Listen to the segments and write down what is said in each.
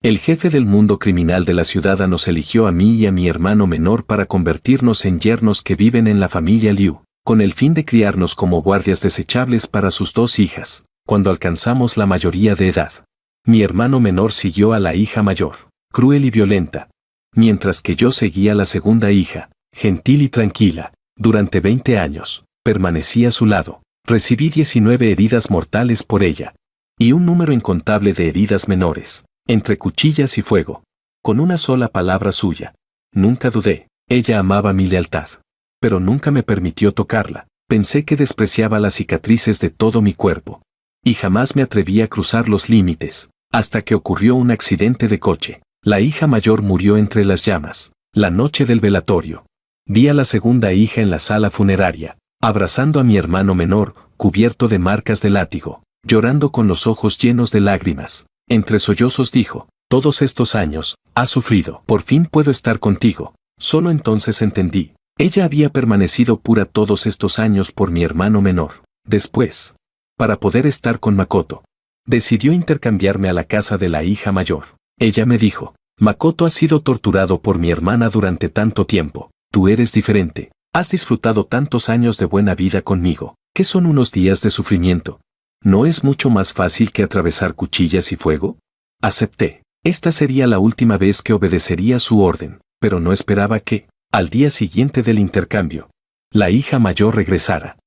El jefe del mundo criminal de la ciudad nos eligió a mí y a mi hermano menor para convertirnos en yernos que viven en la familia Liu, con el fin de criarnos como guardias desechables para sus 2 hijas, cuando alcanzamos la mayoría de edad. Mi hermano menor siguió a la hija mayor, cruel y violenta, mientras que yo seguía a la segunda hija, gentil y tranquila. Durante 20 años, permanecí a su lado. Recibí 19 heridas mortales por ella, y un número incontable de heridas menores, entre cuchillas y fuego. Con una sola palabra suya. Nunca dudé, ella amaba mi lealtad. Pero nunca me permitió tocarla. Pensé que despreciaba las cicatrices de todo mi cuerpo. Y jamás me atreví a cruzar los límites, hasta que ocurrió un accidente de coche. La hija mayor murió entre las llamas. La noche del velatorio. Vi a la segunda hija en la sala funeraria, abrazando a mi hermano menor, cubierto de marcas de látigo, llorando con los ojos llenos de lágrimas. Entre sollozos dijo: todos estos años, has sufrido. Por fin puedo estar contigo. Solo entonces entendí. Ella había permanecido pura todos estos años por mi hermano menor. Después, para poder estar con Makoto, decidió intercambiarme a la casa de la hija mayor. Ella me dijo: Makoto ha sido torturado por mi hermana durante tanto tiempo. Tú eres diferente. Has disfrutado tantos años de buena vida conmigo. ¿Qué son unos días de sufrimiento? ¿No es mucho más fácil que atravesar cuchillas y fuego? Acepté. Esta sería la última vez que obedecería su orden, pero no esperaba que, al día siguiente del intercambio, la hija mayor regresara.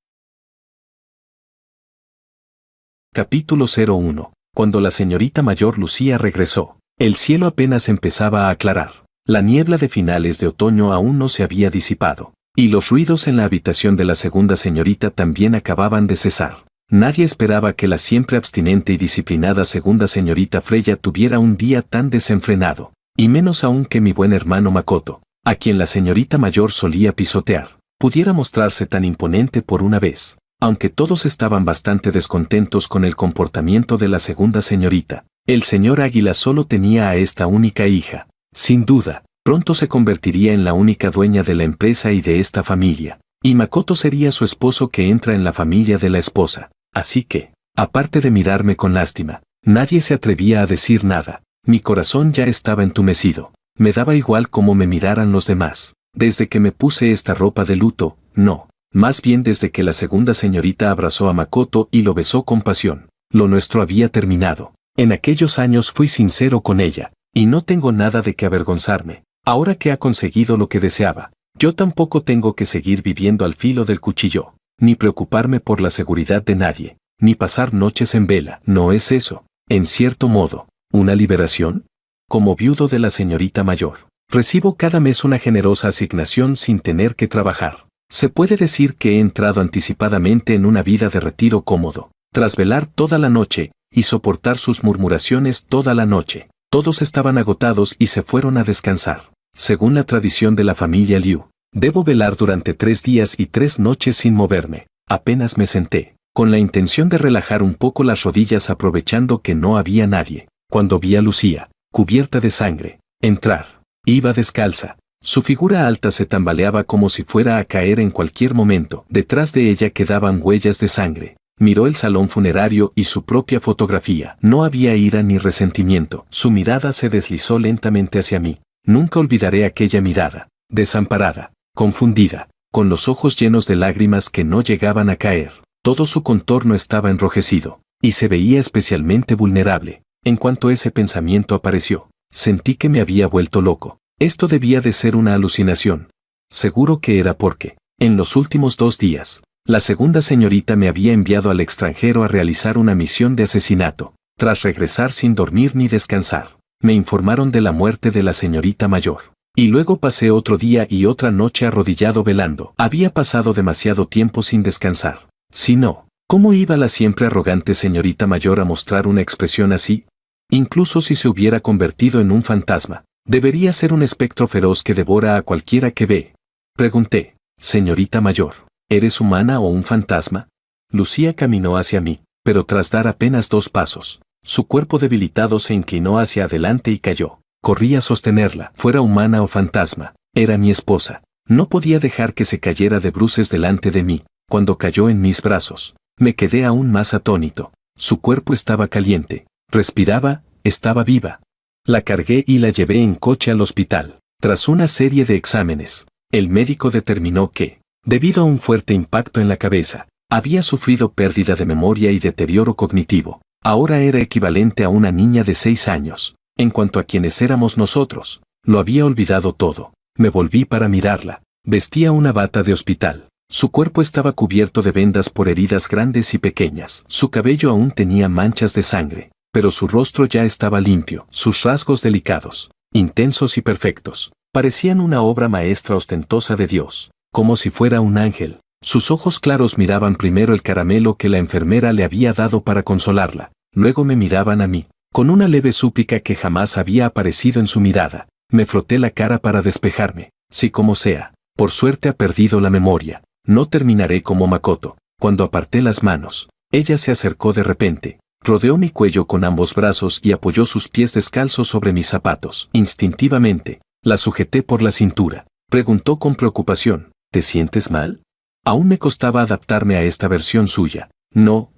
Capítulo 01. Cuando la señorita mayor Lucía regresó, el cielo apenas empezaba a aclarar. La niebla de finales de otoño aún no se había disipado, y los ruidos en la habitación de la segunda señorita también acababan de cesar. Nadie esperaba que la siempre abstinente y disciplinada segunda señorita Freya tuviera un día tan desenfrenado, y menos aún que mi buen hermano Makoto, a quien la señorita mayor solía pisotear, pudiera mostrarse tan imponente por una vez. Aunque todos estaban bastante descontentos con el comportamiento de la segunda señorita, el señor Águila solo tenía a esta única hija. Sin duda, pronto se convertiría en la única dueña de la empresa y de esta familia, y Makoto sería su esposo que entra en la familia de la esposa. Así que, aparte de mirarme con lástima, nadie se atrevía a decir nada. Mi corazón ya estaba entumecido. Me daba igual cómo me miraran los demás. Desde que me puse esta ropa de luto, no. Más bien desde que la segunda señorita abrazó a Makoto y lo besó con pasión. Lo nuestro había terminado. En aquellos años fui sincero con ella, y no tengo nada de qué avergonzarme. Ahora que ha conseguido lo que deseaba, yo tampoco tengo que seguir viviendo al filo del cuchillo, ni preocuparme por la seguridad de nadie, ni pasar noches en vela. ¿No es eso, en cierto modo, una liberación? Como viudo de la señorita mayor, recibo cada mes una generosa asignación sin tener que trabajar. Se puede decir que he entrado anticipadamente en una vida de retiro cómodo, tras velar toda la noche y soportar sus murmuraciones toda la noche. Todos estaban agotados y se fueron a descansar. Según la tradición de la familia Liu, debo velar durante 3 días y 3 noches sin moverme. Apenas me senté, con la intención de relajar un poco las rodillas aprovechando que no había nadie, cuando vi a Lucía, cubierta de sangre, entrar. Iba descalza. Su figura alta se tambaleaba como si fuera a caer en cualquier momento. Detrás de ella quedaban huellas de sangre. Miró el salón funerario y su propia fotografía. No había ira ni resentimiento. Su mirada se deslizó lentamente hacia mí. Nunca olvidaré aquella mirada, desamparada, confundida, con los ojos llenos de lágrimas que no llegaban a caer. Todo su contorno estaba enrojecido, y se veía especialmente vulnerable. En cuanto ese pensamiento apareció, sentí que me había vuelto loco. Esto debía de ser una alucinación. Seguro que era porque, en los últimos 2 días, la segunda señorita me había enviado al extranjero a realizar una misión de asesinato. Tras regresar sin dormir ni descansar, me informaron de la muerte de la señorita mayor. Y luego pasé otro día y otra noche arrodillado velando. Había pasado demasiado tiempo sin descansar. Si no, ¿cómo iba la siempre arrogante señorita mayor a mostrar una expresión así? Incluso si se hubiera convertido en un fantasma. Debería ser un espectro feroz que devora a cualquiera que ve. Pregunté: señorita mayor, ¿eres humana o un fantasma? Lucía caminó hacia mí, pero tras dar apenas 2 pasos, su cuerpo debilitado se inclinó hacia adelante y cayó. Corrí a sostenerla. Fuera humana o fantasma, era mi esposa. No podía dejar que se cayera de bruces delante de mí. Cuando cayó en mis brazos, me quedé aún más atónito. Su cuerpo estaba caliente, respiraba, estaba viva. La cargué y la llevé en coche al hospital. Tras una serie de exámenes, el médico determinó que, debido a un fuerte impacto en la cabeza, había sufrido pérdida de memoria y deterioro cognitivo. Ahora era equivalente a una niña de 6 años. En cuanto a quienes éramos nosotros, lo había olvidado todo. Me volví para mirarla. Vestía una bata de hospital. Su cuerpo estaba cubierto de vendas por heridas grandes y pequeñas. Su cabello aún tenía manchas de sangre, pero su rostro ya estaba limpio. Sus rasgos delicados, intensos y perfectos, parecían una obra maestra ostentosa de Dios, como si fuera un ángel. Sus ojos claros miraban primero el caramelo que la enfermera le había dado para consolarla, luego me miraban a mí, con una leve súplica que jamás había aparecido en su mirada. Me froté la cara para despejarme. Sí, como sea, por suerte ha perdido la memoria. No terminaré como Makoto. Cuando aparté las manos, ella se acercó de repente, rodeó mi cuello con ambos brazos y apoyó sus pies descalzos sobre mis zapatos. Instintivamente, la sujeté por la cintura. Preguntó con preocupación, ¿te sientes mal? Aún me costaba adaptarme a esta versión suya. No,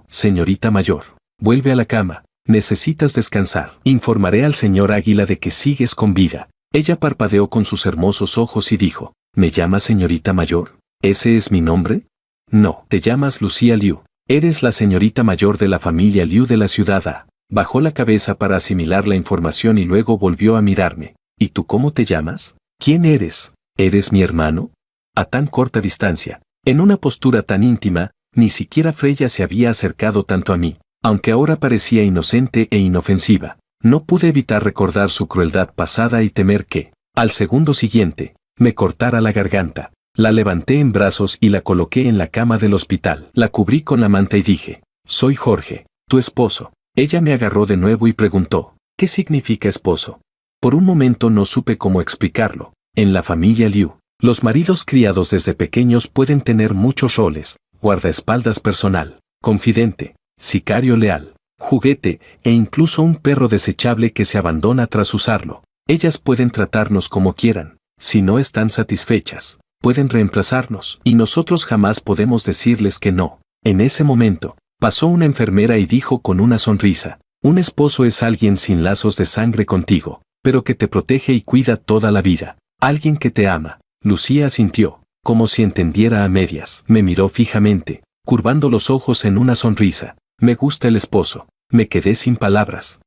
señorita mayor. Vuelve a la cama. Necesitas descansar. Informaré al señor Águila de que sigues con vida. Ella parpadeó con sus hermosos ojos y dijo, ¿me llamas señorita mayor? ¿Ese es mi nombre? No, te llamas Lucía Liu. Eres la señorita mayor de la familia Liu de la ciudad A. Bajó la cabeza para asimilar la información y luego volvió a mirarme. ¿Y tú cómo te llamas? ¿Quién eres? ¿Eres mi hermano? A tan corta distancia, en una postura tan íntima, ni siquiera Freya se había acercado tanto a mí. Aunque ahora parecía inocente e inofensiva, no pude evitar recordar su crueldad pasada y temer que, al segundo siguiente, me cortara la garganta. La levanté en brazos y la coloqué en la cama del hospital. La cubrí con la manta y dije, soy Jorge, tu esposo. Ella me agarró de nuevo y preguntó, ¿qué significa esposo? Por un momento no supe cómo explicarlo. En la familia Liu, los maridos criados desde pequeños pueden tener muchos roles: guardaespaldas personal, confidente, sicario leal, juguete e incluso un perro desechable que se abandona tras usarlo. Ellas pueden tratarnos como quieran. Si no están satisfechas, pueden reemplazarnos y nosotros jamás podemos decirles que no. En ese momento, pasó una enfermera y dijo con una sonrisa, un esposo es alguien sin lazos de sangre contigo, pero que te protege y cuida toda la vida. Alguien que te ama. Lucía asintió, como si entendiera a medias. Me miró fijamente, curvando los ojos en una sonrisa. Me gusta el esposo. Me quedé sin palabras.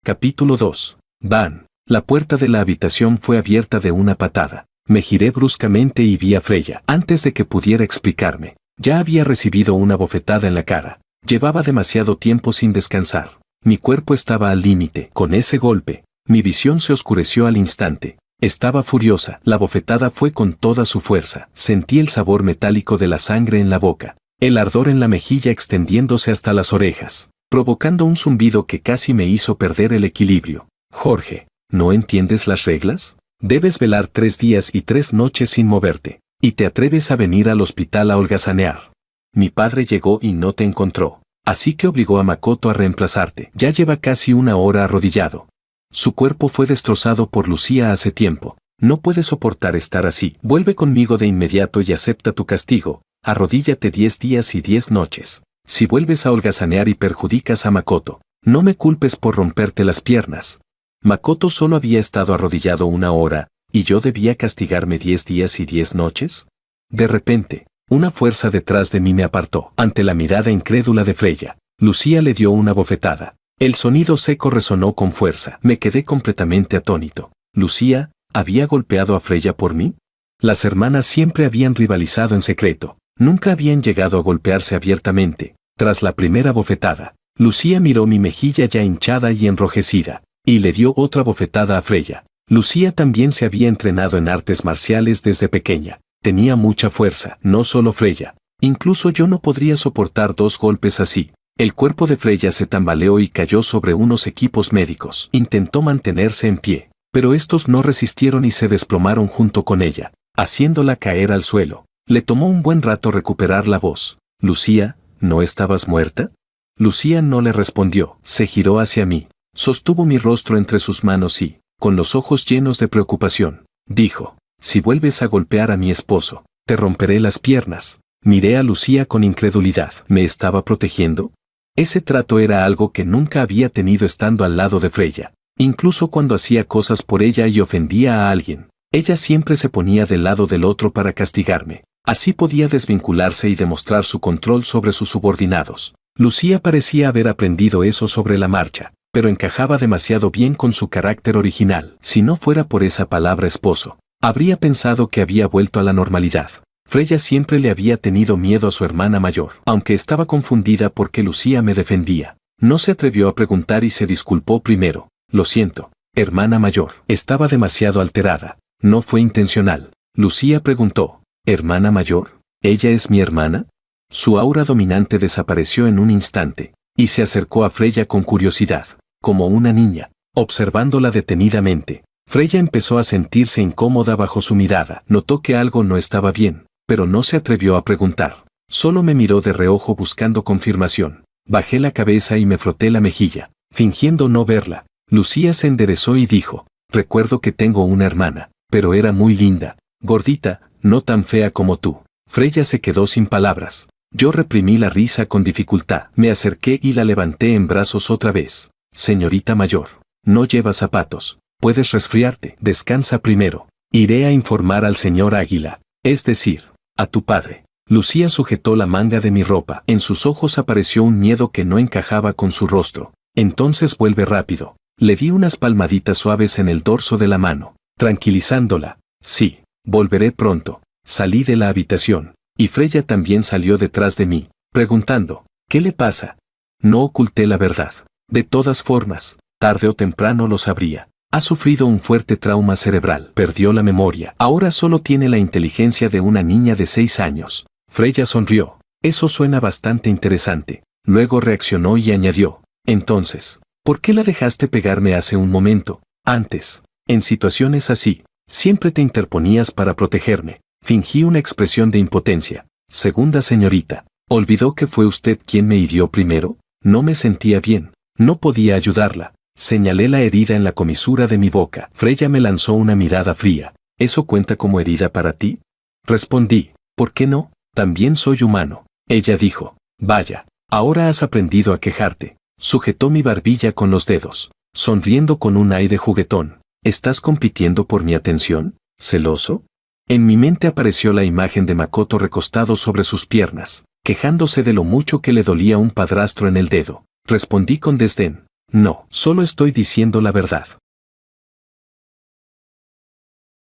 Capítulo 2. Van. La puerta de la habitación fue abierta de una patada. Me giré bruscamente y vi a Freya. Antes de que pudiera explicarme, ya había recibido una bofetada en la cara. Llevaba demasiado tiempo sin descansar. Mi cuerpo estaba al límite. Con ese golpe, mi visión se oscureció al instante. Estaba furiosa. La bofetada fue con toda su fuerza. Sentí el sabor metálico de la sangre en la boca, el ardor en la mejilla extendiéndose hasta las orejas, provocando un zumbido que casi me hizo perder el equilibrio. Jorge, ¿no entiendes las reglas? Debes velar 3 días y 3 noches sin moverte, y te atreves a venir al hospital a holgazanear. Mi padre llegó y no te encontró, así que obligó a Makoto a reemplazarte. Ya lleva casi 1 hora arrodillado. Su cuerpo fue destrozado por Lucía hace tiempo. No puede soportar estar así. Vuelve conmigo de inmediato y acepta tu castigo. Arrodíllate 10 días y 10 noches. Si vuelves a holgazanear y perjudicas a Makoto, no me culpes por romperte las piernas. Makoto solo había estado arrodillado 1 hora, ¿y yo debía castigarme 10 días y 10 noches? De repente, una fuerza detrás de mí me apartó. Ante la mirada incrédula de Freya, Lucía le dio una bofetada. El sonido seco resonó con fuerza. Me quedé completamente atónito. ¿Lucía había golpeado a Freya por mí? Las hermanas siempre habían rivalizado en secreto. Nunca habían llegado a golpearse abiertamente. Tras la primera bofetada, Lucía miró mi mejilla ya hinchada y enrojecida, y le dio otra bofetada a Freya. Lucía también se había entrenado en artes marciales desde pequeña. Tenía mucha fuerza. No solo Freya. Incluso yo no podría soportar 2 golpes así. El cuerpo de Freya se tambaleó y cayó sobre unos equipos médicos. Intentó mantenerse en pie, pero estos no resistieron y se desplomaron junto con ella, haciéndola caer al suelo. Le tomó un buen rato recuperar la voz. Lucía, ¿no estabas muerta? Lucía no le respondió. Se giró hacia mí, sostuvo mi rostro entre sus manos y, con los ojos llenos de preocupación, dijo, si vuelves a golpear a mi esposo, te romperé las piernas. Miré a Lucía con incredulidad. ¿Me estaba protegiendo? Ese trato era algo que nunca había tenido estando al lado de Freya. Incluso cuando hacía cosas por ella y ofendía a alguien, ella siempre se ponía del lado del otro para castigarme. Así podía desvincularse y demostrar su control sobre sus subordinados. Lucía parecía haber aprendido eso sobre la marcha, pero encajaba demasiado bien con su carácter original. Si no fuera por esa palabra esposo, habría pensado que había vuelto a la normalidad. Freya siempre le había tenido miedo a su hermana mayor, aunque estaba confundida porque Lucía me defendía. No se atrevió a preguntar y se disculpó primero. Lo siento, hermana mayor. Estaba demasiado alterada. No fue intencional. Lucía preguntó, ¿hermana mayor? ¿Ella es mi hermana? Su aura dominante desapareció en un instante, y se acercó a Freya con curiosidad, como una niña, observándola detenidamente. Freya empezó a sentirse incómoda bajo su mirada. Notó que algo no estaba bien, pero no se atrevió a preguntar. Solo me miró de reojo buscando confirmación. Bajé la cabeza y me froté la mejilla, fingiendo no verla. Lucía se enderezó y dijo, recuerdo que tengo una hermana, pero era muy linda, gordita, no tan fea como tú. Freya se quedó sin palabras. Yo reprimí la risa con dificultad. Me acerqué y la levanté en brazos otra vez. Señorita mayor, no lleva zapatos. Puedes resfriarte. Descansa primero. Iré a informar al señor Águila, es decir, a tu padre. Lucía sujetó la manga de mi ropa. En sus ojos apareció un miedo que no encajaba con su rostro. Entonces vuelve rápido. Le di unas palmaditas suaves en el dorso de la mano, tranquilizándola. Sí, volveré pronto. Salí de la habitación, y Freya también salió detrás de mí, preguntando, ¿qué le pasa? No oculté la verdad. De todas formas, tarde o temprano lo sabría. Ha sufrido un fuerte trauma cerebral, perdió la memoria. Ahora solo tiene la inteligencia de una niña de 6 años. Freya sonrió. Eso suena bastante interesante. Luego reaccionó y añadió, entonces, ¿por qué la dejaste pegarme hace un momento? Antes, en situaciones así, siempre te interponías para protegerme. Fingí una expresión de impotencia. Segunda señorita, ¿olvidó que fue usted quien me hirió primero? No me sentía bien. No podía ayudarla. Señalé la herida en la comisura de mi boca. Freya me lanzó una mirada fría. ¿Eso cuenta como herida para ti? Respondí, ¿por qué no? También soy humano. Ella dijo, vaya, ahora has aprendido a quejarte. Sujetó mi barbilla con los dedos, sonriendo con un aire juguetón. ¿Estás compitiendo por mi atención? ¿Celoso? En mi mente apareció la imagen de Makoto recostado sobre sus piernas, quejándose de lo mucho que le dolía un padrastro en el dedo. Respondí con desdén, no, solo estoy diciendo la verdad.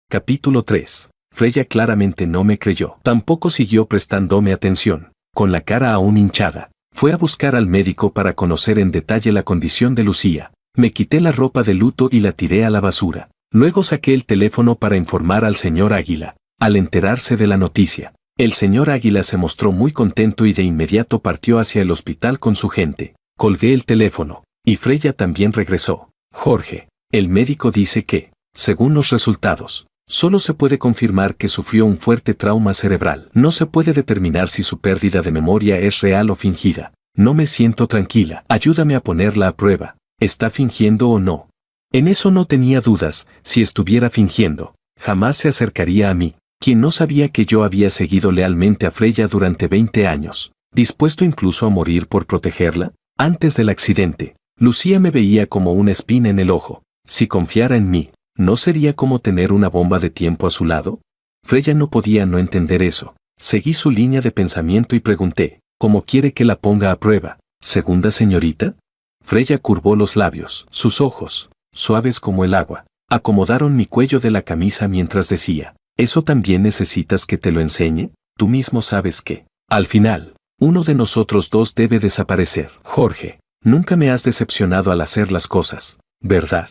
Capítulo 3. Freya claramente no me creyó. Tampoco siguió prestándome atención. Con la cara aún hinchada, fue a buscar al médico para conocer en detalle la condición de Lucía. Me quité la ropa de luto y la tiré a la basura. Luego saqué el teléfono para informar al señor Águila. Al enterarse de la noticia, el señor Águila se mostró muy contento y de inmediato partió hacia el hospital con su gente. Colgué el teléfono, y Freya también regresó. Jorge, el médico dice que, según los resultados, solo se puede confirmar que sufrió un fuerte trauma cerebral. No se puede determinar si su pérdida de memoria es real o fingida. No me siento tranquila. Ayúdame a ponerla a prueba. ¿Está fingiendo o no? En eso no tenía dudas. Si estuviera fingiendo, jamás se acercaría a mí, quien no sabía que yo había seguido lealmente a Freya durante 20 años, dispuesto incluso a morir por protegerla. Antes del accidente, Lucía me veía como una espina en el ojo. Si confiara en mí, ¿no sería como tener una bomba de tiempo a su lado? Freya no podía no entender eso. Seguí su línea de pensamiento y pregunté, ¿cómo quiere que la ponga a prueba? ¿Segunda señorita? Freya curvó los labios. Sus ojos, suaves como el agua, acomodaron mi cuello de la camisa mientras decía, ¿eso también necesitas que te lo enseñe? Tú mismo sabes que, al final, uno de nosotros dos debe desaparecer. Jorge, nunca me has decepcionado al hacer las cosas, ¿verdad?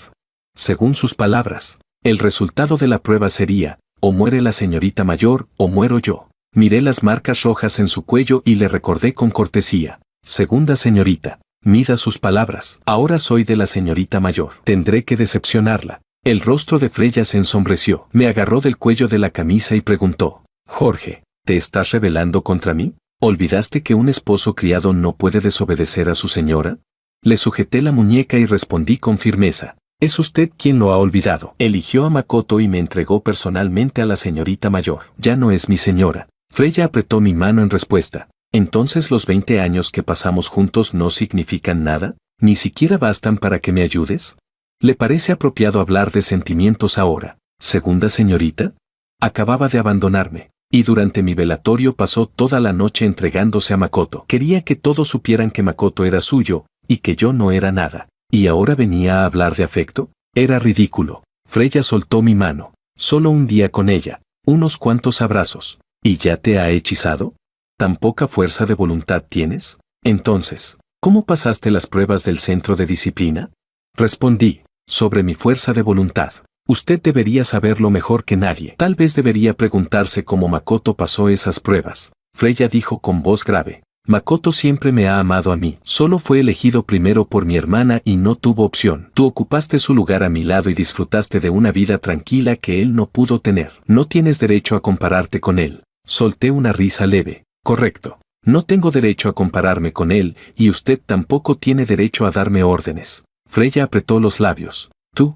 Según sus palabras, el resultado de la prueba sería, o muere la señorita mayor o muero yo. Miré las marcas rojas en su cuello y le recordé con cortesía. Segunda señorita, mida sus palabras. Ahora soy de la señorita mayor. Tendré que decepcionarla. El rostro de Freya se ensombreció. Me agarró del cuello de la camisa y preguntó, Jorge, ¿te estás rebelando contra mí? ¿Olvidaste que un esposo criado no puede desobedecer a su señora? Le sujeté la muñeca y respondí con firmeza. Es usted quien lo ha olvidado. Eligió a Makoto y me entregó personalmente a la señorita mayor. Ya no es mi señora. Freya apretó mi mano en respuesta. ¿Entonces los 20 años que pasamos juntos no significan nada? ¿Ni siquiera bastan para que me ayudes? ¿Le parece apropiado hablar de sentimientos ahora, segunda señorita? Acababa de abandonarme, y durante mi velatorio pasó toda la noche entregándose a Makoto. Quería que todos supieran que Makoto era suyo, y que yo no era nada. ¿Y ahora venía a hablar de afecto? Era ridículo. Freya soltó mi mano. Solo un día con ella, unos cuantos abrazos. ¿Y ya te ha hechizado? ¿Tan poca fuerza de voluntad tienes? Entonces, ¿cómo pasaste las pruebas del centro de disciplina? Respondí, sobre mi fuerza de voluntad. Usted debería saberlo mejor que nadie. Tal vez debería preguntarse cómo Makoto pasó esas pruebas. Freya dijo con voz grave. Makoto siempre me ha amado a mí. Solo fue elegido primero por mi hermana y no tuvo opción. Tú ocupaste su lugar a mi lado y disfrutaste de una vida tranquila que él no pudo tener. No tienes derecho a compararte con él. Solté una risa leve. Correcto. No tengo derecho a compararme con él y usted tampoco tiene derecho a darme órdenes. Freya apretó los labios. Tú.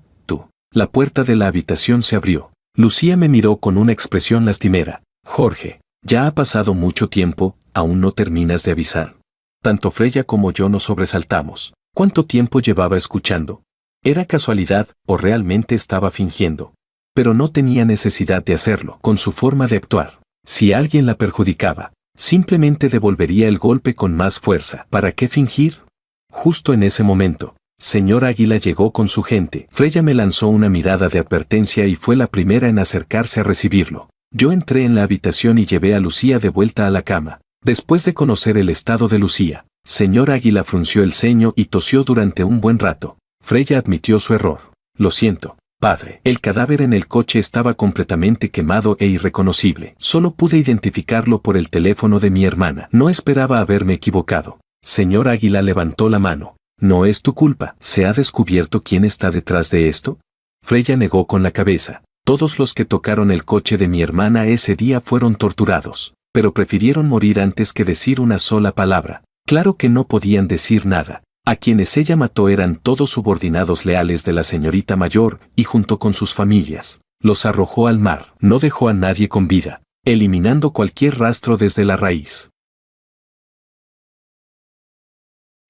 La puerta de la habitación se abrió. Lucía me miró con una expresión lastimera. Jorge, ya ha pasado mucho tiempo, ¿aún no terminas de avisar? Tanto Freya como yo nos sobresaltamos. ¿Cuánto tiempo llevaba escuchando? ¿Era casualidad o realmente estaba fingiendo? Pero no tenía necesidad de hacerlo, con su forma de actuar. Si alguien la perjudicaba, simplemente devolvería el golpe con más fuerza. ¿Para qué fingir? Justo en ese momento, Señor Águila llegó con su gente. Freya me lanzó una mirada de advertencia y fue la primera en acercarse a recibirlo. Yo entré en la habitación y llevé a Lucía de vuelta a la cama. Después de conocer el estado de Lucía, Señor Águila frunció el ceño y tosió durante un buen rato. Freya admitió su error. Lo siento, padre. El cadáver en el coche estaba completamente quemado e irreconocible. Solo pude identificarlo por el teléfono de mi hermana. No esperaba haberme equivocado. Señor Águila levantó la mano. No es tu culpa. ¿Se ha descubierto quién está detrás de esto? Freya negó con la cabeza. Todos los que tocaron el coche de mi hermana ese día fueron torturados, pero prefirieron morir antes que decir una sola palabra. Claro que no podían decir nada. A quienes ella mató eran todos subordinados leales de la señorita mayor y junto con sus familias, los arrojó al mar. No dejó a nadie con vida, eliminando cualquier rastro desde la raíz.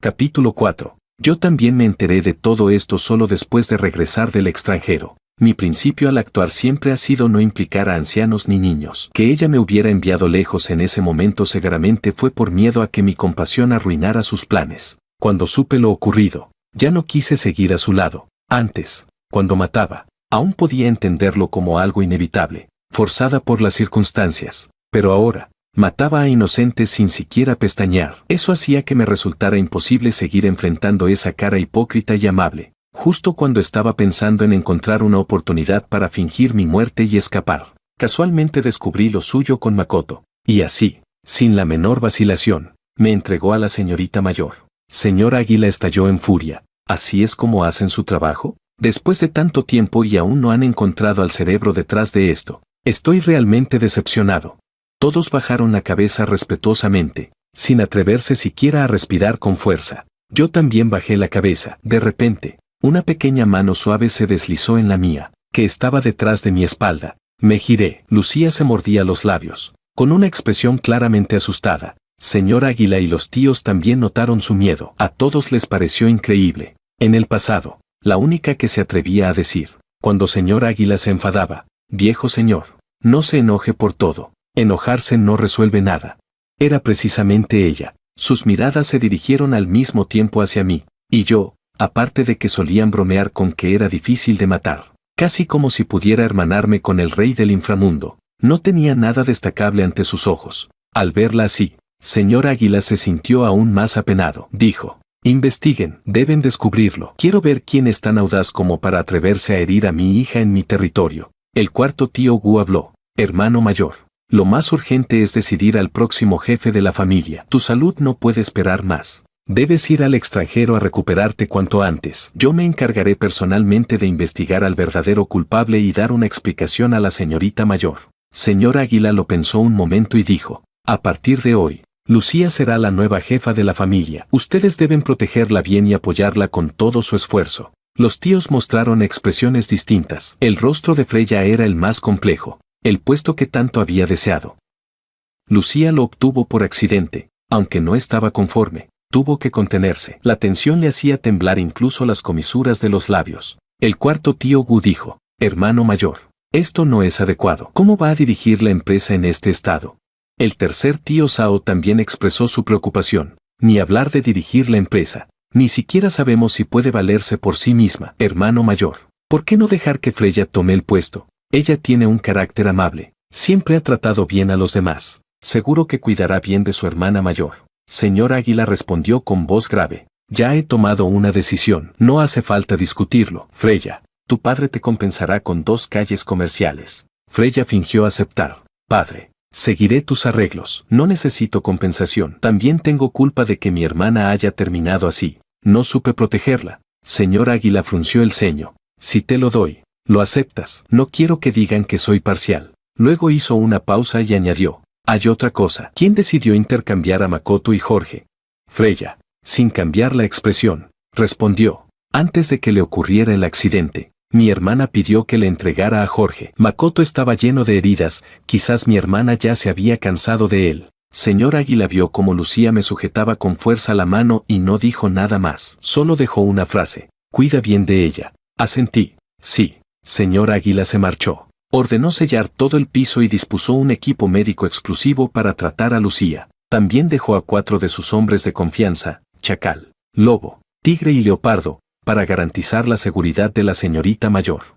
Capítulo 4. Yo también me enteré de todo esto solo después de regresar del extranjero. Mi principio al actuar siempre ha sido no implicar a ancianos ni niños. Que ella me hubiera enviado lejos en ese momento seguramente fue por miedo a que mi compasión arruinara sus planes. Cuando supe lo ocurrido, ya no quise seguir a su lado. Antes, cuando mataba, aún podía entenderlo como algo inevitable, forzada por las circunstancias. Pero ahora, mataba a inocentes sin siquiera pestañear. Eso hacía que me resultara imposible seguir enfrentando esa cara hipócrita y amable. Justo cuando estaba pensando en encontrar una oportunidad para fingir mi muerte y escapar, casualmente descubrí lo suyo con Makoto. Y así, sin la menor vacilación, me entregó a la señorita mayor. Señor Águila estalló en furia. ¿Así es como hacen su trabajo? Después de tanto tiempo y aún no han encontrado al cerebro detrás de esto. Estoy realmente decepcionado. Todos bajaron la cabeza respetuosamente, sin atreverse siquiera a respirar con fuerza. Yo también bajé la cabeza. De repente, una pequeña mano suave se deslizó en la mía, que estaba detrás de mi espalda. Me giré. Lucía se mordía los labios, con una expresión claramente asustada. Señor Águila y los tíos también notaron su miedo. A todos les pareció increíble. En el pasado, la única que se atrevía a decir, cuando Señor Águila se enfadaba, viejo señor, no se enoje por todo. Enojarse no resuelve nada. Era precisamente ella. Sus miradas se dirigieron al mismo tiempo hacia mí, y yo, aparte de que solían bromear con que era difícil de matar, casi como si pudiera hermanarme con el rey del inframundo, no tenía nada destacable ante sus ojos. Al verla así, Señor Águila se sintió aún más apenado. Dijo, investiguen, deben descubrirlo. Quiero ver quién es tan audaz como para atreverse a herir a mi hija en mi territorio. El cuarto tío Gu habló. Hermano mayor, lo más urgente es decidir al próximo jefe de la familia. Tu salud no puede esperar más. Debes ir al extranjero a recuperarte cuanto antes. Yo me encargaré personalmente de investigar al verdadero culpable y dar una explicación a la señorita mayor. Señor Águila lo pensó un momento y dijo, a partir de hoy, Lucía será la nueva jefa de la familia. Ustedes deben protegerla bien y apoyarla con todo su esfuerzo. Los tíos mostraron expresiones distintas. El rostro de Freya era el más complejo, el puesto que tanto había deseado. Lucía lo obtuvo por accidente, Aunque no estaba conforme, tuvo que contenerse. La tensión le hacía temblar incluso las comisuras de los labios. El cuarto tío Gu dijo: hermano mayor, esto no es adecuado. ¿Cómo va a dirigir la empresa en este estado? El tercer tío Zhao también expresó su preocupación. Ni hablar de dirigir la empresa. Ni siquiera sabemos si puede valerse por sí misma. Hermano mayor, ¿por qué no dejar que Freya tome el puesto? Ella tiene un carácter amable. Siempre ha tratado bien a los demás. Seguro que cuidará bien de su hermana mayor. Señor Águila respondió con voz grave. Ya he tomado una decisión. No hace falta discutirlo. Freya, tu padre te compensará con 2 calles comerciales. Freya fingió aceptar. Padre, seguiré tus arreglos. No necesito compensación. También tengo culpa de que mi hermana haya terminado así. No supe protegerla. Señor Águila frunció el ceño. Si te lo doy, lo aceptas. No quiero que digan que soy parcial. Luego hizo una pausa y añadió. Hay otra cosa. ¿Quién decidió intercambiar a Makoto y Jorge? Freya, sin cambiar la expresión, respondió. Antes de que le ocurriera el accidente, mi hermana pidió que le entregara a Jorge. Makoto estaba lleno de heridas, quizás mi hermana ya se había cansado de él. Señor Águila vio cómo Lucía me sujetaba con fuerza la mano y no dijo nada más. Solo dejó una frase. Cuida bien de ella. Asentí. Sí. Señor Águila se marchó. Ordenó sellar todo el piso y dispuso un equipo médico exclusivo para tratar a Lucía. También dejó a 4 de sus hombres de confianza, Chacal, Lobo, Tigre y Leopardo, para garantizar la seguridad de la señorita mayor.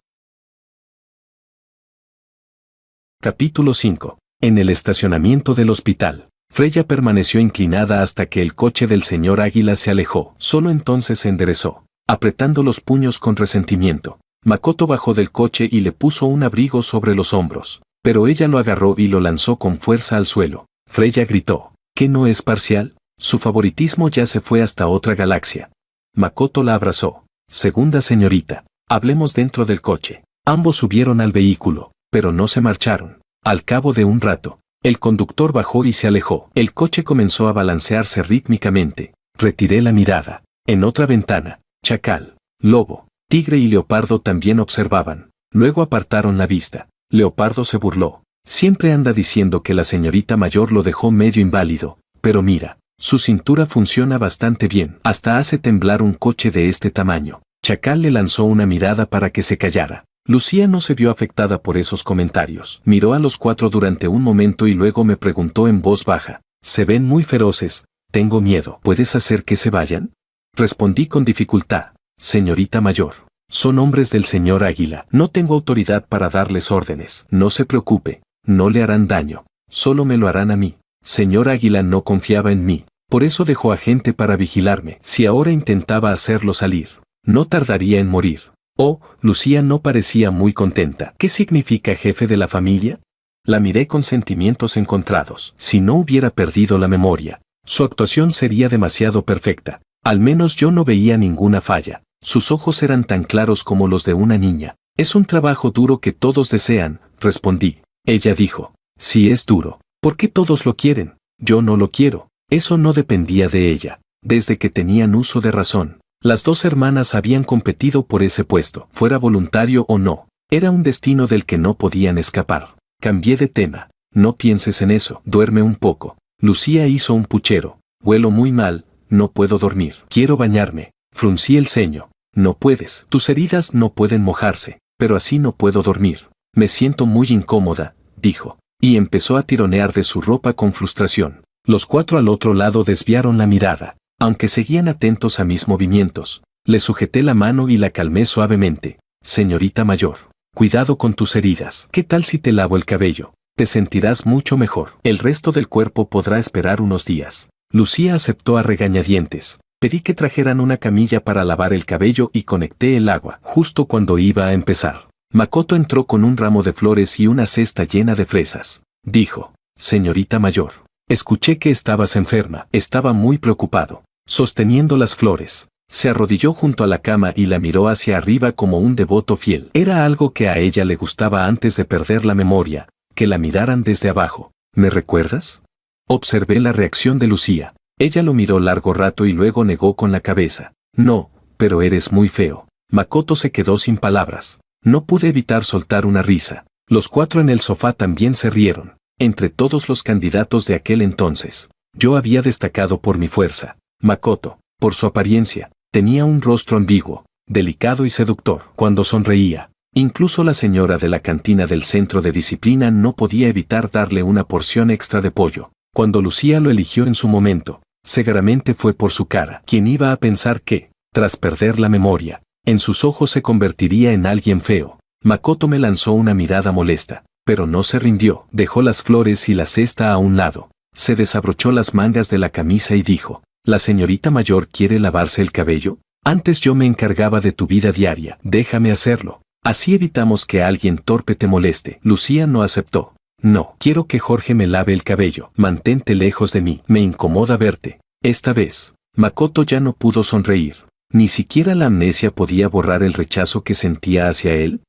Capítulo 5. En el estacionamiento del hospital, Freya permaneció inclinada hasta que el coche del señor Águila se alejó. Solo entonces se enderezó, apretando los puños con resentimiento. Makoto bajó del coche y le puso un abrigo sobre los hombros, pero ella lo agarró y lo lanzó con fuerza al suelo. Freya gritó. ¿Qué no es parcial? Su favoritismo ya se fue hasta otra galaxia. Makoto la abrazó. Segunda señorita, hablemos dentro del coche. Ambos subieron al vehículo, pero no se marcharon. Al cabo de un rato, el conductor bajó y se alejó. El coche comenzó a balancearse rítmicamente. Retiré la mirada. En otra ventana, Chacal, Lobo, Tigre y Leopardo también observaban. Luego apartaron la vista. Leopardo se burló. Siempre anda diciendo que la señorita mayor lo dejó medio inválido, pero mira, su cintura funciona bastante bien. Hasta hace temblar un coche de este tamaño. Chacal le lanzó una mirada para que se callara. Lucía no se vio afectada por esos comentarios. Miró a los 4 durante un momento y luego me preguntó en voz baja. Se ven muy feroces. Tengo miedo. ¿Puedes hacer que se vayan? Respondí con dificultad. Señorita mayor, son hombres del señor Águila. No tengo autoridad para darles órdenes. No se preocupe, no le harán daño. Solo me lo harán a mí. Señor Águila no confiaba en mí. Por eso dejó a gente para vigilarme. Si ahora intentaba hacerlo salir, no tardaría en morir. Oh, Lucía no parecía muy contenta. ¿Qué significa jefe de la familia? La miré con sentimientos encontrados. Si no hubiera perdido la memoria, su actuación sería demasiado perfecta. Al menos yo no veía ninguna falla. Sus ojos eran tan claros como los de una niña. Es un trabajo duro que todos desean, respondí. Ella dijo. Si es duro, ¿por qué todos lo quieren? Yo no lo quiero. Eso no dependía de ella. Desde que tenían uso de razón, las 2 hermanas habían competido por ese puesto, fuera voluntario o no. Era un destino del que no podían escapar. Cambié de tema. No pienses en eso. Duerme un poco. Lucía hizo un puchero. Huelo muy mal. No puedo dormir. Quiero bañarme. Fruncí el ceño. No puedes. Tus heridas no pueden mojarse. Pero así no puedo dormir. Me siento muy incómoda, dijo. Y empezó a tironear de su ropa con frustración. Los 4 al otro lado desviaron la mirada. Aunque seguían atentos a mis movimientos, le sujeté la mano y la calmé suavemente. Señorita mayor, cuidado con tus heridas. ¿Qué tal si te lavo el cabello? Te sentirás mucho mejor. El resto del cuerpo podrá esperar unos días. Lucía aceptó a regañadientes. Pedí que trajeran una camilla para lavar el cabello y conecté el agua, justo cuando iba a empezar. Makoto entró con un ramo de flores y una cesta llena de fresas. Dijo, señorita mayor, escuché que estabas enferma. Estaba muy preocupado. Sosteniendo las flores, se arrodilló junto a la cama y la miró hacia arriba como un devoto fiel. Era algo que a ella le gustaba antes de perder la memoria, que la miraran desde abajo. ¿Me recuerdas? Observé la reacción de Lucía. Ella lo miró largo rato y luego negó con la cabeza. No, pero eres muy feo. Makoto se quedó sin palabras. No pude evitar soltar una risa. Los 4 en el sofá también se rieron. Entre todos los candidatos de aquel entonces, Yo había destacado por mi fuerza. Makoto, por su apariencia, tenía un rostro ambiguo, delicado y seductor. Cuando sonreía, incluso la señora de la cantina del centro de disciplina no podía evitar darle una porción extra de pollo. Cuando Lucía lo eligió en su momento, seguramente fue por su cara. ¿Quién iba a pensar que, tras perder la memoria, en sus ojos se convertiría en alguien feo? Makoto me lanzó una mirada molesta, pero no se rindió. Dejó las flores y la cesta a un lado, se desabrochó las mangas de la camisa y dijo: ¿La señorita mayor quiere lavarse el cabello? Antes yo me encargaba de tu vida diaria, déjame hacerlo. Así evitamos que alguien torpe te moleste. Lucía no aceptó. No, quiero que Jorge me lave el cabello. Mantente lejos de mí, me incomoda verte. Esta vez, Makoto ya no pudo sonreír. Ni siquiera la amnesia podía borrar el rechazo que sentía hacia él.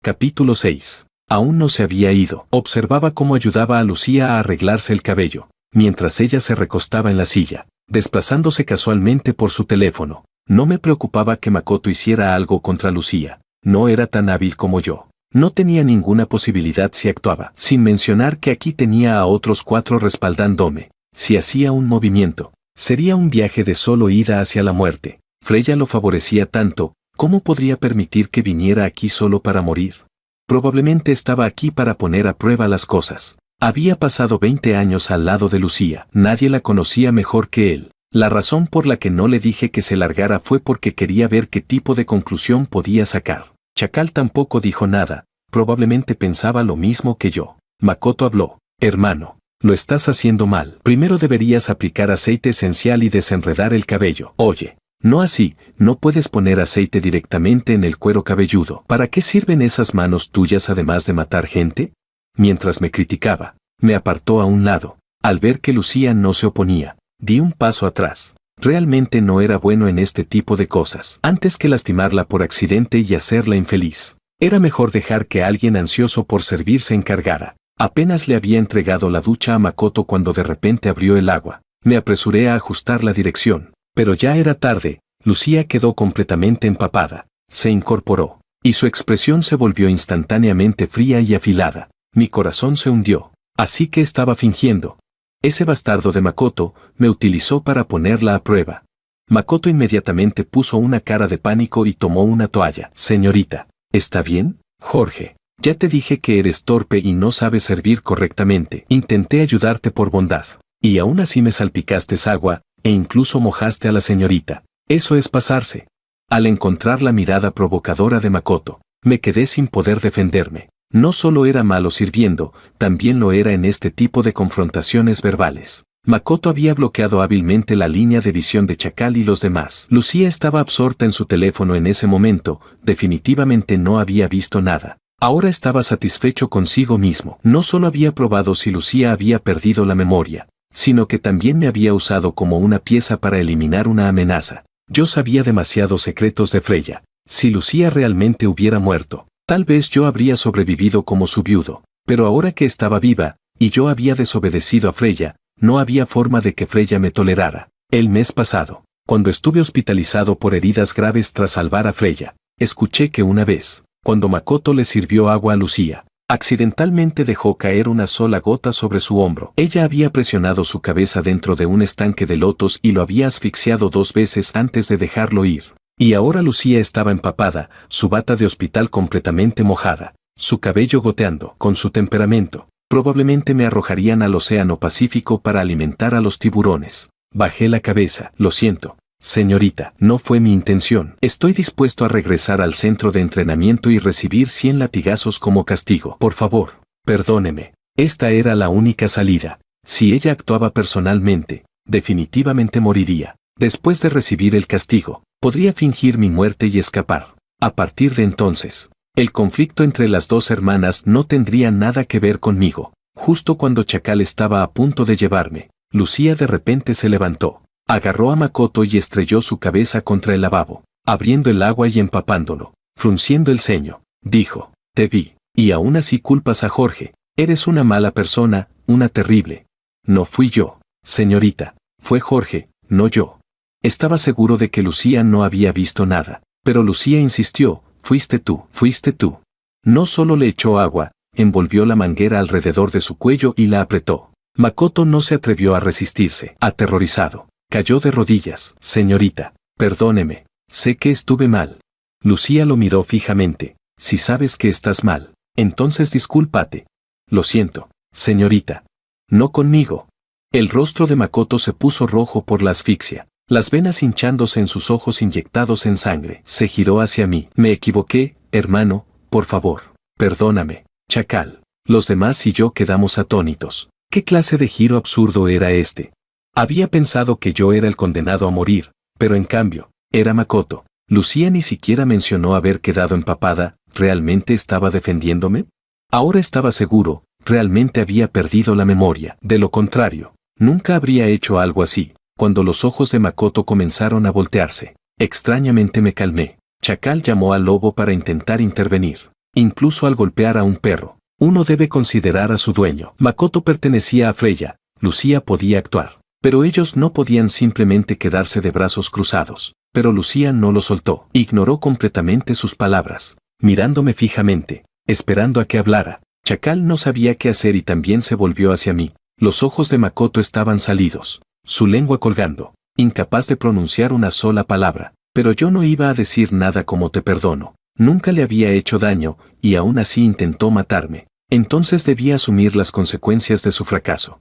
Capítulo 6. Aún no se había ido. Observaba cómo ayudaba a Lucía a arreglarse el cabello, mientras ella se recostaba en la silla, desplazándose casualmente por su teléfono. No me preocupaba que Makoto hiciera algo contra Lucía. No era tan hábil como yo. No tenía ninguna posibilidad si actuaba, sin mencionar que aquí tenía a otros 4 respaldándome. Si hacía un movimiento, sería un viaje de solo ida hacia la muerte. Freya lo favorecía tanto, ¿cómo podría permitir que viniera aquí solo para morir? Probablemente estaba aquí para poner a prueba las cosas. Había pasado 20 años al lado de Lucía. Nadie la conocía mejor que él. La razón por la que no le dije que se largara fue porque quería ver qué tipo de conclusión podía sacar. Chacal tampoco dijo nada, probablemente pensaba lo mismo que yo. Makoto habló: hermano, lo estás haciendo mal. Primero deberías aplicar aceite esencial y desenredar el cabello. Oye, no así, no puedes poner aceite directamente en el cuero cabelludo. ¿Para qué sirven esas manos tuyas además de matar gente? Mientras me criticaba, me apartó a un lado. Al ver que Lucía no se oponía, di un paso atrás. Realmente no era bueno en este tipo de cosas. Antes que lastimarla por accidente y hacerla infeliz, era mejor dejar que alguien ansioso por servir se encargara. Apenas le había entregado la ducha a Makoto cuando de repente abrió el agua. Me apresuré a ajustar la dirección, pero ya era tarde. Lucía quedó completamente empapada. Se incorporó, y su expresión se volvió instantáneamente fría y afilada. Mi corazón se hundió. Así que estaba fingiendo. Ese bastardo de Makoto me utilizó para ponerla a prueba. Makoto inmediatamente puso una cara de pánico y tomó una toalla. Señorita, ¿está bien? Jorge, ya te dije que eres torpe y no sabes servir correctamente. Intenté ayudarte por bondad, y aún así me salpicaste agua, e incluso mojaste a la señorita. Eso es pasarse. Al encontrar la mirada provocadora de Makoto, me quedé sin poder defenderme. No solo era malo sirviendo, también lo era en este tipo de confrontaciones verbales. Makoto había bloqueado hábilmente la línea de visión de Chacal y los demás. Lucía estaba absorta en su teléfono en ese momento, definitivamente no había visto nada. Ahora estaba satisfecho consigo mismo. No solo había probado si Lucía había perdido la memoria, sino que también me había usado como una pieza para eliminar una amenaza. Yo sabía demasiados secretos de Freya. Si Lucía realmente hubiera muerto, tal vez yo habría sobrevivido como su viudo, pero ahora que estaba viva, y yo había desobedecido a Freya, no había forma de que Freya me tolerara. El mes pasado, cuando estuve hospitalizado por heridas graves tras salvar a Freya, escuché que una vez, cuando Makoto le sirvió agua a Lucía, accidentalmente dejó caer una sola gota sobre su hombro. Ella había presionado su cabeza dentro de un estanque de lotos y lo había asfixiado 2 veces antes de dejarlo ir. Y ahora Lucía estaba empapada, su bata de hospital completamente mojada, su cabello goteando. Con su temperamento, probablemente me arrojarían al océano Pacífico para alimentar a los tiburones. Bajé la cabeza. Lo siento, señorita, no fue mi intención. Estoy dispuesto a regresar al centro de entrenamiento y recibir 100 latigazos como castigo. Por favor, perdóneme. Esta era la única salida. Si ella actuaba personalmente, definitivamente moriría. Después de recibir el castigo, podría fingir mi muerte y escapar. A partir de entonces, el conflicto entre las 2 hermanas no tendría nada que ver conmigo. Justo cuando Chacal estaba a punto de llevarme, Lucía de repente se levantó, agarró a Makoto y estrelló su cabeza contra el lavabo, abriendo el agua y empapándolo. Frunciendo el ceño, dijo: te vi, y aún así culpas a Jorge. Eres una mala persona, una terrible. No fui yo, señorita, fue Jorge, no yo. Estaba seguro de que Lucía no había visto nada, pero Lucía insistió: fuiste tú. No solo le echó agua, envolvió la manguera alrededor de su cuello y la apretó. Makoto no se atrevió a resistirse. Aterrorizado, cayó de rodillas. Señorita, perdóneme. Sé que estuve mal. Lucía lo miró fijamente. Si sabes que estás mal, entonces discúlpate. Lo siento, señorita. No conmigo. El rostro de Makoto se puso rojo por la asfixia, las venas hinchándose en sus ojos inyectados en sangre. Se giró hacia mí. Me equivoqué, hermano, por favor. Perdóname, chacal. Los demás y yo quedamos atónitos. ¿Qué clase de giro absurdo era este? Había pensado que yo era el condenado a morir, pero en cambio, era Makoto. Lucía ni siquiera mencionó haber quedado empapada. ¿Realmente estaba defendiéndome? Ahora estaba seguro, realmente había perdido la memoria. De lo contrario, nunca habría hecho algo así. Cuando los ojos de Makoto comenzaron a voltearse, extrañamente me calmé. Chacal llamó al lobo para intentar intervenir. Incluso al golpear a un perro, uno debe considerar a su dueño. Makoto pertenecía a Freya, Lucía podía actuar, pero ellos no podían simplemente quedarse de brazos cruzados. Pero Lucía no lo soltó, ignoró completamente sus palabras, mirándome fijamente, esperando a que hablara. Chacal no sabía qué hacer y también se volvió hacia mí. Los ojos de Makoto estaban salidos, su lengua colgando, incapaz de pronunciar una sola palabra. Pero yo no iba a decir nada como te perdono. Nunca le había hecho daño, y aún así intentó matarme. Entonces debía asumir las consecuencias de su fracaso.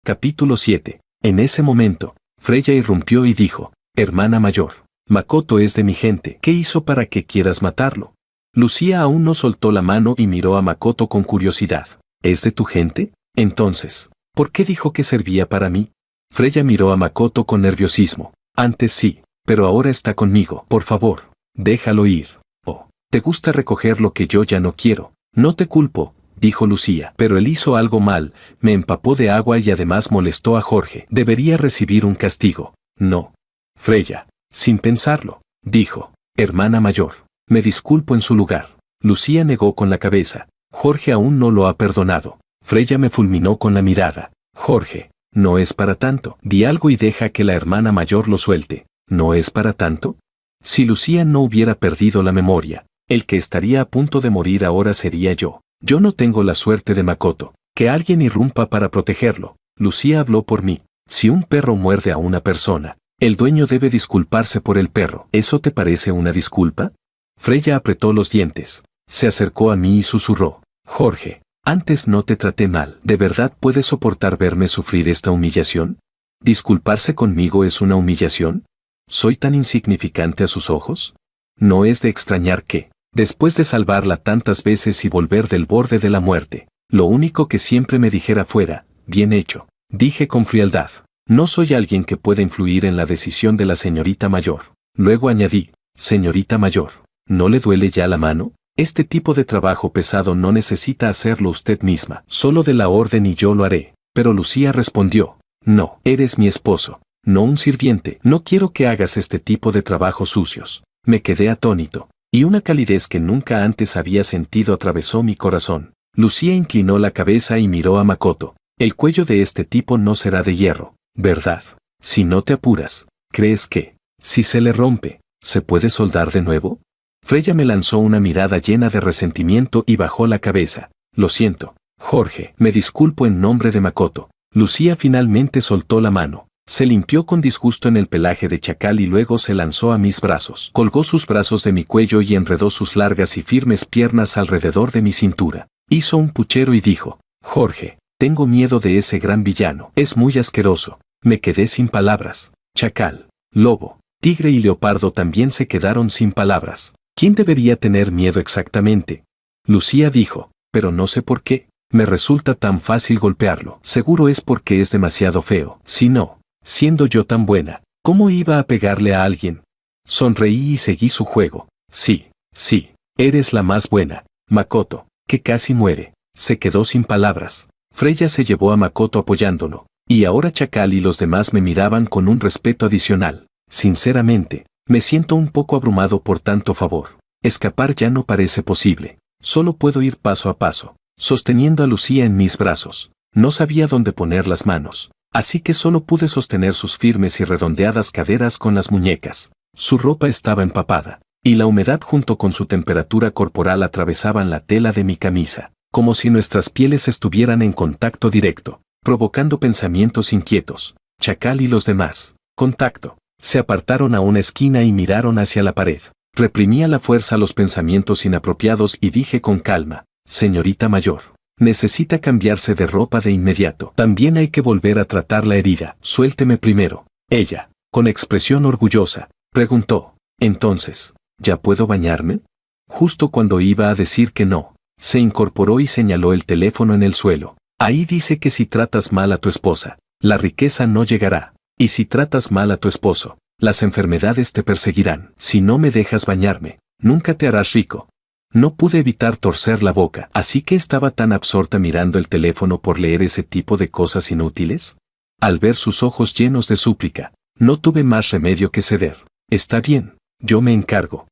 Capítulo 7. En ese momento, Freya irrumpió y dijo, hermana mayor, Makoto es de mi gente. ¿Qué hizo para que quieras matarlo? Lucía aún no soltó la mano y miró a Makoto con curiosidad. ¿Es de tu gente? Entonces, ¿por qué dijo que servía para mí? Freya miró a Makoto con nerviosismo. Antes sí, pero ahora está conmigo. Por favor, déjalo ir. Oh, ¿te gusta recoger lo que yo ya no quiero? No te culpo, dijo Lucía. Pero él hizo algo mal, me empapó de agua y además molestó a Jorge. Debería recibir un castigo. No. Freya, sin pensarlo, dijo, hermana mayor, me disculpo en su lugar. Lucía negó con la cabeza. Jorge aún no lo ha perdonado. Freya me fulminó con la mirada. Jorge, no es para tanto. Di algo y deja que la hermana mayor lo suelte. ¿No es para tanto? Si Lucía no hubiera perdido la memoria, el que estaría a punto de morir ahora sería yo. Yo no tengo la suerte de Makoto. Que alguien irrumpa para protegerlo. Lucía habló por mí. Si un perro muerde a una persona, el dueño debe disculparse por el perro. ¿Eso te parece una disculpa? Freya apretó los dientes. Se acercó a mí y susurró. Jorge, antes no te traté mal. ¿De verdad puedes soportar verme sufrir esta humillación? ¿Disculparse conmigo es una humillación? ¿Soy tan insignificante a sus ojos? No es de extrañar que, después de salvarla tantas veces y volver del borde de la muerte, lo único que siempre me dijera fuera, bien hecho. Dije con frialdad, no soy alguien que pueda influir en la decisión de la señorita mayor. Luego añadí, señorita mayor, ¿no le duele ya la mano? Este tipo de trabajo pesado no necesita hacerlo usted misma. Solo de la orden y yo lo haré. Pero Lucía respondió, no, eres mi esposo. No un sirviente. No quiero que hagas este tipo de trabajos sucios. Me quedé atónito, y una calidez que nunca antes había sentido atravesó mi corazón. Lucía inclinó la cabeza y miró a Makoto. El cuello de este tipo no será de hierro, ¿verdad? Si no te apuras, ¿crees que, si se le rompe, se puede soldar de nuevo? Freya me lanzó una mirada llena de resentimiento y bajó la cabeza. Lo siento, Jorge, me disculpo en nombre de Makoto. Lucía finalmente soltó la mano. Se limpió con disgusto en el pelaje de chacal y luego se lanzó a mis brazos. Colgó sus brazos de mi cuello y enredó sus largas y firmes piernas alrededor de mi cintura. Hizo un puchero y dijo, Jorge, tengo miedo de ese gran villano. Es muy asqueroso. Me quedé sin palabras. Chacal, lobo, tigre y leopardo también se quedaron sin palabras. ¿Quién debería tener miedo exactamente? Lucía dijo, pero no sé por qué. Me resulta tan fácil golpearlo. Seguro es porque es demasiado feo. Si no, siendo yo tan buena, ¿cómo iba a pegarle a alguien? Sonreí y seguí su juego. Sí, eres la más buena. Makoto, que casi muere, se quedó sin palabras. Freya se llevó a Makoto apoyándolo, y ahora Chacal y los demás me miraban con un respeto adicional. Sinceramente, me siento un poco abrumado por tanto favor. Escapar ya no parece posible. Solo puedo ir paso a paso, sosteniendo a Lucía en mis brazos. No sabía dónde poner las manos, así que solo pude sostener sus firmes y redondeadas caderas con las muñecas. Su ropa estaba empapada, y la humedad junto con su temperatura corporal atravesaban la tela de mi camisa, como si nuestras pieles estuvieran en contacto directo, provocando pensamientos inquietos. Chacal y los demás, contacto, se apartaron a una esquina y miraron hacia la pared. Reprimí a la fuerza los pensamientos inapropiados y dije con calma: señorita mayor, necesita cambiarse de ropa de inmediato. También hay que volver a tratar la herida. Suélteme primero. Ella, con expresión orgullosa, preguntó: entonces, ¿ya puedo bañarme? Justo cuando iba a decir que no, se incorporó y señaló el teléfono en el suelo. Ahí dice que si tratas mal a tu esposa, la riqueza no llegará. Y si tratas mal a tu esposo, las enfermedades te perseguirán. Si no me dejas bañarme, nunca te harás rico. No pude evitar torcer la boca, así que estaba tan absorta mirando el teléfono por leer ese tipo de cosas inútiles. Al ver sus ojos llenos de súplica, no tuve más remedio que ceder. Está bien, yo me encargo.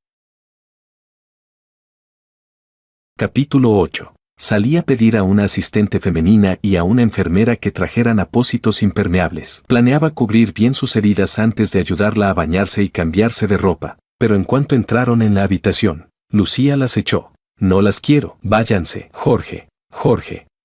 Capítulo 8. Salí a pedir a una asistente femenina y a una enfermera que trajeran apósitos impermeables. Planeaba cubrir bien sus heridas antes de ayudarla a bañarse y cambiarse de ropa, pero en cuanto entraron en la habitación, Lucía las echó. No las quiero. Váyanse. Jorge.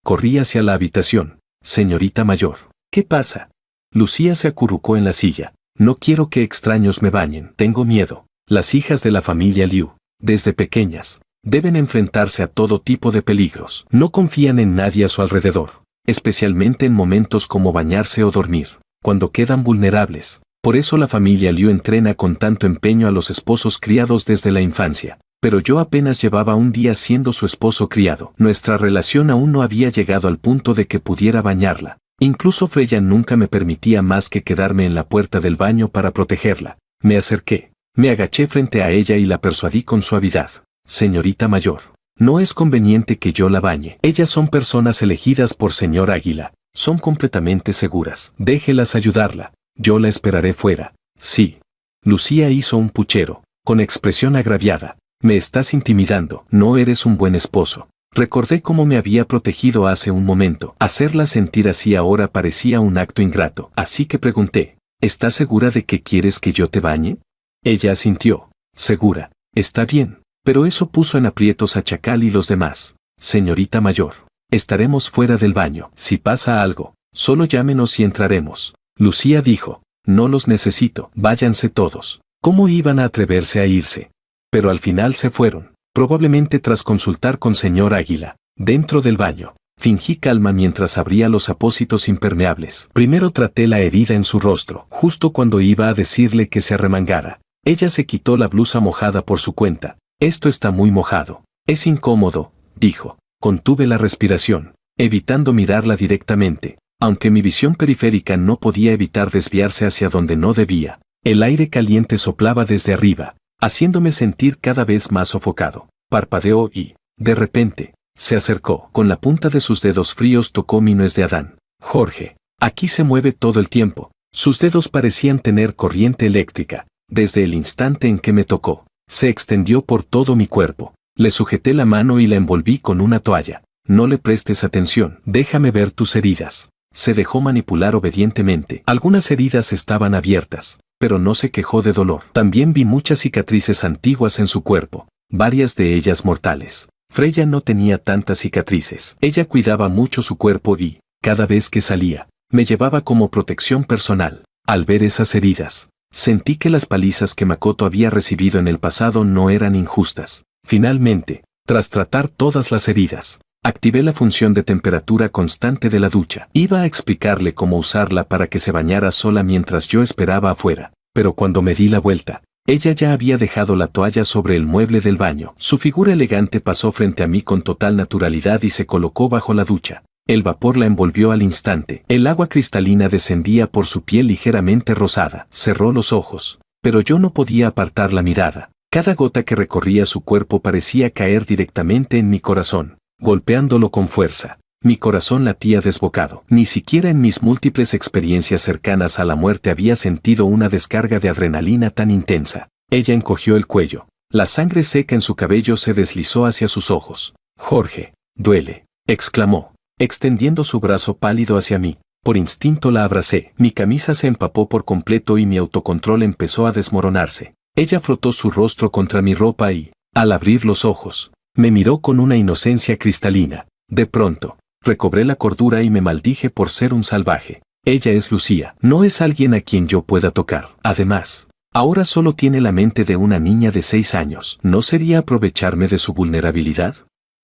Corrí hacia la habitación. Señorita mayor. ¿Qué pasa? Lucía se acurrucó en la silla. No quiero que extraños me bañen. Tengo miedo. Las hijas de la familia Liu, desde pequeñas, deben enfrentarse a todo tipo de peligros. No confían en nadie a su alrededor, especialmente en momentos como bañarse o dormir, cuando quedan vulnerables. Por eso la familia Liu entrena con tanto empeño a los esposos criados desde la infancia. Pero yo apenas llevaba un día siendo su esposo criado. Nuestra relación aún no había llegado al punto de que pudiera bañarla. Incluso Freya nunca me permitía más que quedarme en la puerta del baño para protegerla. Me acerqué, me agaché frente a ella y la persuadí con suavidad. Señorita mayor, no es conveniente que yo la bañe. Ellas son personas elegidas por señor Águila. Son completamente seguras. Déjelas ayudarla. Yo la esperaré fuera. Sí. Lucía hizo un puchero, con expresión agraviada. Me estás intimidando. No eres un buen esposo. Recordé cómo me había protegido hace un momento. Hacerla sentir así ahora parecía un acto ingrato. Así que pregunté: ¿estás segura de que quieres que yo te bañe? Ella asintió. Segura. Está bien. Pero eso puso en aprietos a Chacal y los demás. Señorita mayor, estaremos fuera del baño. Si pasa algo, solo llámenos y entraremos. Lucía dijo: no los necesito. Váyanse todos. ¿Cómo iban a atreverse a irse? Pero al final se fueron, probablemente tras consultar con señor Águila. Dentro del baño, fingí calma mientras abría los apósitos impermeables. Primero traté la herida en su rostro. Justo cuando iba a decirle que se arremangara, ella se quitó la blusa mojada por su cuenta. Esto está muy mojado. Es incómodo, dijo. Contuve la respiración, evitando mirarla directamente, aunque mi visión periférica no podía evitar desviarse hacia donde no debía. El aire caliente soplaba desde arriba, haciéndome sentir cada vez más sofocado. Parpadeó y, de repente, se acercó. Con la punta de sus dedos fríos tocó mi nuez de Adán. Jorge, aquí se mueve todo el tiempo. Sus dedos parecían tener corriente eléctrica. Desde el instante en que me tocó, se extendió por todo mi cuerpo. Le sujeté la mano y la envolví con una toalla. No le prestes atención. Déjame ver tus heridas. Se dejó manipular obedientemente. Algunas heridas estaban abiertas, pero no se quejó de dolor. También vi muchas cicatrices antiguas en su cuerpo, varias de ellas mortales. Freya no tenía tantas cicatrices. Ella cuidaba mucho su cuerpo y, cada vez que salía, me llevaba como protección personal. Al ver esas heridas, sentí que las palizas que Makoto había recibido en el pasado no eran injustas. Finalmente, tras tratar todas las heridas, activé la función de temperatura constante de la ducha. Iba a explicarle cómo usarla para que se bañara sola mientras yo esperaba afuera, pero cuando me di la vuelta, ella ya había dejado la toalla sobre el mueble del baño. Su figura elegante pasó frente a mí con total naturalidad y se colocó bajo la ducha. El vapor la envolvió al instante. El agua cristalina descendía por su piel ligeramente rosada. Cerró los ojos, pero yo no podía apartar la mirada. Cada gota que recorría su cuerpo parecía caer directamente en mi corazón, golpeándolo con fuerza. Mi corazón latía desbocado. Ni siquiera en mis múltiples experiencias cercanas a la muerte había sentido una descarga de adrenalina tan intensa. Ella encogió el cuello. La sangre seca en su cabello se deslizó hacia sus ojos. Jorge, duele, exclamó, extendiendo su brazo pálido hacia mí. Por instinto la abracé. Mi camisa se empapó por completo y mi autocontrol empezó a desmoronarse. Ella frotó su rostro contra mi ropa y, al abrir los ojos, me miró con una inocencia cristalina. De pronto, recobré la cordura y me maldije por ser un salvaje. Ella es Lucía, no es alguien a quien yo pueda tocar. Además, ahora solo tiene la mente de una niña de 6 años. ¿No sería aprovecharme de su vulnerabilidad?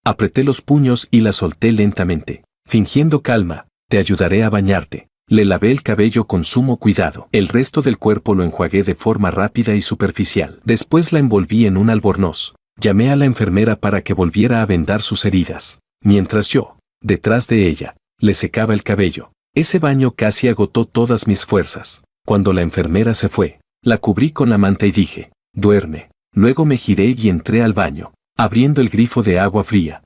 Apreté los puños y la solté lentamente. Fingiendo calma, te ayudaré a bañarte. Le lavé el cabello con sumo cuidado. El resto del cuerpo lo enjuagué de forma rápida y superficial. Después la envolví en un albornoz. Llamé a la enfermera para que volviera a vendar sus heridas. Mientras yo, detrás de ella, le secaba el cabello. Ese baño casi agotó todas mis fuerzas. Cuando la enfermera se fue, la cubrí con la manta y dije, duerme. Luego me giré y entré al baño, abriendo el grifo de agua fría.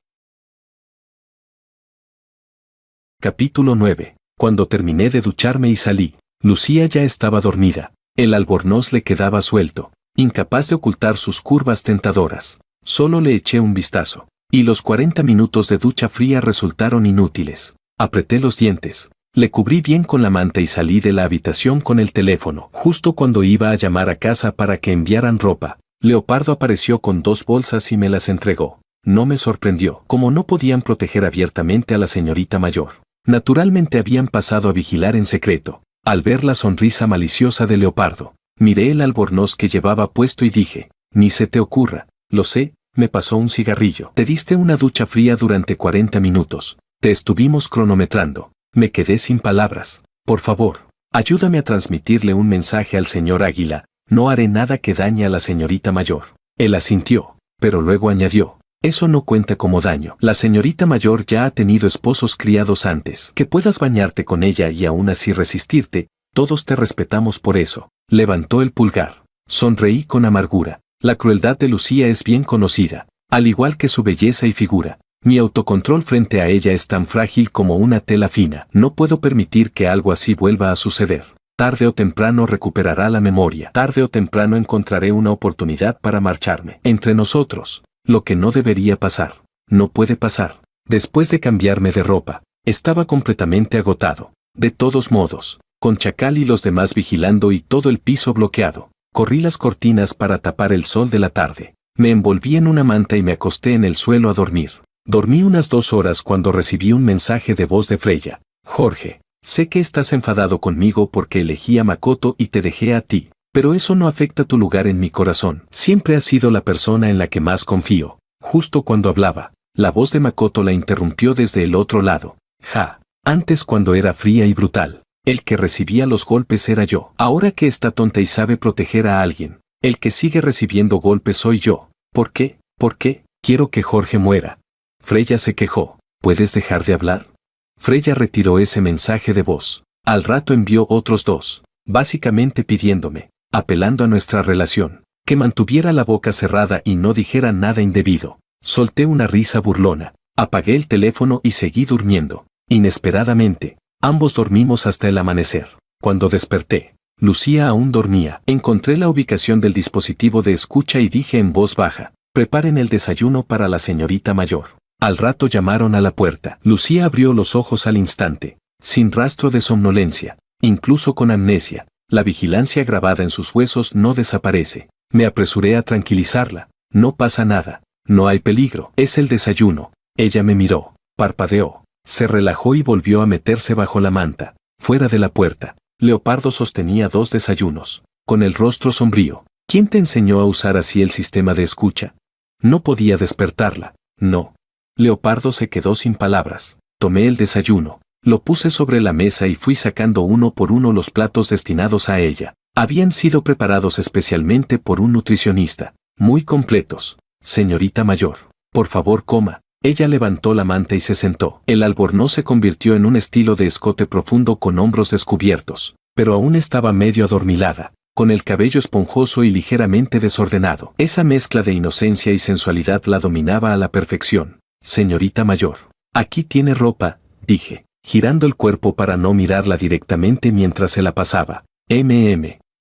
Capítulo 9. Cuando terminé de ducharme y salí, Lucía ya estaba dormida. El albornoz le quedaba suelto, incapaz de ocultar sus curvas tentadoras. Solo le eché un vistazo, y los 40 minutos de ducha fría resultaron inútiles. Apreté los dientes, le cubrí bien con la manta y salí de la habitación con el teléfono. Justo cuando iba a llamar a casa para que enviaran ropa, Leopardo apareció con 2 bolsas y me las entregó. No me sorprendió, como no podían proteger abiertamente a la señorita mayor. Naturalmente habían pasado a vigilar en secreto. Al ver la sonrisa maliciosa de Leopardo, miré el albornoz que llevaba puesto y dije, ni se te ocurra, lo sé, me pasó un cigarrillo. Te diste una ducha fría durante 40 minutos. Te estuvimos cronometrando. Me quedé sin palabras. Por favor, ayúdame a transmitirle un mensaje al señor Águila. No haré nada que dañe a la señorita mayor. Él asintió, pero luego añadió, eso no cuenta como daño. La señorita mayor ya ha tenido esposos criados antes. Que puedas bañarte con ella y aún así resistirte, todos te respetamos por eso. Levantó el pulgar. Sonreí con amargura. La crueldad de Lucía es bien conocida, al igual que su belleza y figura. Mi autocontrol frente a ella es tan frágil como una tela fina. No puedo permitir que algo así vuelva a suceder. Tarde o temprano recuperará la memoria. Tarde o temprano encontraré una oportunidad para marcharme. Entre nosotros, lo que no debería pasar, no puede pasar. Después de cambiarme de ropa, estaba completamente agotado. De todos modos, con Chacal y los demás vigilando y todo el piso bloqueado, corrí las cortinas para tapar el sol de la tarde. Me envolví en una manta y me acosté en el suelo a dormir. Dormí unas 2 horas cuando recibí un mensaje de voz de Freya. Jorge, sé que estás enfadado conmigo porque elegí a Makoto y te dejé a ti, pero eso no afecta tu lugar en mi corazón. Siempre has sido la persona en la que más confío. Justo cuando hablaba, la voz de Makoto la interrumpió desde el otro lado. Antes cuando era fría y brutal, el que recibía los golpes era yo. Ahora que está tonta y sabe proteger a alguien, el que sigue recibiendo golpes soy yo. ¿Por qué? ¿Por qué? Quiero que Jorge muera. Freya se quejó. ¿Puedes dejar de hablar? Freya retiró ese mensaje de voz. Al rato envió otros 2, básicamente pidiéndome, apelando a nuestra relación, que mantuviera la boca cerrada y no dijera nada indebido. Solté una risa burlona, apagué el teléfono y seguí durmiendo. Inesperadamente, ambos dormimos hasta el amanecer. Cuando desperté, Lucía aún dormía. Encontré la ubicación del dispositivo de escucha y dije en voz baja, preparen el desayuno para la señorita mayor. Al rato llamaron a la puerta. Lucía abrió los ojos al instante, sin rastro de somnolencia, incluso con amnesia. La vigilancia grabada en sus huesos no desaparece. Me apresuré a tranquilizarla. No pasa nada. No hay peligro. Es el desayuno. Ella me miró, parpadeó, se relajó y volvió a meterse bajo la manta. Fuera de la puerta, Leopardo sostenía 2 desayunos, con el rostro sombrío. ¿Quién te enseñó a usar así el sistema de escucha? No podía despertarla. No. Leopardo se quedó sin palabras. Tomé el desayuno, lo puse sobre la mesa y fui sacando uno por uno los platos destinados a ella. Habían sido preparados especialmente por un nutricionista. Muy completos. Señorita mayor, por favor coma. Ella levantó la manta y se sentó. El albornoz se convirtió en un estilo de escote profundo con hombros descubiertos, pero aún estaba medio adormilada, con el cabello esponjoso y ligeramente desordenado. Esa mezcla de inocencia y sensualidad la dominaba a la perfección. Señorita mayor, aquí tiene ropa, dije, girando el cuerpo para no mirarla directamente mientras se la pasaba.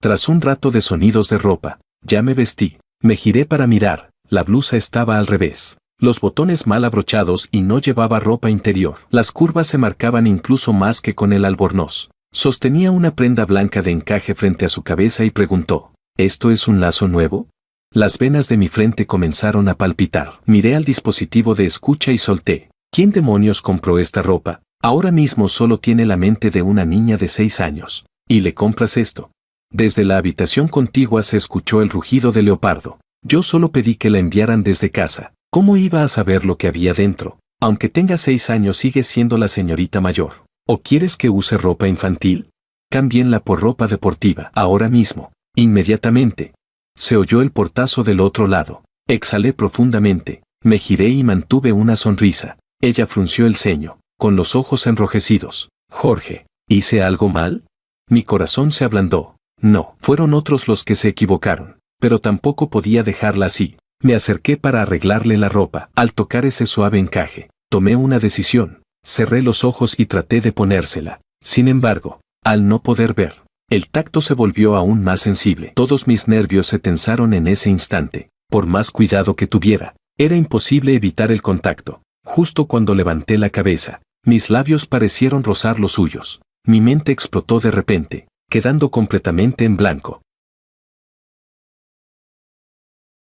Tras un rato de sonidos de ropa, ya me vestí. Me giré para mirar, la blusa estaba al revés. Los botones mal abrochados y no llevaba ropa interior. Las curvas se marcaban incluso más que con el albornoz. Sostenía una prenda blanca de encaje frente a su cabeza y preguntó, ¿Esto es un lazo nuevo? Las venas de mi frente comenzaron a palpitar. Miré al dispositivo de escucha y solté. ¿Quién demonios compró esta ropa? Ahora mismo solo tiene la mente de una niña de 6 años. ¿Y le compras esto? Desde la habitación contigua se escuchó el rugido de Leopardo. Yo solo pedí que la enviaran desde casa. ¿Cómo iba a saber lo que había dentro? Aunque tenga 6 años sigue siendo la señorita mayor. ¿O quieres que use ropa infantil? Cámbienla por ropa deportiva, ahora mismo. Inmediatamente. Se oyó el portazo del otro lado. Exhalé profundamente. Me giré y mantuve una sonrisa. Ella frunció el ceño, con los ojos enrojecidos. Jorge, ¿hice algo mal? Mi corazón se ablandó. No, fueron otros los que se equivocaron. Pero tampoco podía dejarla así. Me acerqué para arreglarle la ropa. Al tocar ese suave encaje, tomé una decisión. Cerré los ojos y traté de ponérsela. Sin embargo, al no poder ver, el tacto se volvió aún más sensible. Todos mis nervios se tensaron en ese instante. Por más cuidado que tuviera, era imposible evitar el contacto. Justo cuando levanté la cabeza, mis labios parecieron rozar los suyos. Mi mente explotó de repente, quedando completamente en blanco.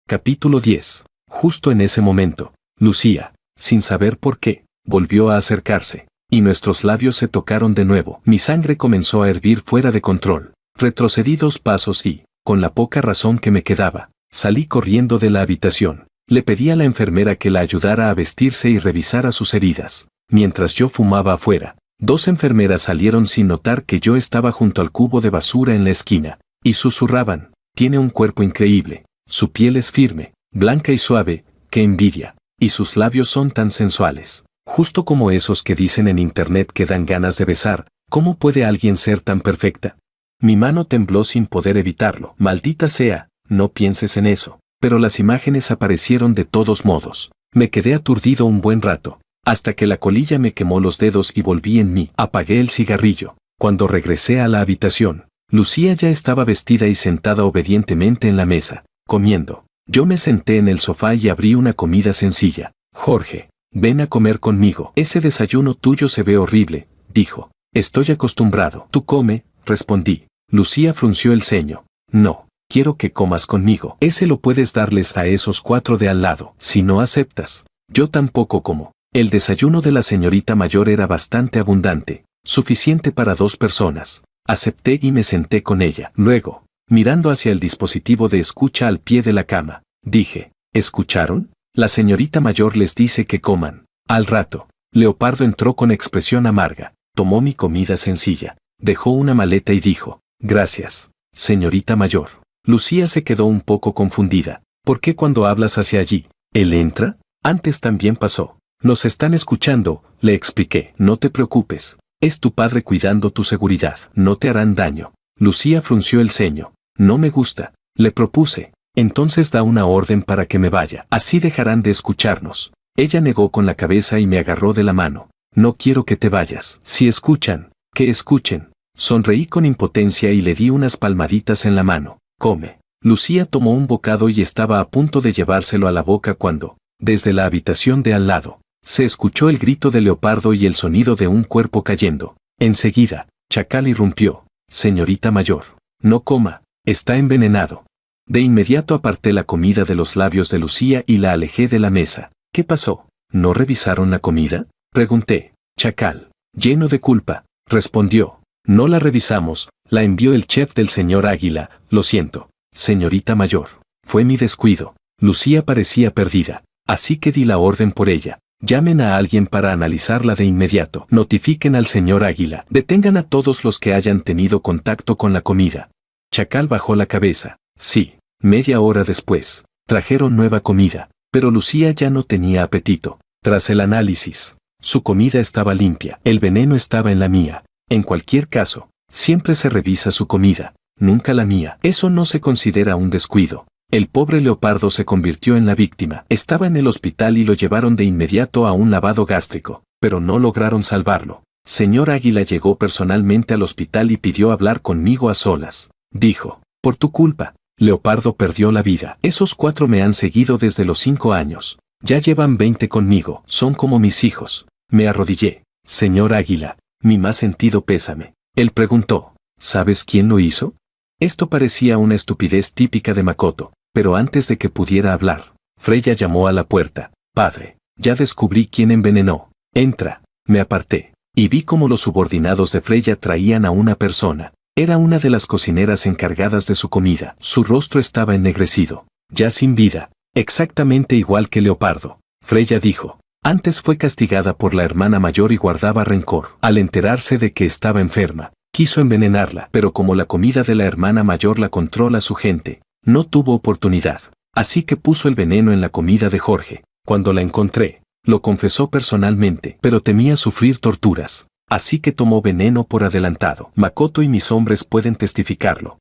Capítulo 10. Justo en ese momento, Lucía, sin saber por qué, volvió a acercarse, y nuestros labios se tocaron de nuevo. Mi sangre comenzó a hervir fuera de control. Retrocedí 2 pasos y, con la poca razón que me quedaba, salí corriendo de la habitación. Le pedí a la enfermera que la ayudara a vestirse y revisara sus heridas. Mientras yo fumaba afuera, 2 enfermeras salieron sin notar que yo estaba junto al cubo de basura en la esquina, y susurraban: tiene un cuerpo increíble, su piel es firme, blanca y suave, qué envidia, y sus labios son tan sensuales, justo como esos que dicen en internet que dan ganas de besar. ¿Cómo puede alguien ser tan perfecta? Mi mano tembló sin poder evitarlo. Maldita sea, no pienses en eso. Pero las imágenes aparecieron de todos modos. Me quedé aturdido un buen rato, hasta que la colilla me quemó los dedos y volví en mí. Apagué el cigarrillo. Cuando regresé a la habitación, Lucía ya estaba vestida y sentada obedientemente en la mesa, comiendo. Yo me senté en el sofá y abrí una comida sencilla. Jorge, ven a comer conmigo. Ese desayuno tuyo se ve horrible, dijo. Estoy acostumbrado. Tú come, respondí. Lucía frunció el ceño. No, quiero que comas conmigo. Ese lo puedes darles a esos 4 de al lado. Si no aceptas, yo tampoco como. El desayuno de la señorita mayor era bastante abundante, suficiente para 2 personas. Acepté y me senté con ella. Luego, mirando hacia el dispositivo de escucha al pie de la cama, dije: ¿escucharon? La señorita mayor les dice que coman. Al rato, Leopardo entró con expresión amarga, tomó mi comida sencilla, dejó una maleta y dijo: gracias, señorita mayor. Lucía se quedó un poco confundida. ¿Por qué cuando hablas hacia allí, él entra? Antes también pasó. Nos están escuchando, le expliqué. No te preocupes. Es tu padre cuidando tu seguridad. No te harán daño. Lucía frunció el ceño. No me gusta. Le propuse. Entonces da una orden para que me vaya. Así dejarán de escucharnos. Ella negó con la cabeza y me agarró de la mano. No quiero que te vayas. Si escuchan, que escuchen. Sonreí con impotencia y le di unas palmaditas en la mano. Come. Lucía tomó un bocado y estaba a punto de llevárselo a la boca cuando, desde la habitación de al lado, se escuchó el grito de Leopardo y el sonido de un cuerpo cayendo. Enseguida, Chacal irrumpió. Señorita mayor, no coma, está envenenado. De inmediato aparté la comida de los labios de Lucía y la alejé de la mesa. ¿Qué pasó? ¿No revisaron la comida? Pregunté. Chacal, lleno de culpa, respondió. No la revisamos, la envió el chef del señor Águila. Lo siento, señorita mayor. Fue mi descuido. Lucía parecía perdida, así que di la orden por ella. Llamen a alguien para analizarla de inmediato. Notifiquen al señor Águila. Detengan a todos los que hayan tenido contacto con la comida. Chacal bajó la cabeza. Sí, media hora después, trajeron nueva comida, pero Lucía ya no tenía apetito. Tras el análisis, su comida estaba limpia. El veneno estaba en la mía. En cualquier caso, siempre se revisa su comida, nunca la mía. Eso no se considera un descuido. El pobre Leopardo se convirtió en la víctima. Estaba en el hospital y lo llevaron de inmediato a un lavado gástrico, pero no lograron salvarlo. Señor Águila llegó personalmente al hospital y pidió hablar conmigo a solas. Dijo: por tu culpa, Leopardo perdió la vida. Esos 4 me han seguido desde los 5 años. Ya llevan 20 conmigo. Son como mis hijos. Me arrodillé. Señor Águila, mi más sentido pésame. Él preguntó: ¿sabes quién lo hizo? Esto parecía una estupidez típica de Makoto, pero antes de que pudiera hablar, Freya llamó a la puerta. Padre, ya descubrí quién envenenó. Entra. Me aparté, y vi cómo los subordinados de Freya traían a una persona. Era una de las cocineras encargadas de su comida. Su rostro estaba ennegrecido, ya sin vida, exactamente igual que Leopardo. Freya dijo. Antes fue castigada por la hermana mayor y guardaba rencor. Al enterarse de que estaba enferma, quiso envenenarla, pero como la comida de la hermana mayor la controla su gente, no tuvo oportunidad. Así que puso el veneno en la comida de Jorge. Cuando la encontré, lo confesó personalmente, pero temía sufrir torturas. Así que tomó veneno por adelantado. Makoto y mis hombres pueden testificarlo.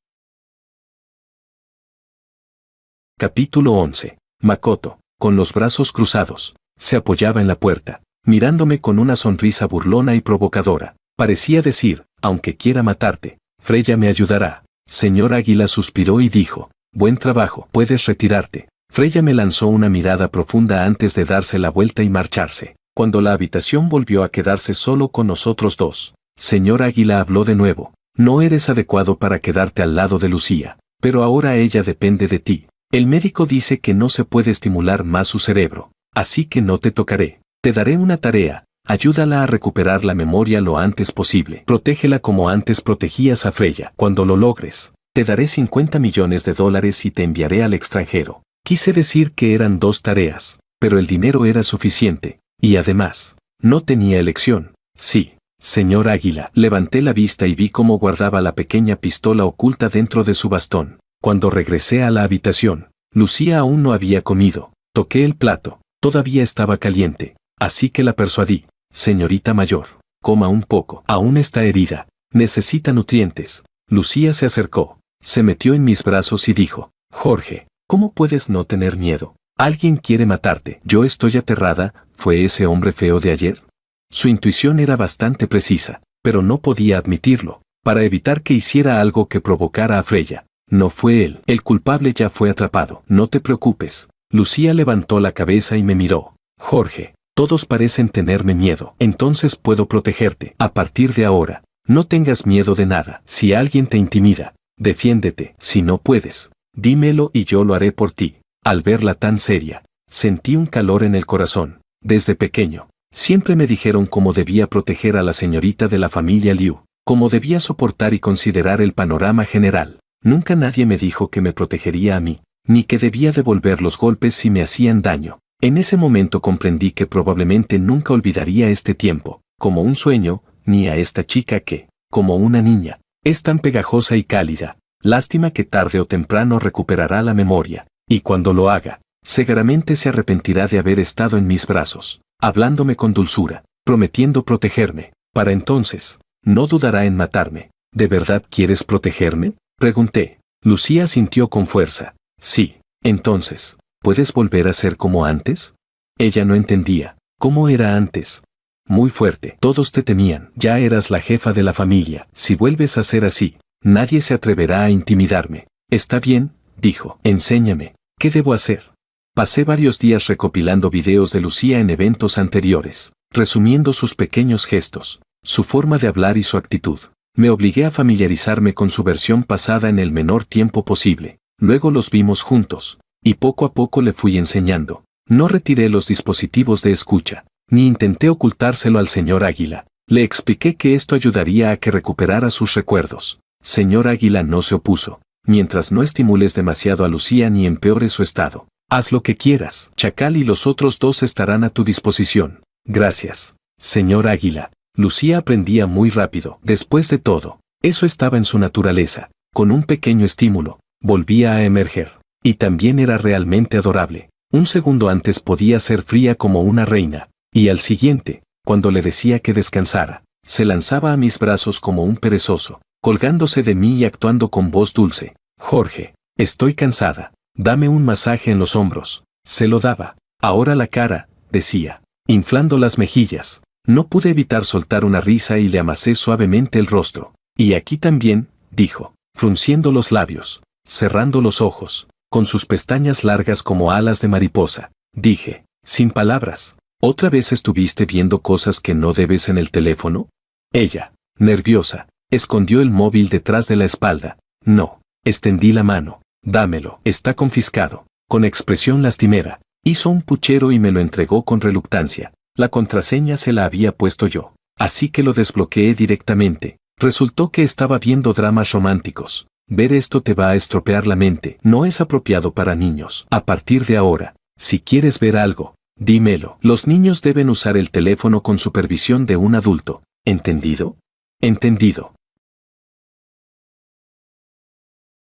Capítulo 11. Makoto, con los brazos cruzados, se apoyaba en la puerta, mirándome con una sonrisa burlona y provocadora. Parecía decir, aunque quiera matarte, Freya me ayudará. Señor Águila suspiró y dijo, buen trabajo, puedes retirarte. Freya me lanzó una mirada profunda antes de darse la vuelta y marcharse. Cuando la habitación volvió a quedarse solo con nosotros dos, Señor Águila habló de nuevo. No eres adecuado para quedarte al lado de Lucía, pero ahora ella depende de ti. El médico dice que no se puede estimular más su cerebro, así que no te tocaré. Te daré una tarea, ayúdala a recuperar la memoria lo antes posible. Protégela como antes protegías a Freya. Cuando lo logres, te daré $50 millones y te enviaré al extranjero. Quise decir que eran 2 tareas, pero el dinero era suficiente, y además, no tenía elección. Sí, señor Águila. Levanté la vista y vi cómo guardaba la pequeña pistola oculta dentro de su bastón. Cuando regresé a la habitación, Lucía aún no había comido. Toqué el plato, todavía estaba caliente, así que la persuadí. Señorita mayor, coma un poco. Aún está herida, necesita nutrientes. Lucía se acercó, se metió en mis brazos y dijo, Jorge, ¿cómo puedes no tener miedo? Alguien quiere matarte. Yo estoy aterrada. ¿Fue ese hombre feo de ayer? Su intuición era bastante precisa, pero no podía admitirlo, para evitar que hiciera algo que provocara a Freya. No fue él. El culpable ya fue atrapado. No te preocupes. Lucía levantó la cabeza y me miró. Jorge, todos parecen tenerme miedo. Entonces puedo protegerte. A partir de ahora, no tengas miedo de nada. Si alguien te intimida, defiéndete. Si no puedes, dímelo y yo lo haré por ti. Al verla tan seria, sentí un calor en el corazón. Desde pequeño, siempre me dijeron cómo debía proteger a la señorita de la familia Liu, cómo debía soportar y considerar el panorama general. Nunca nadie me dijo que me protegería a mí, ni que debía devolver los golpes si me hacían daño. En ese momento comprendí que probablemente nunca olvidaría este tiempo, como un sueño, ni a esta chica que, como una niña, es tan pegajosa y cálida. Lástima que tarde o temprano recuperará la memoria. Y cuando lo haga, seguramente se arrepentirá de haber estado en mis brazos, hablándome con dulzura, prometiendo protegerme. Para entonces, no dudará en matarme. ¿De verdad quieres protegerme?, pregunté. Lucía sintió con fuerza. Sí. Entonces, ¿puedes volver a ser como antes? Ella no entendía. ¿Cómo era antes? Muy fuerte. Todos te temían. Ya eras la jefa de la familia. Si vuelves a ser así, nadie se atreverá a intimidarme. Está bien, dijo. Enséñame. ¿Qué debo hacer? Pasé varios días recopilando videos de Lucía en eventos anteriores, resumiendo sus pequeños gestos, su forma de hablar y su actitud. Me obligué a familiarizarme con su versión pasada en el menor tiempo posible. Luego los vimos juntos, y poco a poco le fui enseñando. No retiré los dispositivos de escucha, ni intenté ocultárselo al señor Águila. Le expliqué que esto ayudaría a que recuperara sus recuerdos. Señor Águila no se opuso. Mientras no estimules demasiado a Lucía ni empeores su estado, haz lo que quieras. Chacal y los otros 2 estarán a tu disposición. Gracias, señor Águila. Lucía aprendía muy rápido. Después de todo, eso estaba en su naturaleza. Con un pequeño estímulo, volvía a emerger. Y también era realmente adorable. Un segundo antes podía ser fría como una reina, y al siguiente, cuando le decía que descansara, se lanzaba a mis brazos como un perezoso, colgándose de mí y actuando con voz dulce. Jorge, estoy cansada. Dame un masaje en los hombros. Se lo daba. Ahora la cara, decía, inflando las mejillas. No pude evitar soltar una risa y le amasé suavemente el rostro. Y aquí también, dijo, frunciendo los labios, cerrando los ojos, con sus pestañas largas como alas de mariposa. Dije, sin palabras, ¿otra vez estuviste viendo cosas que no debes en el teléfono? Ella, nerviosa, escondió el móvil detrás de la espalda. No, Extendí la mano. Dámelo, está confiscado. Con expresión lastimera, hizo un puchero y me lo entregó con reluctancia. La contraseña se la había puesto yo. Así que lo desbloqueé directamente. Resultó que estaba viendo dramas románticos. Ver esto te va a estropear la mente. No es apropiado para niños. A partir de ahora, si quieres ver algo, dímelo. Los niños deben usar el teléfono con supervisión de un adulto. ¿Entendido? Entendido.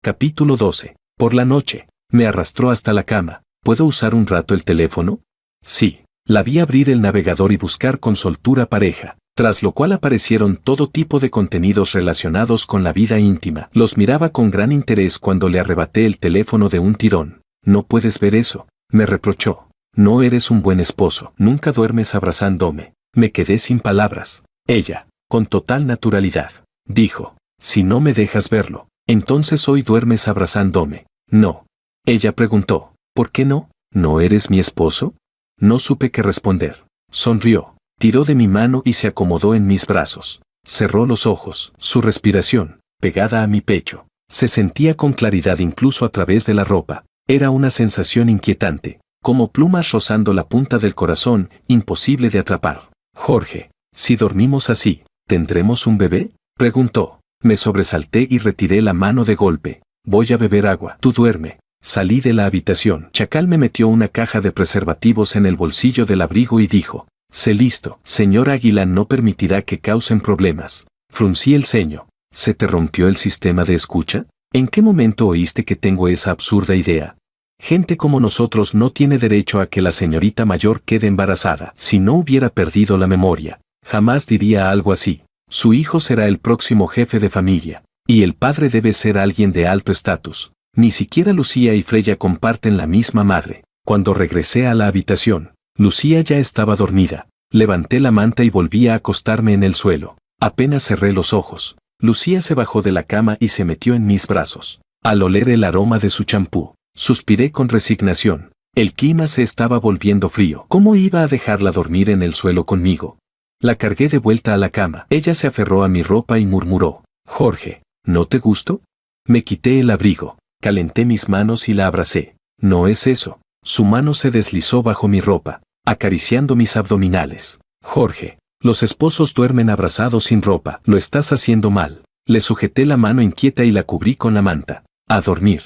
Capítulo 12. Por la noche, me arrastró hasta la cama. ¿Puedo usar un rato el teléfono? Sí. La vi abrir el navegador y buscar con soltura pareja, tras lo cual aparecieron todo tipo de contenidos relacionados con la vida íntima. Los miraba con gran interés cuando le arrebaté el teléfono de un tirón. No puedes ver eso, me reprochó. No eres un buen esposo, nunca duermes abrazándome. Me quedé sin palabras. Ella, con total naturalidad, dijo, si no me dejas verlo, entonces hoy duermes abrazándome. No. Ella preguntó, ¿por qué no? ¿No eres mi esposo? No supe qué responder. Sonrió, tiró de mi mano y se acomodó en mis brazos. Cerró los ojos, su respiración, pegada a mi pecho, se sentía con claridad incluso a través de la ropa. Era una sensación inquietante, como plumas rozando la punta del corazón, imposible de atrapar. Jorge, si dormimos así, ¿tendremos un bebé? Preguntó. Me sobresalté y retiré la mano de golpe. Voy a beber agua. Tú duerme. Salí de la habitación. Chacal me metió una caja de preservativos en el bolsillo del abrigo y dijo, sé listo, señor Águila no permitirá que causen problemas. Fruncí el ceño. ¿Se te rompió el sistema de escucha? ¿En qué momento oíste que tengo esa absurda idea? Gente como nosotros no tiene derecho a que la señorita mayor quede embarazada. Si no hubiera perdido la memoria, jamás diría algo así. Su hijo será el próximo jefe de familia, y el padre debe ser alguien de alto estatus. Ni siquiera Lucía y Freya comparten la misma madre. Cuando regresé a la habitación, Lucía ya estaba dormida. Levanté la manta y volví a acostarme en el suelo. Apenas cerré los ojos. Lucía se bajó de la cama y se metió en mis brazos. Al oler el aroma de su champú, suspiré con resignación. El clima se estaba volviendo frío. ¿Cómo iba a dejarla dormir en el suelo conmigo? La cargué de vuelta a la cama. Ella se aferró a mi ropa y murmuró, Jorge, ¿no te gustó? Me quité el abrigo. Calenté mis manos y la abracé. No es eso. Su mano se deslizó bajo mi ropa, acariciando mis abdominales. Jorge, los esposos duermen abrazados sin ropa. Lo estás haciendo mal. Le sujeté la mano inquieta y la cubrí con la manta. A dormir.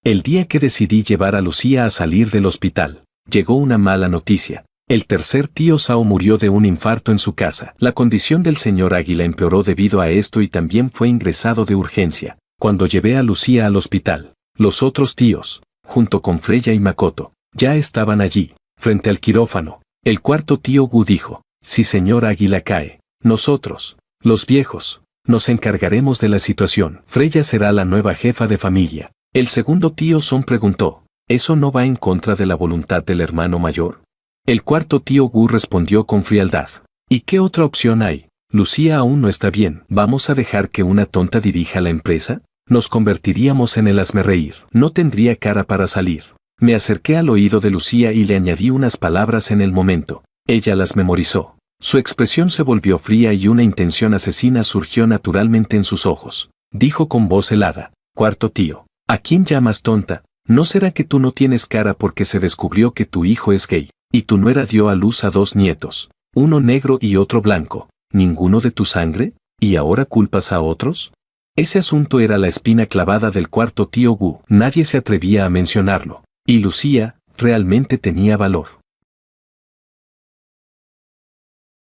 El día que decidí llevar a Lucía a salir del hospital, llegó una mala noticia. El tercer tío Sao murió de un infarto en su casa. La condición del señor Águila empeoró debido a esto y también fue ingresado de urgencia. Cuando llevé a Lucía al hospital, los otros tíos, junto con Freya y Makoto, ya estaban allí, frente al quirófano. El cuarto tío Gu dijo, si señor Águila cae, nosotros, los viejos, nos encargaremos de la situación. Freya será la nueva jefa de familia. El segundo tío Son preguntó, ¿eso no va en contra de la voluntad del hermano mayor? El cuarto tío Gu respondió con frialdad, ¿y qué otra opción hay? Lucía aún no está bien. ¿Vamos a dejar que una tonta dirija la empresa? Nos convertiríamos en el hazmerreír. No tendría cara para salir. Me acerqué al oído de Lucía y le añadí unas palabras en el momento. Ella las memorizó. Su expresión se volvió fría y una intención asesina surgió naturalmente en sus ojos. Dijo con voz helada, cuarto tío, ¿a quién llamas tonta? ¿No será que tú no tienes cara porque se descubrió que tu hijo es gay, y tu nuera dio a luz a 2 nietos, uno negro y otro blanco, ninguno de tu sangre, y ahora culpas a otros? Ese asunto era la espina clavada del cuarto tío Gu. Nadie se atrevía a mencionarlo. Y Lucía, realmente tenía valor.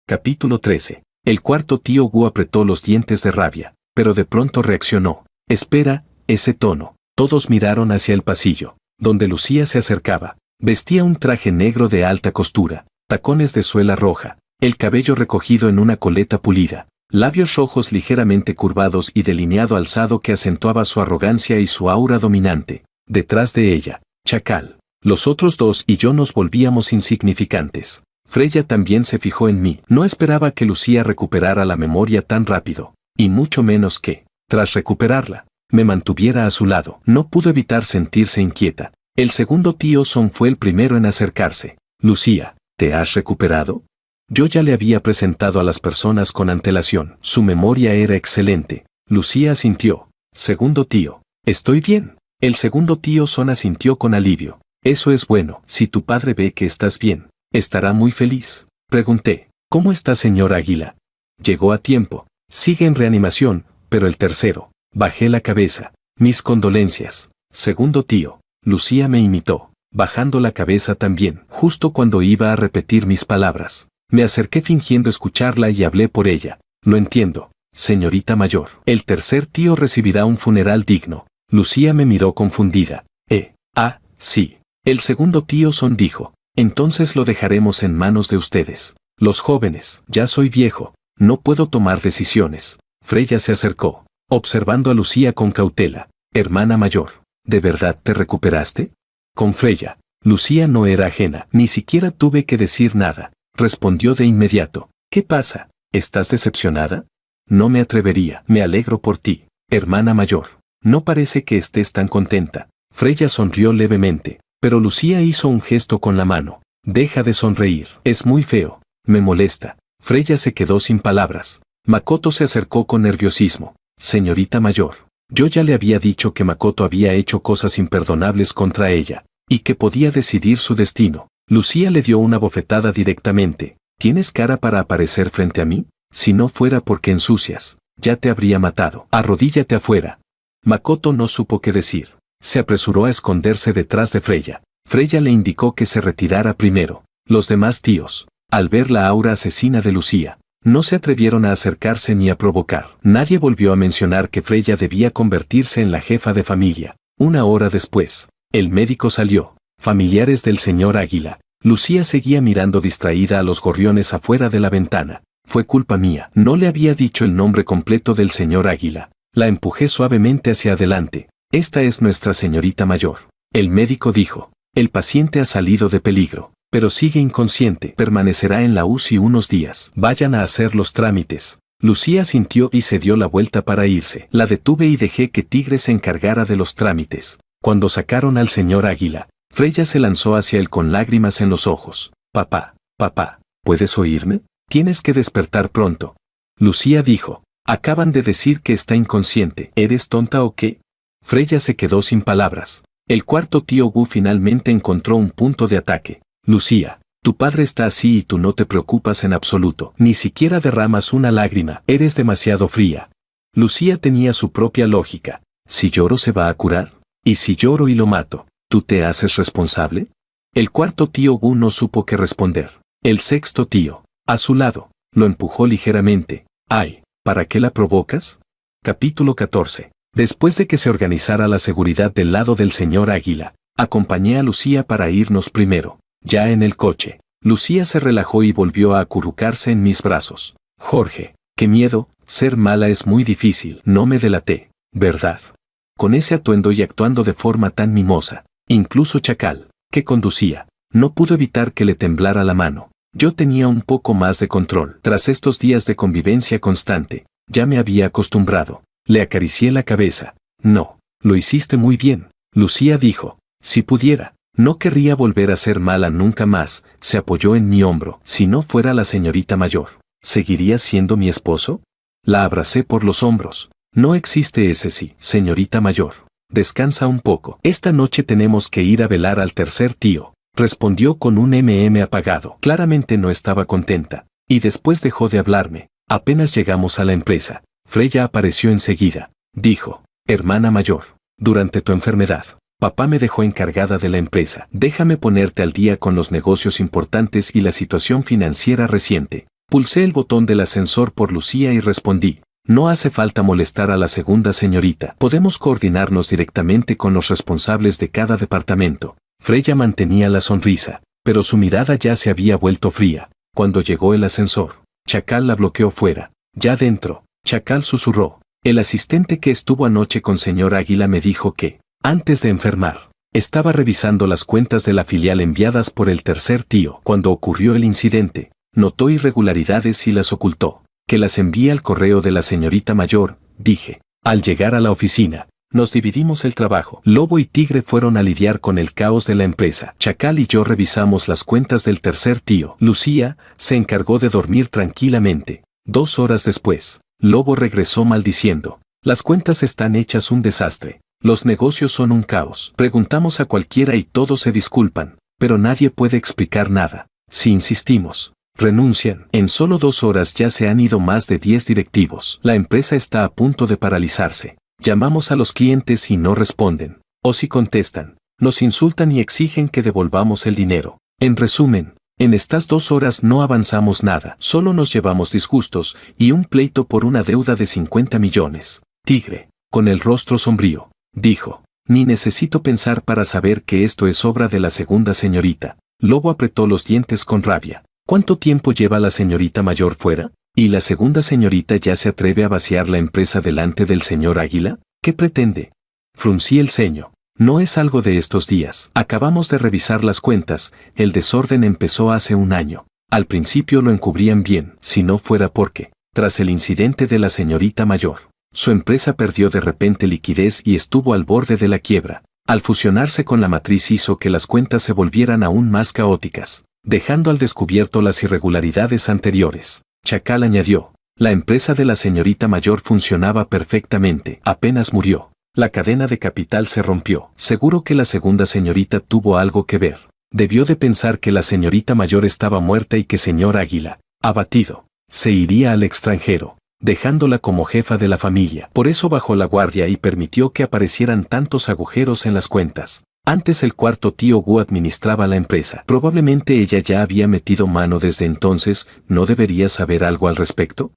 Capítulo 13. El cuarto tío Gu apretó los dientes de rabia, pero de pronto reaccionó. Espera, ese tono. Todos miraron hacia el pasillo, donde Lucía se acercaba. Vestía un traje negro de alta costura, tacones de suela roja, el cabello recogido en una coleta pulida. Labios rojos ligeramente curvados y delineado alzado que acentuaba su arrogancia y su aura dominante. Detrás de ella, Chacal. Los otros dos y yo nos volvíamos insignificantes. Freya también se fijó en mí. No esperaba que Lucía recuperara la memoria tan rápido, y mucho menos que, tras recuperarla, me mantuviera a su lado. No pudo evitar sentirse inquieta. El segundo tío Son fue el primero en acercarse. Lucía, ¿te has recuperado? Yo ya le había presentado a las personas con antelación. Su memoria era excelente. Lucía asintió. Segundo tío, Estoy bien. El segundo tío Son asintió con alivio. Eso es bueno. Si tu padre ve que estás bien, estará muy feliz. Pregunté, ¿cómo está señor Águila? Llegó a tiempo. Sigue en reanimación, pero el tercero. Bajé la cabeza. Mis condolencias. Segundo tío. Lucía me imitó, bajando la cabeza también, justo cuando iba a repetir mis palabras. Me acerqué fingiendo escucharla y hablé por ella. Lo entiendo, señorita mayor. El tercer tío recibirá un funeral digno. Lucía me miró confundida. Sí. El segundo tío Son dijo. Entonces lo dejaremos en manos de ustedes. Los jóvenes. Ya soy viejo. No puedo tomar decisiones. Freya se acercó, observando a Lucía con cautela. Hermana mayor, ¿de verdad te recuperaste? Con Freya. Lucía no era ajena. Ni siquiera tuve que decir nada. Respondió de inmediato. ¿Qué pasa? ¿Estás decepcionada? No me atrevería. Me alegro por ti, hermana mayor. No parece que estés tan contenta. Freya sonrió levemente, pero Lucía hizo un gesto con la mano. Deja de sonreír. Es muy feo. Me molesta. Freya se quedó sin palabras. Makoto se acercó con nerviosismo. Señorita mayor, yo ya le había dicho que Makoto había hecho cosas imperdonables contra ella, y que podía decidir su destino. Lucía le dio una bofetada directamente. ¿Tienes cara para aparecer frente a mí? Si no fuera porque ensucias, ya te habría matado. Arrodíllate afuera. Makoto no supo qué decir. Se apresuró a esconderse detrás de Freya. Freya le indicó que se retirara primero. Los demás tíos, al ver la aura asesina de Lucía, no se atrevieron a acercarse ni a provocar. Nadie volvió a mencionar que Freya debía convertirse en la jefa de familia. Una hora después, el médico salió. Familiares del señor Águila. Lucía seguía mirando distraída a los gorriones afuera de la ventana. Fue culpa mía. No le había dicho el nombre completo del señor Águila. La empujé suavemente hacia adelante. Esta es nuestra señorita mayor. El médico dijo. El paciente ha salido de peligro, pero sigue inconsciente. Permanecerá en la UCI unos días. Vayan a hacer los trámites. Lucía sintió y se dio la vuelta para irse. La detuve y dejé que Tigre se encargara de los trámites. Cuando sacaron al señor Águila, Freya se lanzó hacia él con lágrimas en los ojos. Papá, ¿puedes oírme? Tienes que despertar pronto. Lucía dijo. Acaban de decir que está inconsciente. ¿Eres tonta o qué? Freya se quedó sin palabras. El cuarto tío Gu finalmente encontró un punto de ataque. Lucía, tu padre está así y tú no te preocupas en absoluto. Ni siquiera derramas una lágrima. Eres demasiado fría. Lucía tenía su propia lógica. Si lloro se va a curar. ¿Y si lloro y lo mato, tú te haces responsable? El cuarto tío Gu no supo qué responder. El sexto tío, a su lado, lo empujó ligeramente. Ay, ¿para qué la provocas? Capítulo 14. Después de que se organizara la seguridad del lado del señor Águila, acompañé a Lucía para irnos primero. Ya en el coche, Lucía se relajó y volvió a acurrucarse en mis brazos. Jorge, qué miedo, ser mala es muy difícil. No me delaté, ¿verdad? Con ese atuendo y actuando de forma tan mimosa, incluso Chacal, que conducía, no pudo evitar que le temblara la mano. Yo tenía un poco más de control. Tras estos días de convivencia constante, ya me había acostumbrado. Le acaricié la cabeza. No, lo hiciste muy bien. Lucía dijo. Si pudiera, no querría volver a ser mala nunca más. Se apoyó en mi hombro. Si no fuera la señorita mayor, ¿seguiría siendo mi esposo? La abracé por los hombros. No existe ese sí, señorita mayor. Descansa un poco. Esta noche tenemos que ir a velar al tercer tío. Respondió con un apagado. Claramente no estaba contenta. Y después dejó de hablarme. Apenas llegamos a la empresa, Freya apareció enseguida. Dijo, hermana mayor, durante tu enfermedad, papá me dejó encargada de la empresa. Déjame ponerte al día con los negocios importantes y la situación financiera reciente. Pulsé el botón del ascensor por Lucía y respondí. No hace falta molestar a la segunda señorita. Podemos coordinarnos directamente con los responsables de cada departamento. Freya mantenía la sonrisa, pero su mirada ya se había vuelto fría. Cuando llegó el ascensor, Chacal la bloqueó fuera. Ya dentro, Chacal susurró. El asistente que estuvo anoche con señor Águila me dijo que, antes de enfermar, estaba revisando las cuentas de la filial enviadas por el tercer tío. Cuando ocurrió el incidente, notó irregularidades y las ocultó. Que las envíe al correo de la señorita mayor, dije. Al llegar a la oficina, nos dividimos el trabajo. Lobo y Tigre fueron a lidiar con el caos de la empresa. Chacal y yo revisamos las cuentas del tercer tío. Lucía se encargó de dormir tranquilamente. 2 horas después, Lobo regresó maldiciendo. Las cuentas están hechas un desastre. Los negocios son un caos. Preguntamos a cualquiera y todos se disculpan, pero nadie puede explicar nada. Si insistimos, renuncian. En solo 2 horas ya se han ido más de 10 directivos. La empresa está a punto de paralizarse. Llamamos a los clientes y no responden. O si contestan, nos insultan y exigen que devolvamos el dinero. En resumen, en estas 2 horas no avanzamos nada. Solo nos llevamos disgustos y un pleito por una deuda de 50 millones. Tigre, con el rostro sombrío, dijo, ni necesito pensar para saber que esto es obra de la segunda señorita. Lobo apretó los dientes con rabia. ¿Cuánto tiempo lleva la señorita mayor fuera? ¿Y la segunda señorita ya se atreve a vaciar la empresa delante del señor Águila? ¿Qué pretende? Fruncí el ceño. No es algo de estos días. Acabamos de revisar las cuentas. El desorden empezó hace 1 año. Al principio lo encubrían bien, si no fuera porque, tras el incidente de la señorita mayor, su empresa perdió de repente liquidez y estuvo al borde de la quiebra. Al fusionarse con la matriz hizo que las cuentas se volvieran aún más caóticas, dejando al descubierto las irregularidades anteriores. Chacal añadió, la empresa de la señorita mayor funcionaba perfectamente. Apenas murió, la cadena de capital se rompió. Seguro que la segunda señorita tuvo algo que ver. Debió de pensar que la señorita mayor estaba muerta y que señor Águila, abatido, se iría al extranjero, dejándola como jefa de la familia. Por eso bajó la guardia y permitió que aparecieran tantos agujeros en las cuentas. Antes el cuarto tío Gu administraba la empresa. Probablemente ella ya había metido mano desde entonces. ¿No debería saber algo al respecto?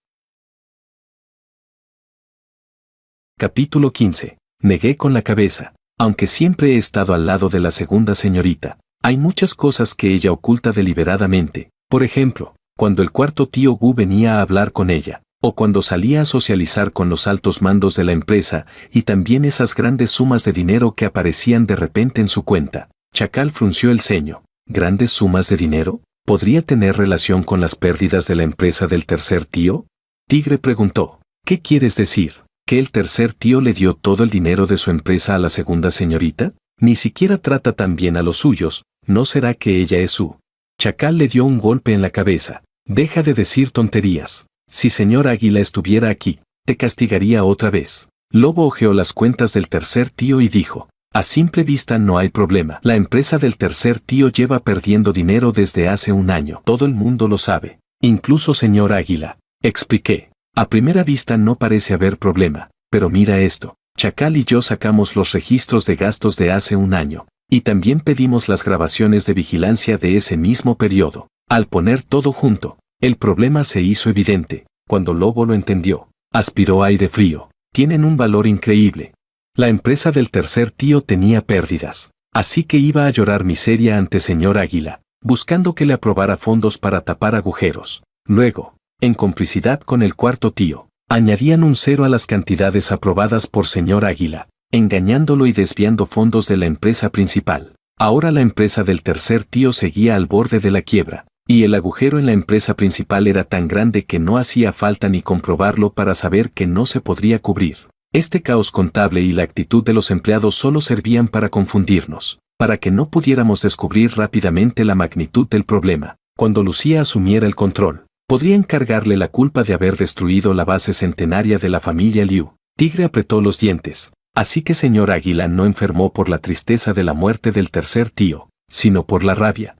Capítulo 15. Negué con la cabeza. Aunque siempre he estado al lado de la segunda señorita, hay muchas cosas que ella oculta deliberadamente. Por ejemplo, cuando el cuarto tío Gu venía a hablar con ella, o cuando salía a socializar con los altos mandos de la empresa, y también esas grandes sumas de dinero que aparecían de repente en su cuenta. Chacal frunció el ceño. ¿Grandes sumas de dinero? ¿Podría tener relación con las pérdidas de la empresa del tercer tío? Tigre preguntó. ¿Qué quieres decir? ¿Que el tercer tío le dio todo el dinero de su empresa a la segunda señorita? Ni siquiera trata tan bien a los suyos. ¿No será que ella es su? Chacal le dio un golpe en la cabeza. Deja de decir tonterías. Si señor Águila estuviera aquí, te castigaría otra vez. Lobo hojeó las cuentas del tercer tío y dijo, a simple vista no hay problema. La empresa del tercer tío lleva perdiendo dinero desde hace 1 año. Todo el mundo lo sabe. Incluso señor Águila. Expliqué. A primera vista no parece haber problema, pero mira esto. Chacal y yo sacamos los registros de gastos de hace 1 año, y también pedimos las grabaciones de vigilancia de ese mismo periodo. Al poner todo junto, el problema se hizo evidente. Cuando Lobo lo entendió, aspiró aire frío. Tienen un valor increíble. La empresa del tercer tío tenía pérdidas, así que iba a llorar miseria ante señor Águila, buscando que le aprobara fondos para tapar agujeros. Luego, en complicidad con el cuarto tío, añadían un 0 a las cantidades aprobadas por señor Águila, engañándolo y desviando fondos de la empresa principal. Ahora la empresa del tercer tío seguía al borde de la quiebra. Y el agujero en la empresa principal era tan grande que no hacía falta ni comprobarlo para saber que no se podría cubrir. Este caos contable y la actitud de los empleados solo servían para confundirnos, para que no pudiéramos descubrir rápidamente la magnitud del problema. Cuando Lucía asumiera el control, podrían cargarle la culpa de haber destruido la base centenaria de la familia Liu. Tigre apretó los dientes. Así que señor Águila no enfermó por la tristeza de la muerte del tercer tío, sino por la rabia.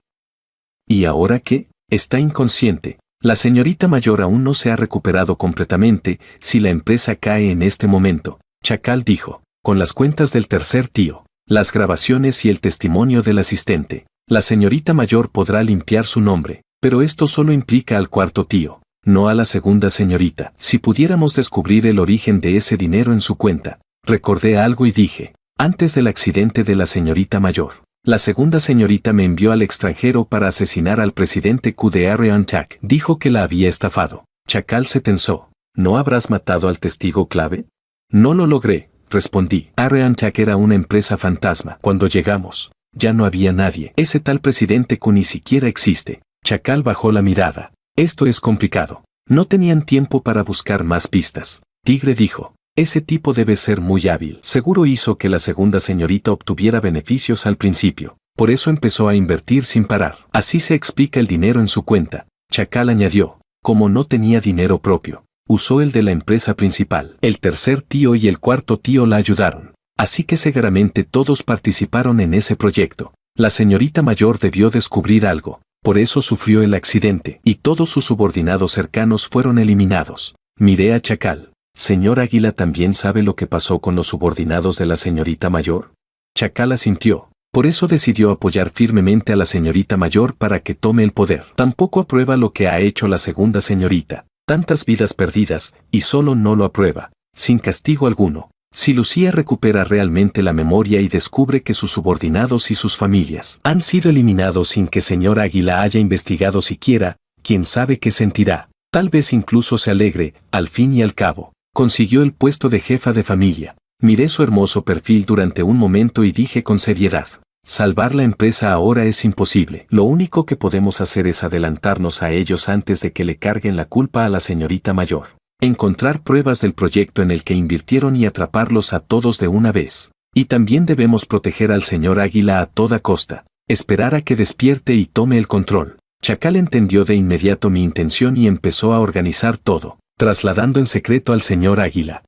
¿Y ahora qué? Está inconsciente. La señorita mayor aún no se ha recuperado completamente. Si la empresa cae en este momento, Chacal dijo, con las cuentas del tercer tío, las grabaciones y el testimonio del asistente, la señorita mayor podrá limpiar su nombre, pero esto solo implica al cuarto tío, no a la segunda señorita. Si pudiéramos descubrir el origen de ese dinero en su cuenta, recordé algo y dije, antes del accidente de la señorita mayor, la segunda señorita me envió al extranjero para asesinar al presidente Q de Arian Tak. Dijo que la había estafado. Chacal se tensó. ¿No habrás matado al testigo clave? No lo logré, respondí. Arian Tak era una empresa fantasma. Cuando llegamos, ya no había nadie. Ese tal presidente Q ni siquiera existe. Chacal bajó la mirada. Esto es complicado. No tenían tiempo para buscar más pistas. Tigre dijo. Ese tipo debe ser muy hábil. Seguro hizo que la segunda señorita obtuviera beneficios al principio. Por eso empezó a invertir sin parar. Así se explica el dinero en su cuenta. Chacal añadió. Como no tenía dinero propio, usó el de la empresa principal. El tercer tío y el cuarto tío la ayudaron. así que seguramente todos participaron en ese proyecto. La señorita mayor debió descubrir algo, por eso sufrió el accidente, y todos sus subordinados cercanos fueron eliminados. Miré a Chacal. ¿Señor Águila también sabe lo que pasó con los subordinados de la señorita mayor? Chacal asintió. Por eso decidió apoyar firmemente a la señorita mayor para que tome el poder. Tampoco aprueba lo que ha hecho la segunda señorita. Tantas vidas perdidas, y solo no lo aprueba, sin castigo alguno. Si Lucía recupera realmente la memoria y descubre que sus subordinados y sus familias han sido eliminados sin que señor Águila haya investigado siquiera, quién sabe qué sentirá. Tal vez incluso se alegre, al fin y al cabo. Consiguió el puesto de jefa de familia. Miré su hermoso perfil durante un momento y dije con seriedad: salvar la empresa ahora es imposible. Lo único que podemos hacer es adelantarnos a ellos antes de que le carguen la culpa a la señorita mayor. Encontrar pruebas del proyecto en el que invirtieron y atraparlos a todos de una vez. Y también debemos proteger al señor Águila a toda costa. Esperar a que despierte y tome el control. Chacal entendió de inmediato mi intención y empezó a organizar todo, trasladando en secreto al señor Águila.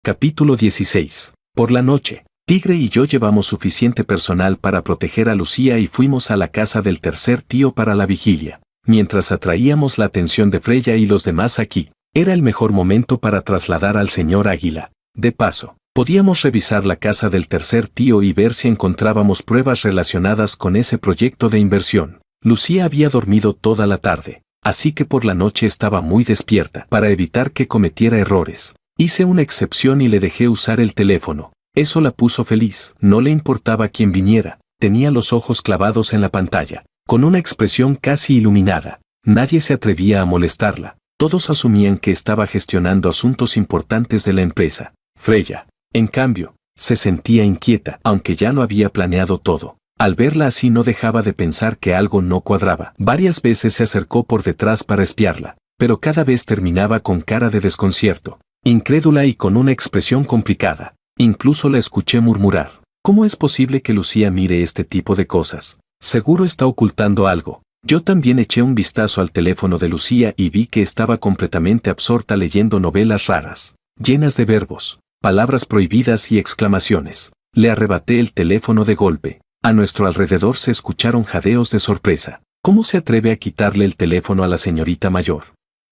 Capítulo 16. Por la noche, Tigre y yo llevamos suficiente personal para proteger a Lucía y fuimos a la casa del tercer tío para la vigilia. Mientras atraíamos la atención de Freya y los demás aquí, era el mejor momento para trasladar al señor Águila. De paso, podíamos revisar la casa del tercer tío y ver si encontrábamos pruebas relacionadas con ese proyecto de inversión. Lucía había dormido toda la tarde, así que por la noche estaba muy despierta. Para evitar que cometiera errores, hice una excepción y le dejé usar el teléfono. Eso la puso feliz. No le importaba quién viniera. Tenía los ojos clavados en la pantalla, con una expresión casi iluminada. Nadie se atrevía a molestarla. Todos asumían que estaba gestionando asuntos importantes de la empresa. Freya, en cambio, se sentía inquieta, aunque ya lo había planeado todo. Al verla así no dejaba de pensar que algo no cuadraba. Varias veces se acercó por detrás para espiarla, pero cada vez terminaba con cara de desconcierto, incrédula y con una expresión complicada. Incluso la escuché murmurar: ¿cómo es posible que Lucía mire este tipo de cosas? Seguro está ocultando algo. Yo también eché un vistazo al teléfono de Lucía y vi que estaba completamente absorta leyendo novelas raras, llenas de verbos, palabras prohibidas y exclamaciones. Le arrebaté el teléfono de golpe. A nuestro alrededor se escucharon jadeos de sorpresa. ¿Cómo se atreve a quitarle el teléfono a la señorita mayor?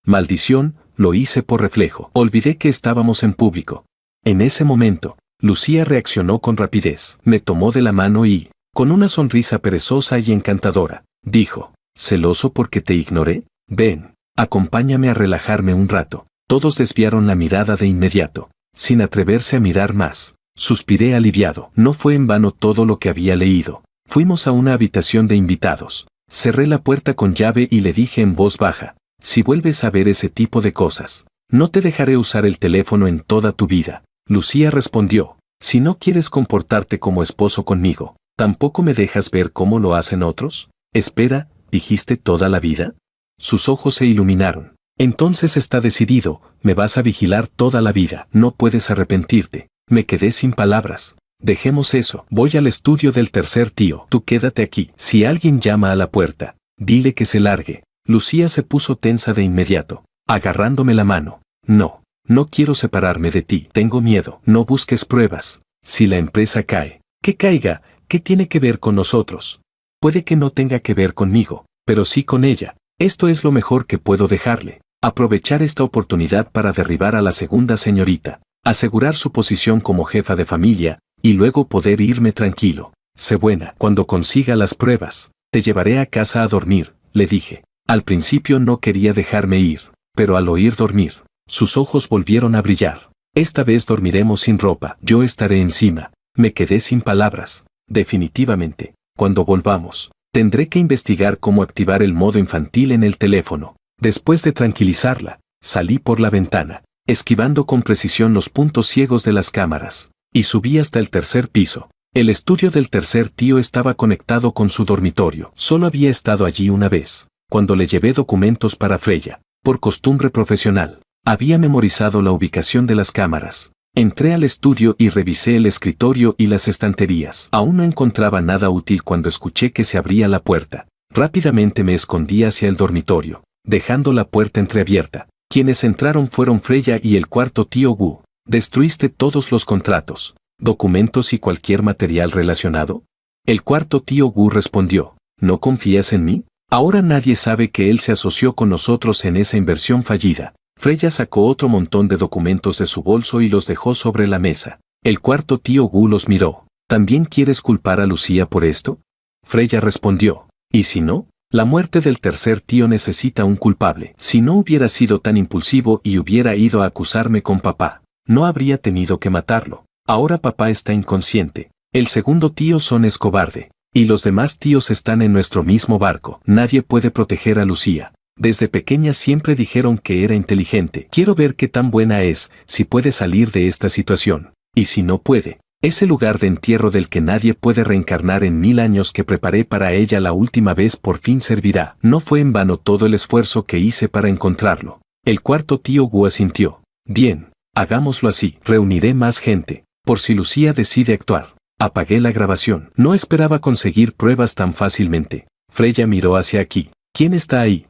Maldición, lo hice por reflejo. Olvidé que estábamos en público. En ese momento, Lucía reaccionó con rapidez. Me tomó de la mano y, con una sonrisa perezosa y encantadora, dijo: ¿celoso porque te ignoré? Ven, acompáñame a relajarme un rato. Todos desviaron la mirada de inmediato, sin atreverse a mirar más. Suspiré aliviado. No fue en vano todo lo que había leído. Fuimos a una habitación de invitados. Cerré la puerta con llave y le dije en voz baja: si vuelves a ver ese tipo de cosas, no te dejaré usar el teléfono en toda tu vida. Lucía respondió: si no quieres comportarte como esposo conmigo, ¿tampoco me dejas ver cómo lo hacen otros? Espera, ¿dijiste toda la vida? Sus ojos se iluminaron. Entonces está decidido, me vas a vigilar toda la vida. No puedes arrepentirte. Me quedé sin palabras. Dejemos eso. Voy al estudio del tercer tío. Tú quédate aquí. Si alguien llama a la puerta, dile que se largue. Lucía se puso tensa de inmediato, agarrándome la mano. No quiero separarme de ti. Tengo miedo. No busques pruebas. Si la empresa cae, que caiga. ¿Qué tiene que ver con nosotros? Puede que no tenga que ver conmigo, pero sí con ella. Esto es lo mejor que puedo dejarle. Aprovechar esta oportunidad para derribar a la segunda señorita, asegurar su posición como jefa de familia, y luego poder irme tranquilo. Sé buena. Cuando consiga las pruebas, te llevaré a casa a dormir, le dije. Al principio no quería dejarme ir, pero al oír dormir, sus ojos volvieron a brillar. Esta vez dormiremos sin ropa. Yo estaré encima. Me quedé sin palabras. Definitivamente, cuando volvamos, tendré que investigar cómo activar el modo infantil en el teléfono. Después de tranquilizarla, salí por la ventana, esquivando con precisión los puntos ciegos de las cámaras, y subí hasta el tercer piso. El estudio del tercer tío estaba conectado con su dormitorio. Solo había estado allí una vez, cuando le llevé documentos para Freya. Por costumbre profesional, había memorizado la ubicación de las cámaras. Entré al estudio y revisé el escritorio y las estanterías. Aún no encontraba nada útil cuando escuché que se abría la puerta. Rápidamente me escondí hacia el dormitorio, dejando la puerta entreabierta. Quienes entraron fueron Freya y el cuarto tío Wu. ¿Destruiste todos los contratos, documentos y cualquier material relacionado? El cuarto tío Gu respondió, ¿no confías en mí? Ahora nadie sabe que él se asoció con nosotros en esa inversión fallida. Freya sacó otro montón de documentos de su bolso y los dejó sobre la mesa. El cuarto tío Gu los miró. ¿También quieres culpar a Lucía por esto? Freya respondió, ¿y si no? La muerte del tercer tío necesita un culpable. Si no hubiera sido tan impulsivo y hubiera ido a acusarme con papá, no habría tenido que matarlo. Ahora papá está inconsciente. El segundo tío Son es cobarde. Y los demás tíos están en nuestro mismo barco. Nadie puede proteger a Lucía. Desde pequeña siempre dijeron que era inteligente. Quiero ver qué tan buena es, si puede salir de esta situación. Y si no puede, ese lugar de entierro del que nadie puede reencarnar en 1000 años que preparé para ella la última vez por fin servirá. No fue en vano todo el esfuerzo que hice para encontrarlo. El cuarto tío Gu asintió. Bien, hagámoslo así. Reuniré más gente, por si Lucía decide actuar. Apagué la grabación. No esperaba conseguir pruebas tan fácilmente. Freya miró hacia aquí. ¿Quién está ahí?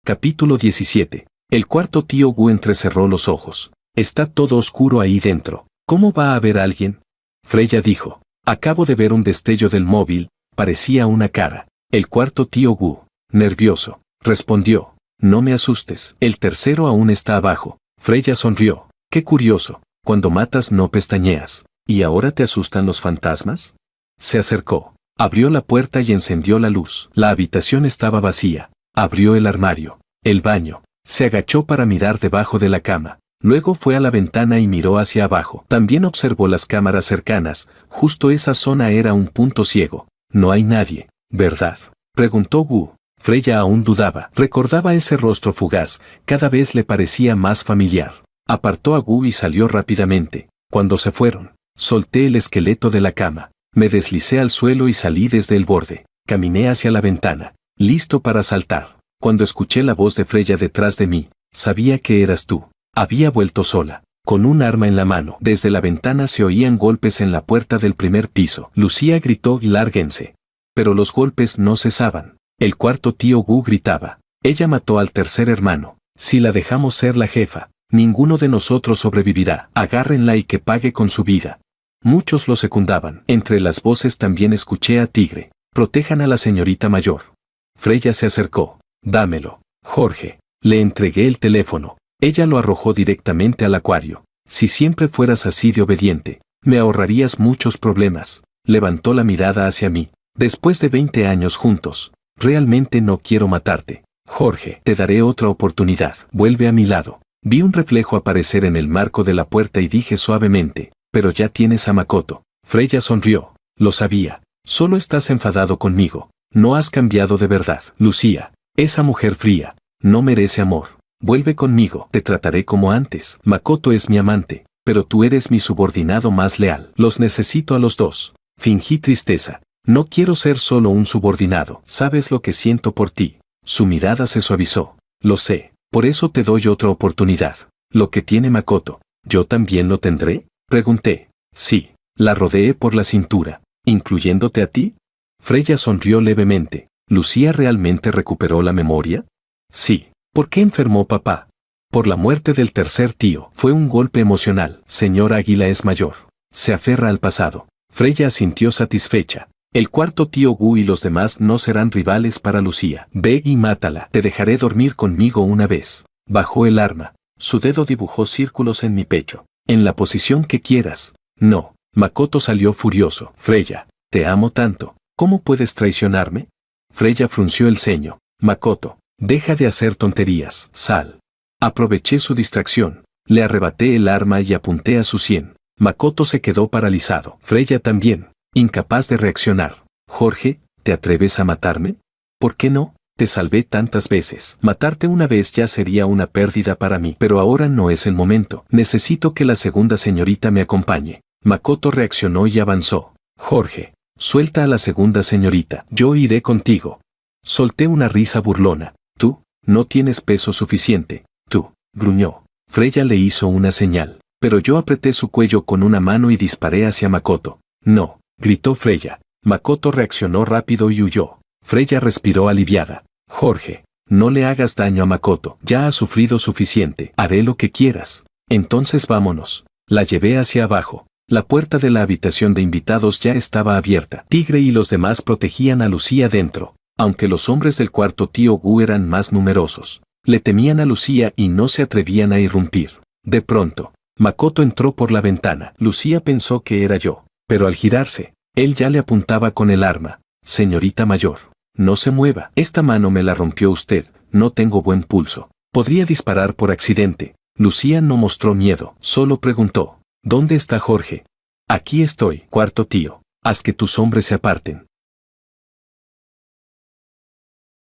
Capítulo 17. El cuarto tío Gu entrecerró los ojos. Está todo oscuro ahí dentro. ¿Cómo va a haber alguien? Freya dijo. Acabo de ver un destello del móvil, parecía una cara. El cuarto tío Gu, nervioso, respondió. No me asustes. El tercero aún está abajo. Freya sonrió. Qué curioso. Cuando matas no pestañeas. ¿Y ahora te asustan los fantasmas? Se acercó. Abrió la puerta y encendió la luz. La habitación estaba vacía. Abrió el armario. El baño. Se agachó para mirar debajo de la cama. Luego fue a la ventana y miró hacia abajo. También observó las cámaras cercanas. Justo esa zona era un punto ciego. No hay nadie, ¿verdad? Preguntó Gu. Freya aún dudaba. Recordaba ese rostro fugaz. Cada vez le parecía más familiar. Apartó a Gu y salió rápidamente. Cuando se fueron, solté el esqueleto de la cama. Me deslicé al suelo y salí desde el borde. Caminé hacia la ventana, listo para saltar. Cuando escuché la voz de Freya detrás de mí, sabía que eras tú. Había vuelto sola, con un arma en la mano. Desde la ventana se oían golpes en la puerta del primer piso. Lucía gritó y lárguense. Pero los golpes no cesaban. El cuarto tío Gu gritaba. Ella mató al tercer hermano. Si la dejamos ser la jefa, ninguno de nosotros sobrevivirá. Agárrenla y que pague con su vida. Muchos lo secundaban. Entre las voces también escuché a Tigre. Protejan a la señorita mayor. Freya se acercó. Dámelo, Jorge. Le entregué el teléfono. Ella lo arrojó directamente al acuario. Si siempre fueras así de obediente, me ahorrarías muchos problemas. Levantó la mirada hacia mí. Después de 20 años juntos, realmente no quiero matarte. Jorge, te daré otra oportunidad. Vuelve a mi lado. Vi un reflejo aparecer en el marco de la puerta y dije suavemente, pero ya tienes a Makoto. Freya sonrió. Lo sabía. Solo estás enfadado conmigo. No has cambiado de verdad. Lucía, esa mujer fría, no merece amor. Vuelve conmigo. Te trataré como antes. Makoto es mi amante, pero tú eres mi subordinado más leal. Los necesito a los dos. Fingí tristeza. No quiero ser solo un subordinado. ¿Sabes lo que siento por ti? Su mirada se suavizó. Lo sé. Por eso te doy otra oportunidad. Lo que tiene Makoto, ¿yo también lo tendré? Pregunté. Sí. La rodeé por la cintura. ¿Incluyéndote a ti? Freya sonrió levemente. ¿Lucía realmente recuperó la memoria? Sí. ¿Por qué enfermó papá? Por la muerte del tercer tío. Fue un golpe emocional. Señor Águila es mayor. Se aferra al pasado. Freya asintió satisfecha. El cuarto tío Gu y los demás no serán rivales para Lucía. Ve y mátala. Te dejaré dormir conmigo una vez. Bajó el arma. Su dedo dibujó círculos en mi pecho. En la posición que quieras. No. Makoto salió furioso. Freya, te amo tanto. ¿Cómo puedes traicionarme? Freya frunció el ceño. Makoto, deja de hacer tonterías. Sal. Aproveché su distracción. Le arrebaté el arma y apunté a su sien. Makoto se quedó paralizado. Freya también, incapaz de reaccionar. Jorge, ¿te atreves a matarme? ¿Por qué no? Te salvé tantas veces. Matarte una vez ya sería una pérdida para mí. Pero ahora no es el momento. Necesito que la segunda señorita me acompañe. Makoto reaccionó y avanzó. Jorge, suelta a la segunda señorita. Yo iré contigo. Solté una risa burlona. Tú, no tienes peso suficiente. Tú, gruñó. Freya le hizo una señal. Pero yo apreté su cuello con una mano y disparé hacia Makoto. No, gritó Freya. Makoto reaccionó rápido y huyó. Freya respiró aliviada. Jorge, No le hagas daño a Makoto. Ya ha sufrido suficiente. Haré lo que quieras. Entonces vámonos. La llevé hacia abajo. La puerta de la habitación de invitados ya estaba abierta. Tigre y los demás protegían a Lucía dentro, aunque los hombres del cuarto tío Gu eran más numerosos. Le temían a Lucía y no se atrevían a irrumpir. De pronto, Makoto entró por la ventana. Lucía pensó que era yo, pero al girarse, él ya le apuntaba con el arma. Señorita mayor, no se mueva. Esta mano me la rompió usted, no tengo buen pulso. Podría disparar por accidente. Lucía no mostró miedo, solo preguntó, ¿dónde está Jorge? Aquí estoy, cuarto tío. Haz que tus hombres se aparten.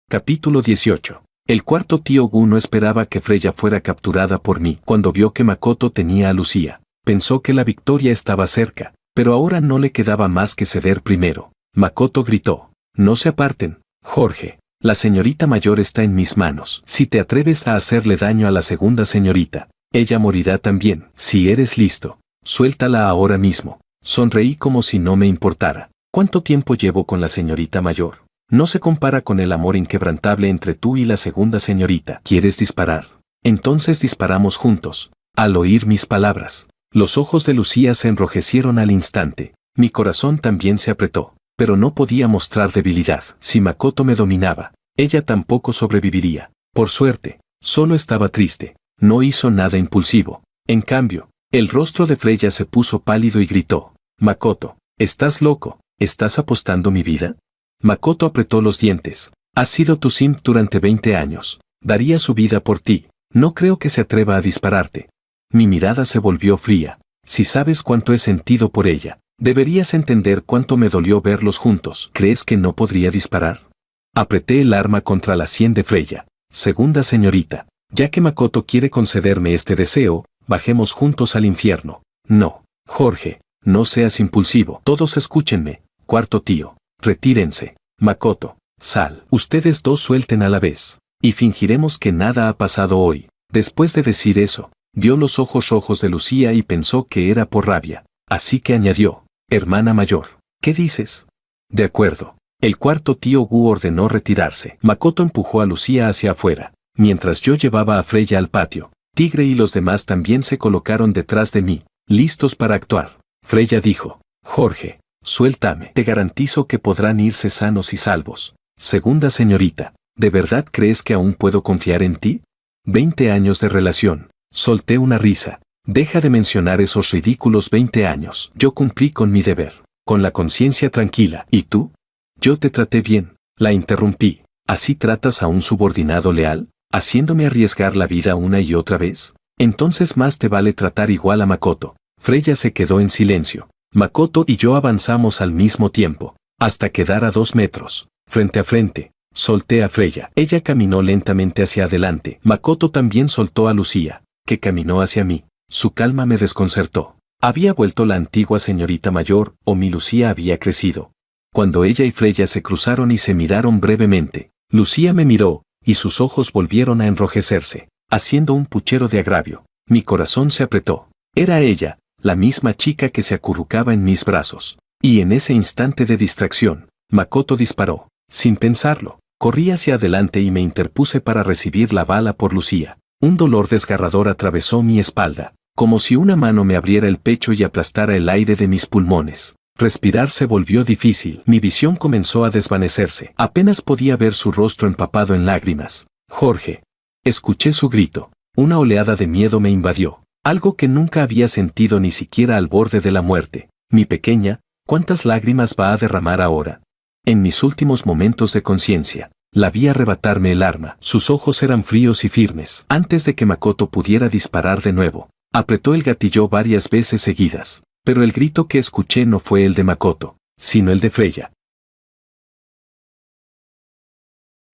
Capítulo 18. El cuarto tío Gu no esperaba que Freya fuera capturada por mí. Cuando vio que Makoto tenía a Lucía, pensó que la victoria estaba cerca, pero ahora no le quedaba más que ceder primero. Makoto gritó, no se aparten, Jorge. La señorita mayor está en mis manos. Si te atreves a hacerle daño a la segunda señorita, ella morirá también. Si eres listo, suéltala ahora mismo. Sonreí como si no me importara. ¿Cuánto tiempo llevo con la señorita mayor? No se compara con el amor inquebrantable entre tú y la segunda señorita. ¿Quieres disparar? Entonces disparamos juntos. Al oír mis palabras, los ojos de Lucía se enrojecieron al instante. Mi corazón también se apretó, pero no podía mostrar debilidad. Si Makoto me dominaba, ella tampoco sobreviviría. Por suerte, solo estaba triste. No hizo nada impulsivo. En cambio, el rostro de Freya se puso pálido y gritó, Makoto, ¿estás loco? ¿Estás apostando mi vida? Makoto apretó los dientes. Has sido tu simp durante 20 años. Daría su vida por ti. No creo que se atreva a dispararte. Mi mirada se volvió fría. Si sabes cuánto he sentido por ella, deberías entender cuánto me dolió verlos juntos. ¿Crees que no podría disparar? Apreté el arma contra la sien de Freya. Segunda señorita, ya que Makoto quiere concederme este deseo, bajemos juntos al infierno. No, Jorge, no seas impulsivo. Todos escúchenme. Cuarto tío, retírense. Makoto, sal. Ustedes dos suelten a la vez. Y fingiremos que nada ha pasado hoy. Después de decir eso, vio los ojos rojos de Lucía y pensó que era por rabia. Así que añadió, hermana mayor, ¿qué dices? De acuerdo. El cuarto tío Gu ordenó retirarse. Makoto empujó a Lucía hacia afuera, mientras yo llevaba a Freya al patio. Tigre y los demás también se colocaron detrás de mí, listos para actuar. Freya dijo, Jorge, suéltame. Te garantizo que podrán irse sanos y salvos. Segunda señorita, ¿de verdad crees que aún puedo confiar en ti? 20 años de relación. Solté una risa. Deja de mencionar esos ridículos 20 años. Yo cumplí con mi deber, con la conciencia tranquila. ¿Y tú? Yo te traté bien. La interrumpí. ¿Así tratas a un subordinado leal? ¿Haciéndome arriesgar la vida una y otra vez? Entonces más te vale tratar igual a Makoto. Freya se quedó en silencio. Makoto y yo avanzamos al mismo tiempo, hasta quedar a 2 metros, frente a frente. Solté a Freya. Ella caminó lentamente hacia adelante. Makoto también soltó a Lucía, que caminó hacia mí. Su calma me desconcertó. ¿Había vuelto la antigua señorita mayor o mi Lucía había crecido? Cuando ella y Freya se cruzaron y se miraron brevemente, Lucía me miró, y sus ojos volvieron a enrojecerse, haciendo un puchero de agravio. Mi corazón se apretó. Era ella, la misma chica que se acurrucaba en mis brazos. Y en ese instante de distracción, Makoto disparó. Sin pensarlo, corrí hacia adelante y me interpuse para recibir la bala por Lucía. Un dolor desgarrador atravesó mi espalda, como si una mano me abriera el pecho y aplastara el aire de mis pulmones. Respirar se volvió difícil. Mi visión comenzó a desvanecerse. Apenas podía ver su rostro empapado en lágrimas. Jorge. Escuché su grito. Una oleada de miedo me invadió. Algo que nunca había sentido ni siquiera al borde de la muerte. Mi pequeña, ¿cuántas lágrimas va a derramar ahora? En mis últimos momentos de conciencia, la vi arrebatarme el arma. Sus ojos eran fríos y firmes. Antes de que Makoto pudiera disparar de nuevo, apretó el gatillo varias veces seguidas. Pero el grito que escuché no fue el de Makoto, sino el de Freya.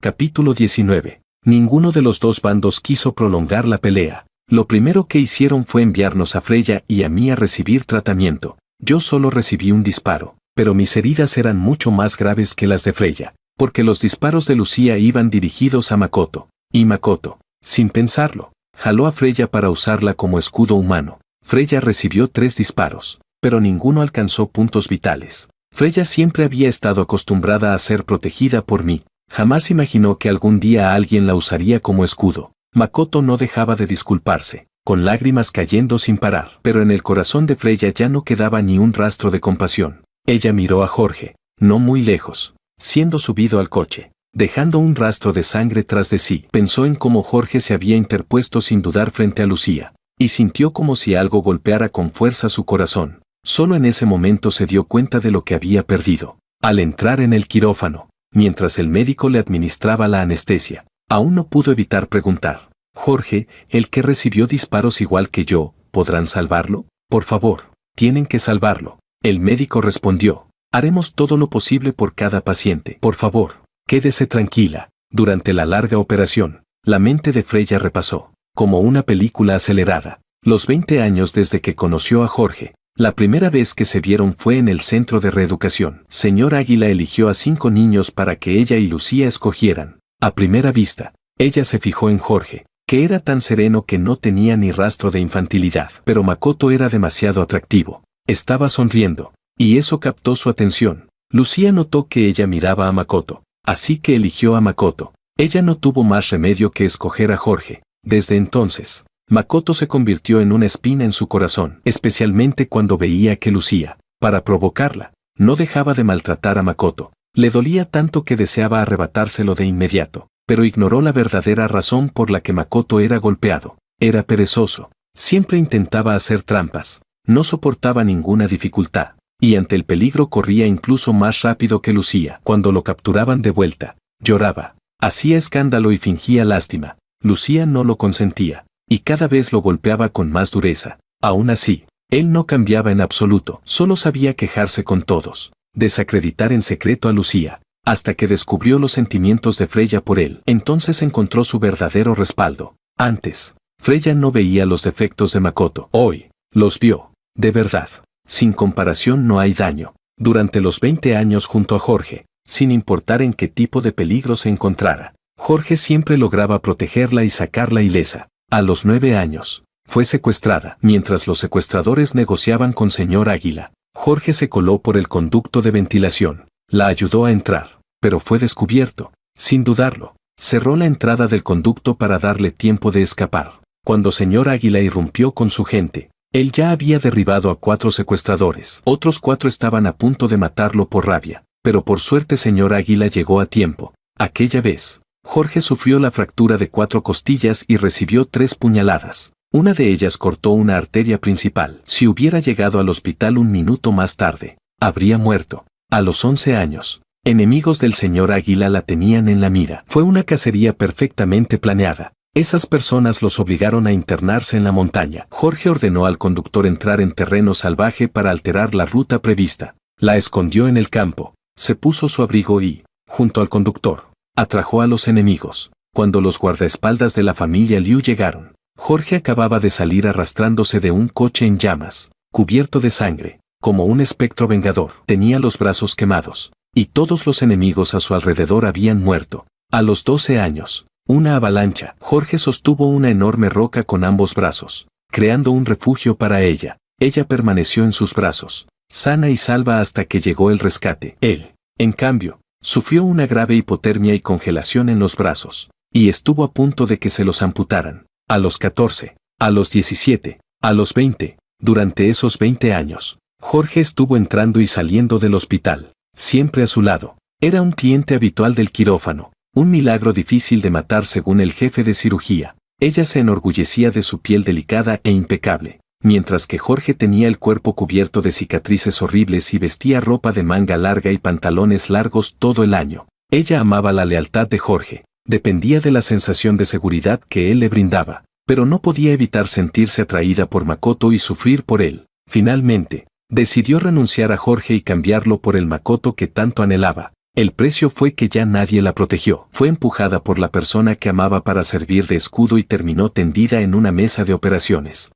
Capítulo 19. Ninguno de los dos bandos quiso prolongar la pelea. Lo primero que hicieron fue enviarnos a Freya y a mí a recibir tratamiento. Yo solo recibí un disparo, pero mis heridas eran mucho más graves que las de Freya, porque los disparos de Lucía iban dirigidos a Makoto. Y Makoto, sin pensarlo, jaló a Freya para usarla como escudo humano. Freya recibió 3 disparos, pero ninguno alcanzó puntos vitales. Freya siempre había estado acostumbrada a ser protegida por mí. Jamás imaginó que algún día alguien la usaría como escudo. Makoto no dejaba de disculparse, con lágrimas cayendo sin parar. Pero en el corazón de Freya ya no quedaba ni un rastro de compasión. Ella miró a Jorge, no muy lejos, siendo subido al coche, dejando un rastro de sangre tras de sí. Pensó en cómo Jorge se había interpuesto sin dudar frente a Lucía, y sintió como si algo golpeara con fuerza su corazón. Solo en ese momento se dio cuenta de lo que había perdido. Al entrar en el quirófano, mientras el médico le administraba la anestesia, aún no pudo evitar preguntar: Jorge, el que recibió disparos igual que yo, ¿podrán salvarlo? Por favor, tienen que salvarlo. El médico respondió: haremos todo lo posible por cada paciente. Por favor, quédese tranquila. Durante la larga operación, la mente de Freya repasó, como una película acelerada, los 20 años desde que conoció a Jorge. La primera vez que se vieron fue en el centro de reeducación. Señor Águila eligió a 5 niños para que ella y Lucía escogieran. A primera vista, ella se fijó en Jorge, que era tan sereno que no tenía ni rastro de infantilidad. Pero Makoto era demasiado atractivo. Estaba sonriendo, y eso captó su atención. Lucía notó que ella miraba a Makoto, así que eligió a Makoto. Ella no tuvo más remedio que escoger a Jorge. Desde entonces, Makoto se convirtió en una espina en su corazón, especialmente cuando veía que Lucía, para provocarla, no dejaba de maltratar a Makoto. Le dolía tanto que deseaba arrebatárselo de inmediato, pero ignoró la verdadera razón por la que Makoto era golpeado. Era perezoso, siempre intentaba hacer trampas, no soportaba ninguna dificultad, y ante el peligro corría incluso más rápido que Lucía. Cuando lo capturaban de vuelta, lloraba, hacía escándalo y fingía lástima. Lucía no lo consentía, y cada vez lo golpeaba con más dureza. Aún así, él no cambiaba en absoluto, solo sabía quejarse con todos, desacreditar en secreto a Lucía, hasta que descubrió los sentimientos de Freya por él. Entonces encontró su verdadero respaldo. Antes, Freya no veía los defectos de Makoto. Hoy, los vio, de verdad. Sin comparación no hay daño. Durante los 20 años junto a Jorge, sin importar en qué tipo de peligro se encontrara, Jorge siempre lograba protegerla y sacarla ilesa. A los 9 años, fue secuestrada. Mientras los secuestradores negociaban con señor Águila, Jorge se coló por el conducto de ventilación. La ayudó a entrar, pero fue descubierto. Sin dudarlo, cerró la entrada del conducto para darle tiempo de escapar. Cuando señor Águila irrumpió con su gente, él ya había derribado a 4 secuestradores. Otros 4 estaban a punto de matarlo por rabia, pero por suerte señor Águila llegó a tiempo. Aquella vez, Jorge sufrió la fractura de 4 costillas y recibió 3 puñaladas. Una de ellas cortó una arteria principal. Si hubiera llegado al hospital un minuto más tarde, habría muerto. A los 11 años, enemigos del señor Águila la tenían en la mira. Fue una cacería perfectamente planeada. Esas personas los obligaron a internarse en la montaña. Jorge ordenó al conductor entrar en terreno salvaje para alterar la ruta prevista. La escondió en el campo, se puso su abrigo y, junto al conductor, atrajo a los enemigos. Cuando los guardaespaldas de la familia Liu llegaron, Jorge acababa de salir arrastrándose de un coche en llamas, cubierto de sangre, como un espectro vengador. Tenía los brazos quemados, y todos los enemigos a su alrededor habían muerto. A los 12 años, una avalancha. Jorge sostuvo una enorme roca con ambos brazos, creando un refugio para ella. Ella permaneció en sus brazos, sana y salva hasta que llegó el rescate. Él, en cambio, sufrió una grave hipotermia y congelación en los brazos, y estuvo a punto de que se los amputaran. A los 14, a los 17, a los 20, durante esos 20 años, Jorge estuvo entrando y saliendo del hospital, siempre a su lado. Era un cliente habitual del quirófano, un milagro difícil de matar según el jefe de cirugía. Ella se enorgullecía de su piel delicada e impecable, mientras que Jorge tenía el cuerpo cubierto de cicatrices horribles y vestía ropa de manga larga y pantalones largos todo el año. Ella amaba la lealtad de Jorge, dependía de la sensación de seguridad que él le brindaba, pero no podía evitar sentirse atraída por Makoto y sufrir por él. Finalmente, decidió renunciar a Jorge y cambiarlo por el Makoto que tanto anhelaba. El precio fue que ya nadie la protegió. Fue empujada por la persona que amaba para servir de escudo y terminó tendida en una mesa de operaciones.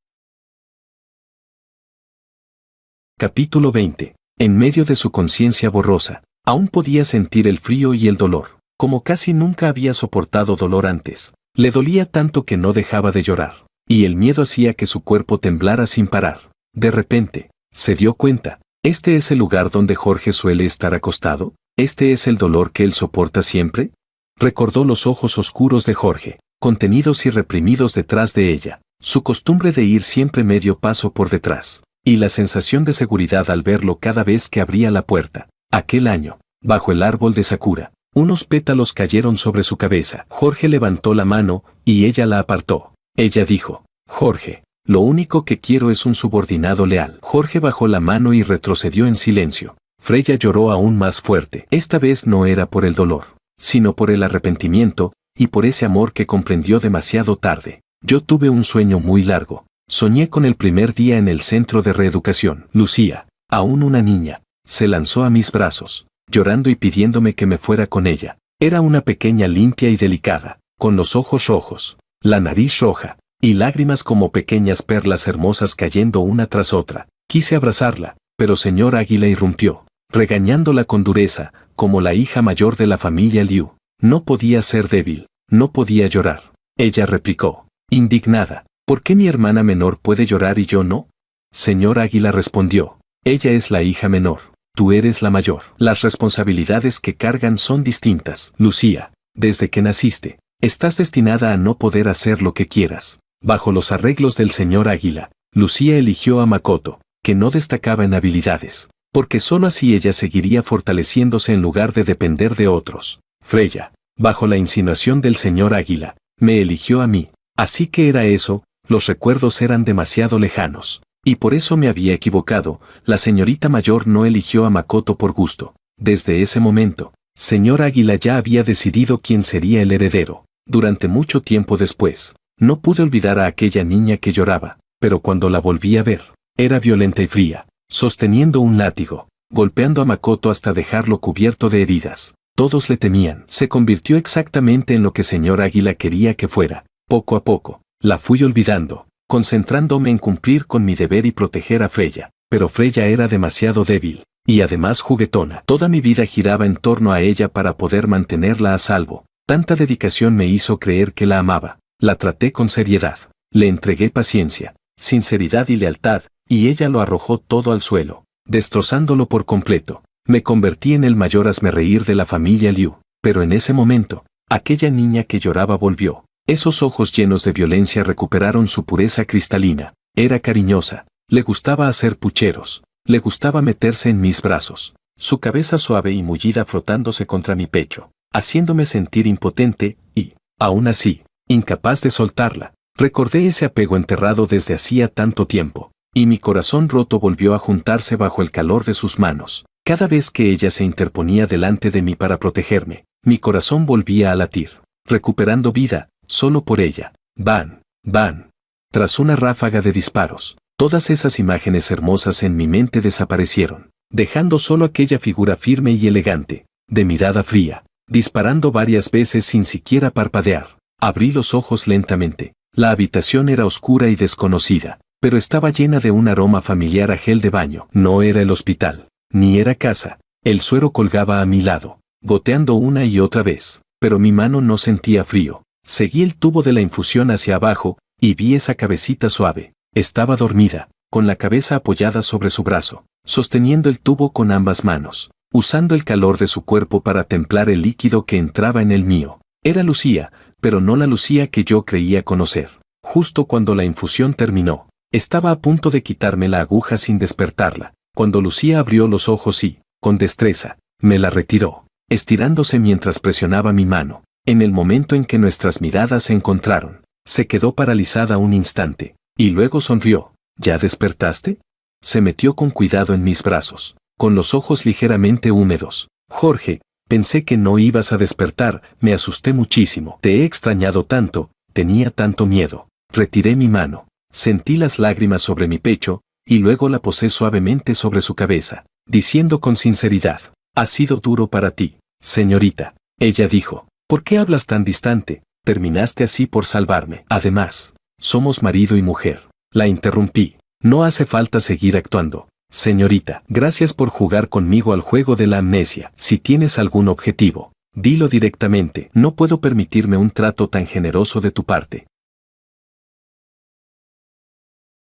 Capítulo 20. En medio de su conciencia borrosa, aún podía sentir el frío y el dolor. Como casi nunca había soportado dolor antes, le dolía tanto que no dejaba de llorar, y el miedo hacía que su cuerpo temblara sin parar. De repente, se dio cuenta, ¿este es el lugar donde Jorge suele estar acostado? ¿Este es el dolor que él soporta siempre? Recordó los ojos oscuros de Jorge, contenidos y reprimidos detrás de ella, su costumbre de ir siempre medio paso por detrás, y la sensación de seguridad al verlo cada vez que abría la puerta. Aquel año, bajo el árbol de Sakura, unos pétalos cayeron sobre su cabeza. Jorge levantó la mano, y ella la apartó. Ella dijo: Jorge, lo único que quiero es un subordinado leal. Jorge bajó la mano y retrocedió en silencio. Freya lloró aún más fuerte. Esta vez no era por el dolor, sino por el arrepentimiento, y por ese amor que comprendió demasiado tarde. Yo tuve un sueño muy largo. Soñé con el primer día en el centro de reeducación. Lucía, aún una niña, se lanzó a mis brazos, llorando y pidiéndome que me fuera con ella. Era una pequeña limpia y delicada, con los ojos rojos, la nariz roja, y lágrimas como pequeñas perlas hermosas cayendo una tras otra. Quise abrazarla, pero señor Águila irrumpió, regañándola con dureza, como la hija mayor de la familia Liu. No podía ser débil, no podía llorar. Ella replicó, indignada: ¿por qué mi hermana menor puede llorar y yo no? Señor Águila respondió: ella es la hija menor, tú eres la mayor. Las responsabilidades que cargan son distintas. Lucía, desde que naciste, estás destinada a no poder hacer lo que quieras. Bajo los arreglos del señor Águila, Lucía eligió a Makoto, que no destacaba en habilidades, porque solo así ella seguiría fortaleciéndose en lugar de depender de otros. Freya, bajo la insinuación del señor Águila, me eligió a mí. Así que era eso, los recuerdos eran demasiado lejanos. Y por eso me había equivocado, la señorita mayor no eligió a Makoto por gusto. Desde ese momento, señor Águila ya había decidido quién sería el heredero. Durante mucho tiempo después, no pude olvidar a aquella niña que lloraba, pero cuando la volví a ver, era violenta y fría, sosteniendo un látigo, golpeando a Makoto hasta dejarlo cubierto de heridas. Todos le temían. Se convirtió exactamente en lo que señor Águila quería que fuera. Poco a poco, la fui olvidando, concentrándome en cumplir con mi deber y proteger a Freya. Pero Freya era demasiado débil, y además juguetona. Toda mi vida giraba en torno a ella para poder mantenerla a salvo. Tanta dedicación me hizo creer que la amaba. La traté con seriedad, le entregué paciencia, sinceridad y lealtad, y ella lo arrojó todo al suelo, destrozándolo por completo. Me convertí en el mayor hazmerreír de la familia Liu. Pero en ese momento, aquella niña que lloraba volvió. Esos ojos llenos de violencia recuperaron su pureza cristalina. Era cariñosa, le gustaba hacer pucheros, le gustaba meterse en mis brazos, su cabeza suave y mullida frotándose contra mi pecho, haciéndome sentir impotente y, aún así, incapaz de soltarla. Recordé ese apego enterrado desde hacía tanto tiempo, y mi corazón roto volvió a juntarse bajo el calor de sus manos. Cada vez que ella se interponía delante de mí para protegerme, mi corazón volvía a latir, recuperando vida, solo por ella. Van, van. Tras una ráfaga de disparos, todas esas imágenes hermosas en mi mente desaparecieron, dejando solo aquella figura firme y elegante, de mirada fría, disparando varias veces sin siquiera parpadear. Abrí los ojos lentamente. La habitación era oscura y desconocida, pero estaba llena de un aroma familiar a gel de baño. No era el hospital, ni era casa. El suero colgaba a mi lado, goteando una y otra vez, pero mi mano no sentía frío. Seguí el tubo de la infusión hacia abajo, y vi esa cabecita suave. Estaba dormida, con la cabeza apoyada sobre su brazo, sosteniendo el tubo con ambas manos, usando el calor de su cuerpo para templar el líquido que entraba en el mío. Era Lucía, pero no la Lucía que yo creía conocer. Justo cuando la infusión terminó, estaba a punto de quitarme la aguja sin despertarla, cuando Lucía abrió los ojos y, con destreza, me la retiró, estirándose mientras presionaba mi mano. En el momento en que nuestras miradas se encontraron, se quedó paralizada un instante, y luego sonrió. ¿Ya despertaste? Se metió con cuidado en mis brazos, con los ojos ligeramente húmedos. Jorge, pensé que no ibas a despertar, me asusté muchísimo. Te he extrañado tanto, tenía tanto miedo. Retiré mi mano, sentí las lágrimas sobre mi pecho, y luego la posé suavemente sobre su cabeza, diciendo con sinceridad: ha sido duro para ti, señorita. Ella dijo: ¿por qué hablas tan distante? Terminaste así por salvarme. Además, somos marido y mujer. La interrumpí. No hace falta seguir actuando. Señorita, gracias por jugar conmigo al juego de la amnesia. Si tienes algún objetivo, dilo directamente. No puedo permitirme un trato tan generoso de tu parte.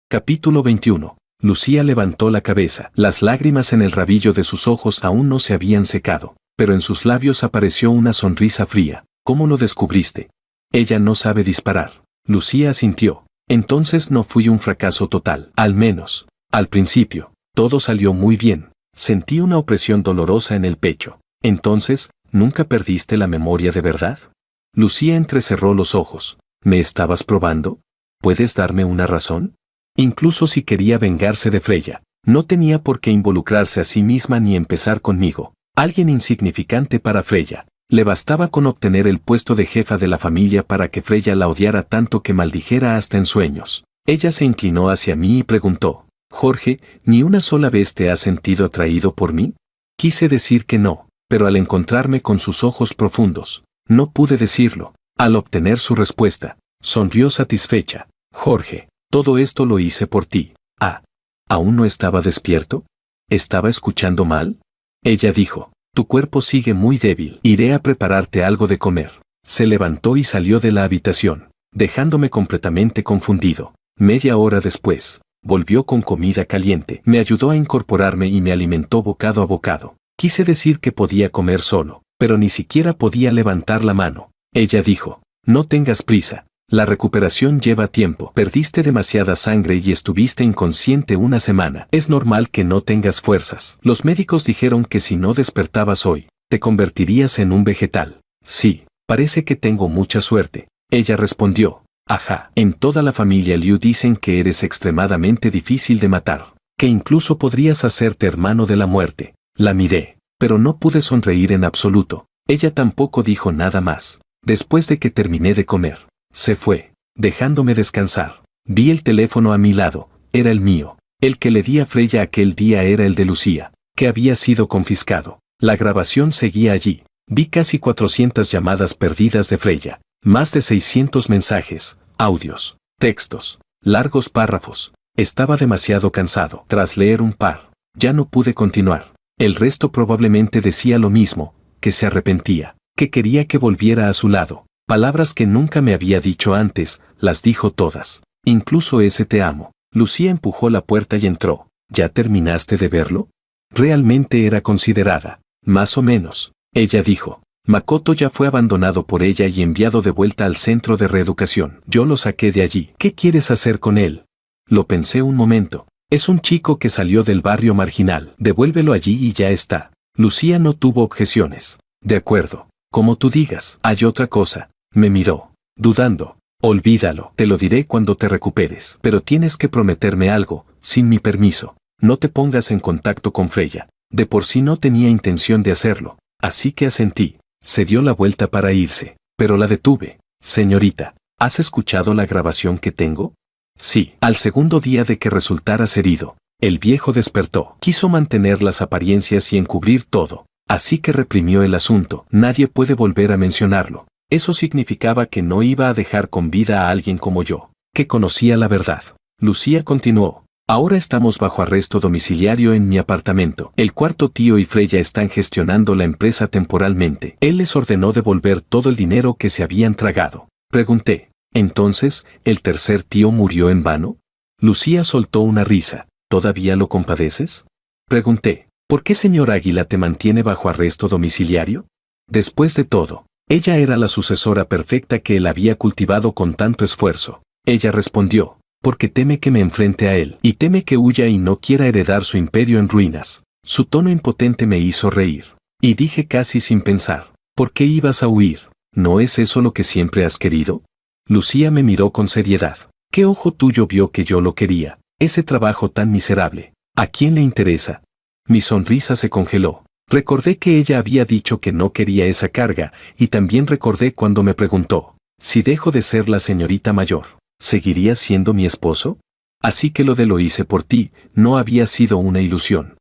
Capítulo 21. Lucía levantó la cabeza. Las lágrimas en el rabillo de sus ojos aún no se habían secado, pero en sus labios apareció una sonrisa fría. ¿Cómo lo descubriste? Ella no sabe disparar. Lucía asintió. Entonces no fui un fracaso total. Al menos, al principio, todo salió muy bien. Sentí una opresión dolorosa en el pecho. Entonces, ¿nunca perdiste la memoria de verdad? Lucía entrecerró los ojos. ¿Me estabas probando? ¿Puedes darme una razón? Incluso si quería vengarse de Freya, no tenía por qué involucrarse a sí misma ni empezar conmigo, alguien insignificante para Freya. Le bastaba con obtener el puesto de jefa de la familia para que Freya la odiara tanto que maldijera hasta en sueños. Ella se inclinó hacia mí y preguntó, Jorge, ¿ni una sola vez te has sentido atraído por mí? Quise decir que no, pero al encontrarme con sus ojos profundos, no pude decirlo. Al obtener su respuesta, sonrió satisfecha. Jorge, todo esto lo hice por ti. ¿Aún no estaba despierto? ¿Estaba escuchando mal? Ella dijo, tu cuerpo sigue muy débil. Iré a prepararte algo de comer. Se levantó y salió de la habitación, dejándome completamente confundido. Media hora después, volvió con comida caliente. Me ayudó a incorporarme y me alimentó bocado a bocado. Quise decir que podía comer solo, pero ni siquiera podía levantar la mano. Ella dijo, no tengas prisa. La recuperación lleva tiempo. Perdiste demasiada sangre y estuviste inconsciente una semana. Es normal que no tengas fuerzas. Los médicos dijeron que si no despertabas hoy, te convertirías en un vegetal. Sí, parece que tengo mucha suerte. Ella respondió, ajá. En toda la familia Liu dicen que eres extremadamente difícil de matar, que incluso podrías hacerte hermano de la muerte. La miré, pero no pude sonreír en absoluto. Ella tampoco dijo nada más. Después de que terminé de comer, se fue, dejándome descansar. Vi el teléfono a mi lado, era el mío. El que le di a Freya aquel día era el de Lucía, que había sido confiscado. La grabación seguía allí. Vi casi 400 llamadas perdidas de Freya, más de 600 mensajes, audios, textos, largos párrafos. Estaba demasiado cansado. Tras leer un par, ya no pude continuar. El resto probablemente decía lo mismo, que se arrepentía, que quería que volviera a su lado. Palabras que nunca me había dicho antes, las dijo todas. Incluso ese te amo. Lucía empujó la puerta y entró. ¿Ya terminaste de verlo? Realmente era considerada. Más o menos. Ella dijo. Makoto ya fue abandonado por ella y enviado de vuelta al centro de reeducación. Yo lo saqué de allí. ¿Qué quieres hacer con él? Lo pensé un momento. Es un chico que salió del barrio marginal. Devuélvelo allí y ya está. Lucía no tuvo objeciones. De acuerdo. Como tú digas. Hay otra cosa. Me miró, dudando. Olvídalo, te lo diré cuando te recuperes. Pero tienes que prometerme algo, sin mi permiso. No te pongas en contacto con Freya. De por sí no tenía intención de hacerlo, así que asentí. Se dio la vuelta para irse, pero la detuve. Señorita, ¿has escuchado la grabación que tengo? Sí. Al segundo día de que resultaras herido, el viejo despertó. Quiso mantener las apariencias y encubrir todo, así que reprimió el asunto. Nadie puede volver a mencionarlo. Eso significaba que no iba a dejar con vida a alguien como yo, que conocía la verdad. Lucía continuó. Ahora estamos bajo arresto domiciliario en mi apartamento. El cuarto tío y Freya están gestionando la empresa temporalmente. Él les ordenó devolver todo el dinero que se habían tragado. Pregunté. ¿Entonces, el tercer tío murió en vano? Lucía soltó una risa. ¿Todavía lo compadeces? Pregunté. ¿Por qué señor Águila te mantiene bajo arresto domiciliario? Después de todo, ella era la sucesora perfecta que él había cultivado con tanto esfuerzo. Ella respondió, porque teme que me enfrente a él, y teme que huya y no quiera heredar su imperio en ruinas. Su tono impotente me hizo reír. Y dije casi sin pensar, ¿por qué ibas a huir? ¿No es eso lo que siempre has querido? Lucía me miró con seriedad. ¿Qué ojo tuyo vio que yo lo quería? Ese trabajo tan miserable. ¿A quién le interesa? Mi sonrisa se congeló. Recordé que ella había dicho que no quería esa carga, y también recordé cuando me preguntó, si dejo de ser la señorita mayor, ¿seguirías siendo mi esposo? Así que lo de lo hice por ti, no había sido una ilusión.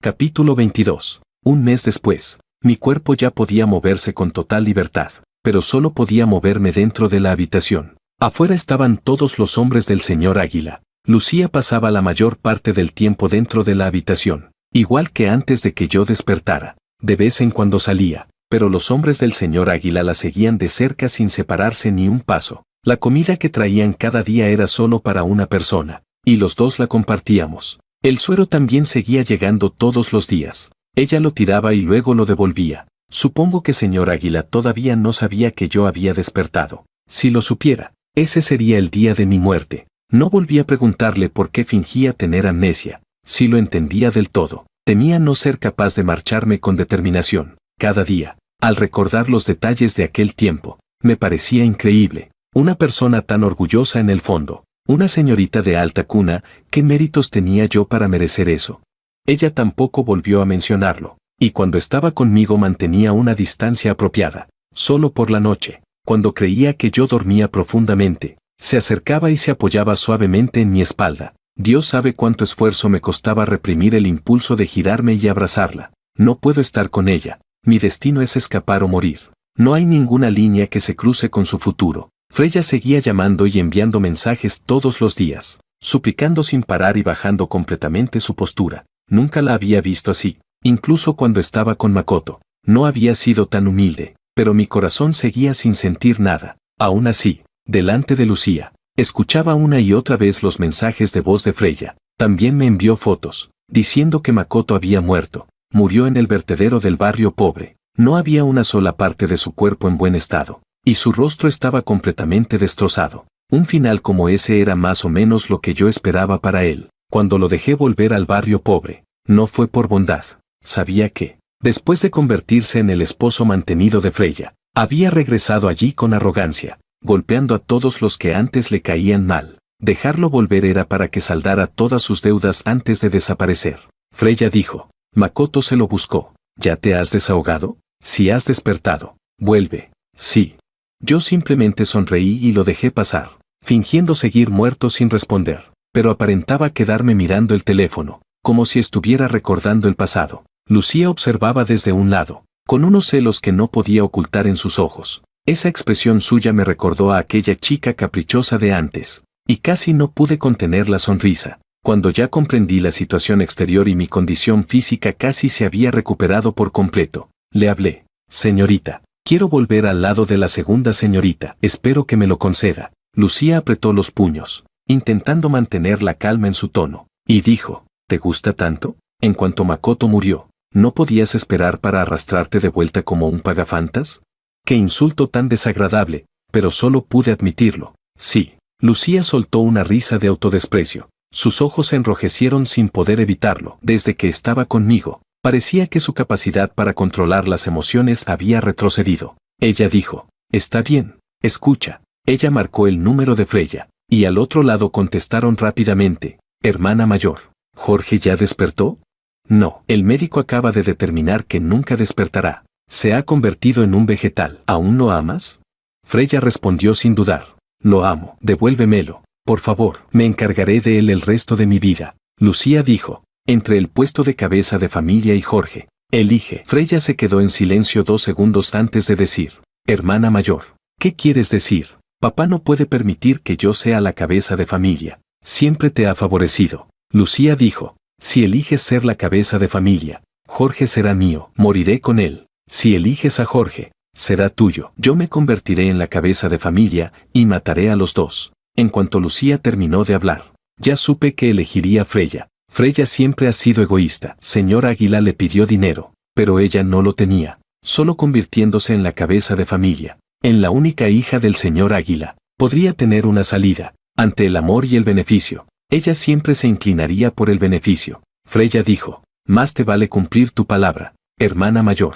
Capítulo 22. Un mes después, mi cuerpo ya podía moverse con total libertad, pero solo podía moverme dentro de la habitación. Afuera estaban todos los hombres del señor Águila. Lucía pasaba la mayor parte del tiempo dentro de la habitación, igual que antes de que yo despertara. De vez en cuando salía, pero los hombres del señor Águila la seguían de cerca sin separarse ni un paso. La comida que traían cada día era solo para una persona, y los dos la compartíamos. El suero también seguía llegando todos los días. Ella lo tiraba y luego lo devolvía. Supongo que señor Águila todavía no sabía que yo había despertado. Si lo supiera, ese sería el día de mi muerte. No volví a preguntarle por qué fingía tener amnesia. Si lo entendía del todo, temía no ser capaz de marcharme con determinación. Cada día, al recordar los detalles de aquel tiempo, me parecía increíble. Una persona tan orgullosa en el fondo, una señorita de alta cuna, ¿qué méritos tenía yo para merecer eso? Ella tampoco volvió a mencionarlo, y cuando estaba conmigo mantenía una distancia apropiada. Solo por la noche, cuando creía que yo dormía profundamente, se acercaba y se apoyaba suavemente en mi espalda. Dios sabe cuánto esfuerzo me costaba reprimir el impulso de girarme y abrazarla. No puedo estar con ella. Mi destino es escapar o morir. No hay ninguna línea que se cruce con su futuro. Freya seguía llamando y enviando mensajes todos los días, suplicando sin parar y bajando completamente su postura. Nunca la había visto así, incluso cuando estaba con Makoto. No había sido tan humilde, pero mi corazón seguía sin sentir nada. Aún así, delante de Lucía, escuchaba una y otra vez los mensajes de voz de Freya. También me envió fotos, diciendo que Makoto había muerto. Murió en el vertedero del barrio pobre. No había una sola parte de su cuerpo en buen estado, y su rostro estaba completamente destrozado. Un final como ese era más o menos lo que yo esperaba para él. Cuando lo dejé volver al barrio pobre, no fue por bondad. Sabía que, después de convertirse en el esposo mantenido de Freya, había regresado allí con arrogancia, golpeando a todos los que antes le caían mal. Dejarlo volver era para que saldara todas sus deudas antes de desaparecer. Freya dijo: Makoto se lo buscó. ¿Ya te has desahogado? Si has despertado, vuelve. Sí. Yo simplemente sonreí y lo dejé pasar, fingiendo seguir muerto sin responder, pero aparentaba quedarme mirando el teléfono, como si estuviera recordando el pasado. Lucía observaba desde un lado, con unos celos que no podía ocultar en sus ojos. Esa expresión suya me recordó a aquella chica caprichosa de antes, y casi no pude contener la sonrisa. Cuando ya comprendí la situación exterior y mi condición física casi se había recuperado por completo, le hablé: señorita, quiero volver al lado de la segunda señorita, espero que me lo conceda. Lucía apretó los puños, intentando mantener la calma en su tono, y dijo: ¿te gusta tanto? En cuanto Makoto murió, ¿no podías esperar para arrastrarte de vuelta como un pagafantas? ¡Qué insulto tan desagradable! Pero solo pude admitirlo. Sí. Lucía soltó una risa de autodesprecio. Sus ojos se enrojecieron sin poder evitarlo. Desde que estaba conmigo, parecía que su capacidad para controlar las emociones había retrocedido. Ella dijo: está bien, escucha. Ella marcó el número de Freya, y al otro lado contestaron rápidamente: hermana mayor, ¿Jorge ya despertó? No, el médico acaba de determinar que nunca despertará. Se ha convertido en un vegetal. ¿Aún lo amas? Freya respondió sin dudar: lo amo, devuélvemelo. Por favor, me encargaré de él el resto de mi vida. Lucía dijo: entre el puesto de cabeza de familia y Jorge, elige. Freya se quedó en silencio 2 segundos antes de decir: hermana mayor, ¿qué quieres decir? Papá no puede permitir que yo sea la cabeza de familia. Siempre te ha favorecido. Lucía dijo: si eliges ser la cabeza de familia, Jorge será mío, moriré con él. Si eliges a Jorge, será tuyo. Yo me convertiré en la cabeza de familia y mataré a los dos. En cuanto Lucía terminó de hablar, ya supe que elegiría a Freya. Freya siempre ha sido egoísta. Señor Águila le pidió dinero, pero ella no lo tenía, solo convirtiéndose en la cabeza de familia, en la única hija del señor Águila. Podría tener una salida, ante el amor y el beneficio. Ella siempre se inclinaría por el beneficio. Freya dijo: más te vale cumplir tu palabra, hermana mayor.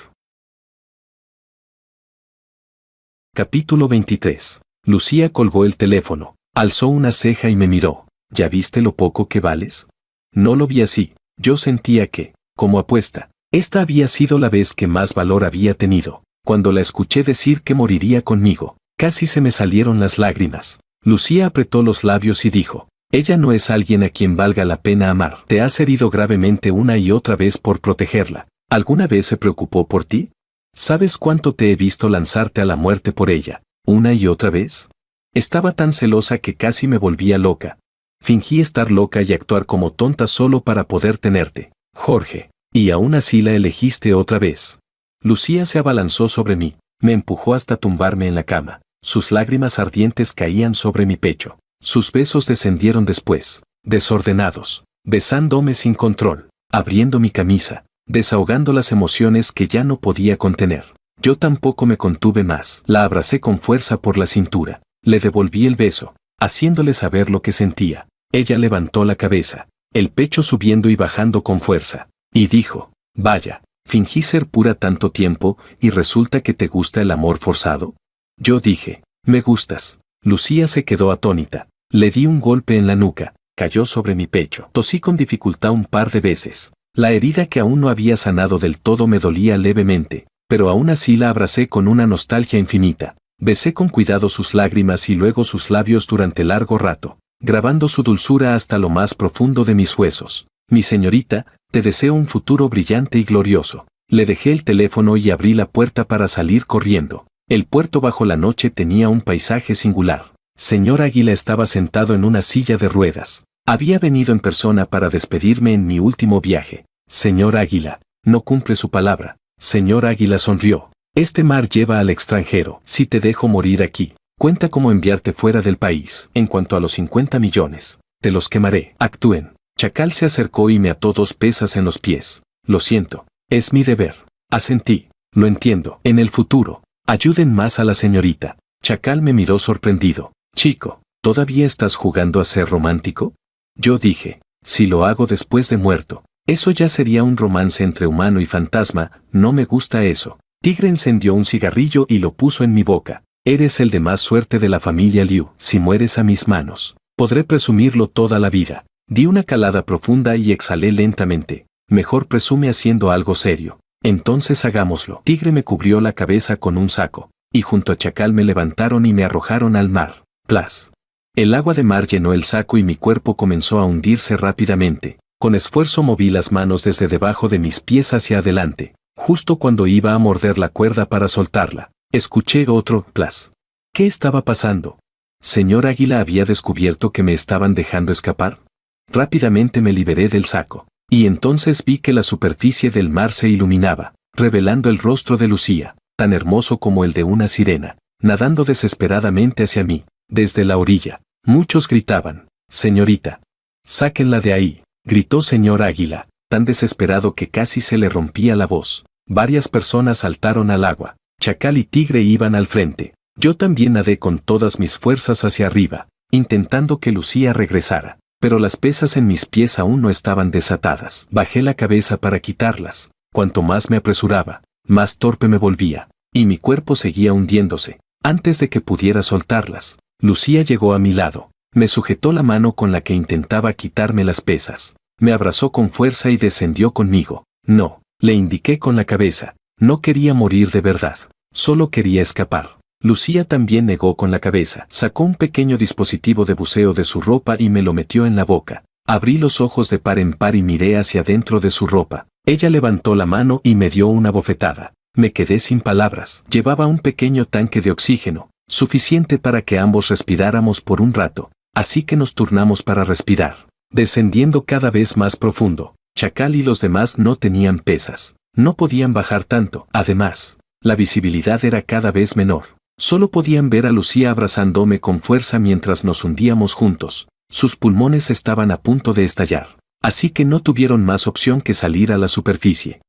Capítulo 23. Lucía colgó el teléfono, alzó una ceja y me miró: ¿ya viste lo poco que vales? No lo vi así. Yo sentía que, como apuesta, esta había sido la vez que más valor había tenido. Cuando la escuché decir que moriría conmigo, casi se me salieron las lágrimas. Lucía apretó los labios y dijo: ella no es alguien a quien valga la pena amar. Te has herido gravemente una y otra vez por protegerla. ¿Alguna vez se preocupó por ti? ¿Sabes cuánto te he visto lanzarte a la muerte por ella, una y otra vez? Estaba tan celosa que casi me volvía loca. Fingí estar loca y actuar como tonta solo para poder tenerte, Jorge, y aún así la elegiste otra vez. Lucía se abalanzó sobre mí, me empujó hasta tumbarme en la cama. Sus lágrimas ardientes caían sobre mi pecho. Sus besos descendieron después, desordenados, besándome sin control, abriendo mi camisa. desahogando las emociones que ya no podía contener. Yo tampoco me contuve más. La abracé con fuerza por la cintura. Le devolví el beso, haciéndole saber lo que sentía. Ella levantó la cabeza, el pecho subiendo y bajando con fuerza, y dijo: «Vaya, fingí ser pura tanto tiempo y resulta que te gusta el amor forzado». Yo dije: «Me gustas». Lucía se quedó atónita. Le di un golpe en la nuca, cayó sobre mi pecho. Tosí con dificultad un par de veces. La herida que aún no había sanado del todo me dolía levemente, pero aún así la abracé con una nostalgia infinita. Besé con cuidado sus lágrimas y luego sus labios durante largo rato, grabando su dulzura hasta lo más profundo de mis huesos. «Mi señorita, te deseo un futuro brillante y glorioso». Le dejé el teléfono y abrí la puerta para salir corriendo. El puerto bajo la noche tenía un paisaje singular. Señor Águila estaba sentado en una silla de ruedas. Había venido en persona para despedirme en mi último viaje. «Señor Águila, no cumple su palabra». Señor Águila sonrió. «Este mar lleva al extranjero. Si te dejo morir aquí, cuenta cómo enviarte fuera del país. En cuanto a los 50 millones, te los quemaré. Actúen». Chacal se acercó y me ató 2 pesas en los pies. «Lo siento, es mi deber». Asentí. «Lo entiendo. En el futuro, ayuden más a la señorita». Chacal me miró sorprendido. «Chico, ¿todavía estás jugando a ser romántico?». Yo dije: «Si lo hago después de muerto, eso ya sería un romance entre humano y fantasma, no me gusta eso». Tigre encendió un cigarrillo y lo puso en mi boca. «Eres el de más suerte de la familia Liu. Si mueres a mis manos, podré presumirlo toda la vida». Di una calada profunda y exhalé lentamente. «Mejor presume haciendo algo serio. Entonces hagámoslo». Tigre me cubrió la cabeza con un saco, y junto a Chacal me levantaron y me arrojaron al mar. Plas. El agua de mar llenó el saco y mi cuerpo comenzó a hundirse rápidamente. Con esfuerzo moví las manos desde debajo de mis pies hacia adelante. Justo cuando iba a morder la cuerda para soltarla, escuché otro plas. ¿Qué estaba pasando? ¿Señor Águila había descubierto que me estaban dejando escapar? Rápidamente me liberé del saco, y entonces vi que la superficie del mar se iluminaba, revelando el rostro de Lucía, tan hermoso como el de una sirena, nadando desesperadamente hacia mí. Desde la orilla, muchos gritaban: «Señorita, sáquenla de ahí», gritó Señor Águila, tan desesperado que casi se le rompía la voz. Varias personas saltaron al agua. Chacal y Tigre iban al frente. Yo también nadé con todas mis fuerzas hacia arriba, intentando que Lucía regresara, pero las pesas en mis pies aún no estaban desatadas. Bajé la cabeza para quitarlas. Cuanto más me apresuraba, más torpe me volvía, y mi cuerpo seguía hundiéndose. Antes de que pudiera soltarlas, Lucía llegó a mi lado. Me sujetó la mano con la que intentaba quitarme las pesas. Me abrazó con fuerza y descendió conmigo. «No», le indiqué con la cabeza. No quería morir de verdad. Solo quería escapar. Lucía también negó con la cabeza. Sacó un pequeño dispositivo de buceo de su ropa y me lo metió en la boca. Abrí los ojos de par en par y miré hacia dentro de su ropa. Ella levantó la mano y me dio una bofetada. Me quedé sin palabras. Llevaba un pequeño tanque de oxígeno, suficiente para que ambos respiráramos por un rato. Así que nos turnamos para respirar, descendiendo cada vez más profundo. Chacal y los demás no tenían pesas. No podían bajar tanto. Además, la visibilidad era cada vez menor. Solo podían ver a Lucía abrazándome con fuerza mientras nos hundíamos juntos. Sus pulmones estaban a punto de estallar. Así que no tuvieron más opción que salir a la superficie.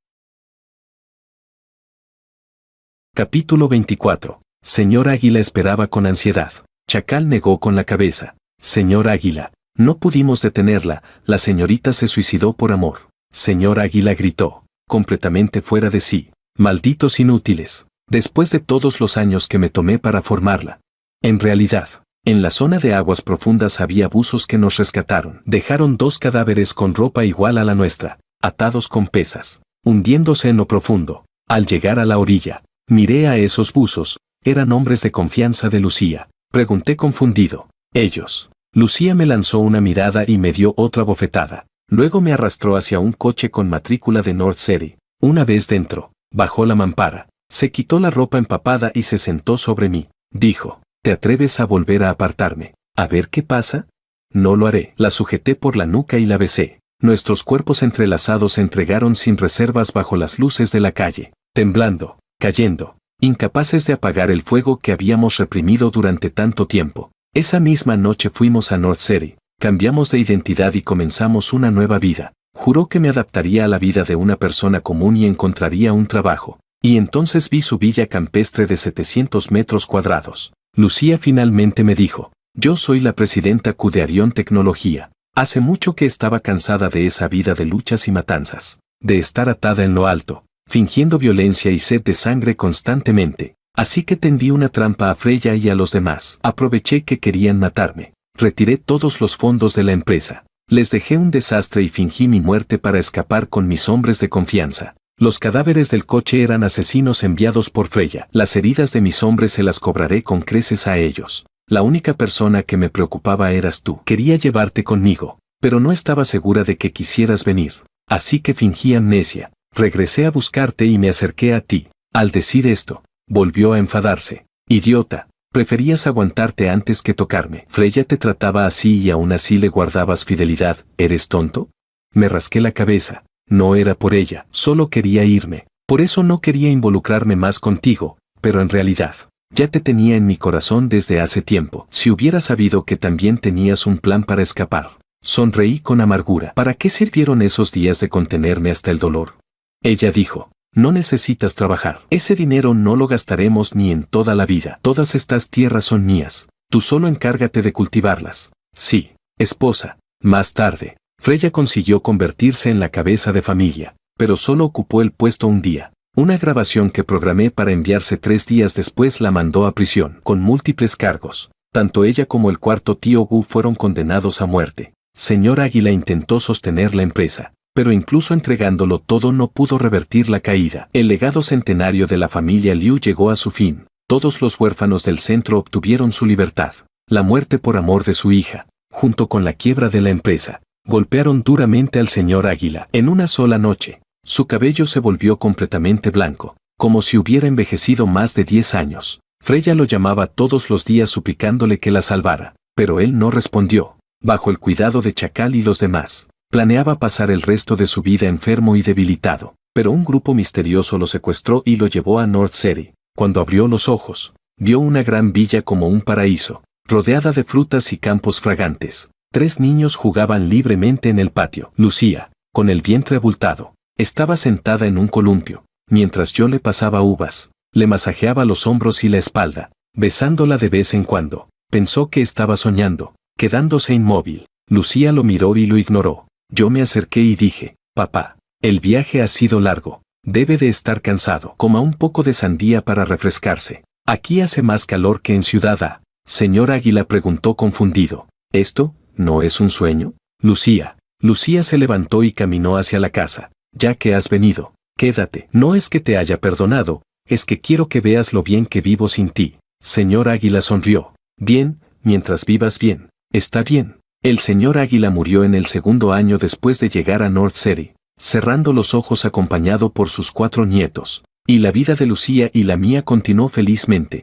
Capítulo 24. Señor Águila esperaba con ansiedad. Chacal negó con la cabeza. «Señor Águila, no pudimos detenerla, la señorita se suicidó por amor». Señor Águila gritó, completamente fuera de sí: «Malditos inútiles, después de todos los años que me tomé para formarla». En realidad, en la zona de aguas profundas había buzos que nos rescataron. Dejaron 2 cadáveres con ropa igual a la nuestra, atados con pesas, hundiéndose en lo profundo. Al llegar a la orilla, miré a esos buzos. Eran hombres de confianza de Lucía. Pregunté confundido: «¿Ellos?». Lucía me lanzó una mirada y me dio otra bofetada. Luego me arrastró hacia un coche con matrícula de North City. Una vez dentro, bajó la mampara, se quitó la ropa empapada y se sentó sobre mí. Dijo: «¿Te atreves a volver a apartarme? A ver qué pasa». «No lo haré». La sujeté por la nuca y la besé. Nuestros cuerpos entrelazados se entregaron sin reservas bajo las luces de la calle, temblando, cayendo, incapaces de apagar el fuego que habíamos reprimido durante tanto tiempo. Esa misma noche fuimos a North City, cambiamos de identidad y comenzamos una nueva vida. Juró que me adaptaría a la vida de una persona común y encontraría un trabajo. Y entonces vi su villa campestre de 700 metros cuadrados. Lucía finalmente me dijo: yo soy la presidenta Q de Arión Tecnología. Hace mucho que estaba cansada de esa vida de luchas y matanzas, de estar atada en lo alto, fingiendo violencia y sed de sangre constantemente. Así que tendí una trampa a Freya y a los demás. Aproveché que querían matarme. Retiré todos los fondos de la empresa. Les dejé un desastre y fingí mi muerte para escapar con mis hombres de confianza. Los cadáveres del coche eran asesinos enviados por Freya. Las heridas de mis hombres se las cobraré con creces a ellos. La única persona que me preocupaba eras tú. Quería llevarte conmigo, pero no estaba segura de que quisieras venir. Así que fingí amnesia. Regresé a buscarte y me acerqué a ti. Al decir esto, volvió a enfadarse. Idiota, preferías aguantarte antes que tocarme. Freya te trataba así y aún así le guardabas fidelidad. ¿Eres tonto? Me rasqué la cabeza. No era por ella, solo quería irme. Por eso no quería involucrarme más contigo, pero en realidad, ya te tenía en mi corazón desde hace tiempo. Si hubiera sabido que también tenías un plan para escapar. Sonreí con amargura. ¿Para qué sirvieron esos días de contenerme hasta el dolor? Ella dijo: no necesitas trabajar. Ese dinero no lo gastaremos ni en toda la vida. Todas estas tierras son mías. Tú solo encárgate de cultivarlas. Sí, esposa. Más tarde, Freya consiguió convertirse en la cabeza de familia, pero solo ocupó el puesto un día. Una grabación que programé para enviarse 3 días después la mandó a prisión, con múltiples cargos. Tanto ella como el cuarto tío Gu fueron condenados a muerte. Señor Águila intentó sostener la empresa, pero incluso entregándolo todo no pudo revertir la caída. El legado centenario de la familia Liu llegó a su fin. Todos los huérfanos del centro obtuvieron su libertad. La muerte por amor de su hija, junto con la quiebra de la empresa, golpearon duramente al señor Águila. En una sola noche, su cabello se volvió completamente blanco, como si hubiera envejecido más de 10 años. Freya lo llamaba todos los días suplicándole que la salvara, pero él no respondió. Bajo el cuidado de Chacal y los demás, planeaba pasar el resto de su vida enfermo y debilitado, pero un grupo misterioso lo secuestró y lo llevó a North City. Cuando abrió los ojos, vio una gran villa como un paraíso, rodeada de frutas y campos fragantes. 3 niños jugaban libremente en el patio. Lucía, con el vientre abultado, estaba sentada en un columpio, mientras yo le pasaba uvas, le masajeaba los hombros y la espalda, besándola de vez en cuando. Pensó que estaba soñando, quedándose inmóvil. Lucía lo miró y lo ignoró. Yo me acerqué y dije: papá, el viaje ha sido largo, debe de estar cansado. Coma un poco de sandía para refrescarse. Aquí hace más calor que en Ciudad A. Señor Águila preguntó confundido: ¿esto no es un sueño? Lucía se levantó y caminó hacia la casa. Ya que has venido, quédate. No es que te haya perdonado, es que quiero que veas lo bien que vivo sin ti. Señor Águila sonrió. Bien, mientras vivas bien. Está bien. El señor Águila murió en el 2.º año después de llegar a North City, cerrando los ojos acompañado por sus 4 nietos. Y la vida de Lucía y la mía continuó felizmente.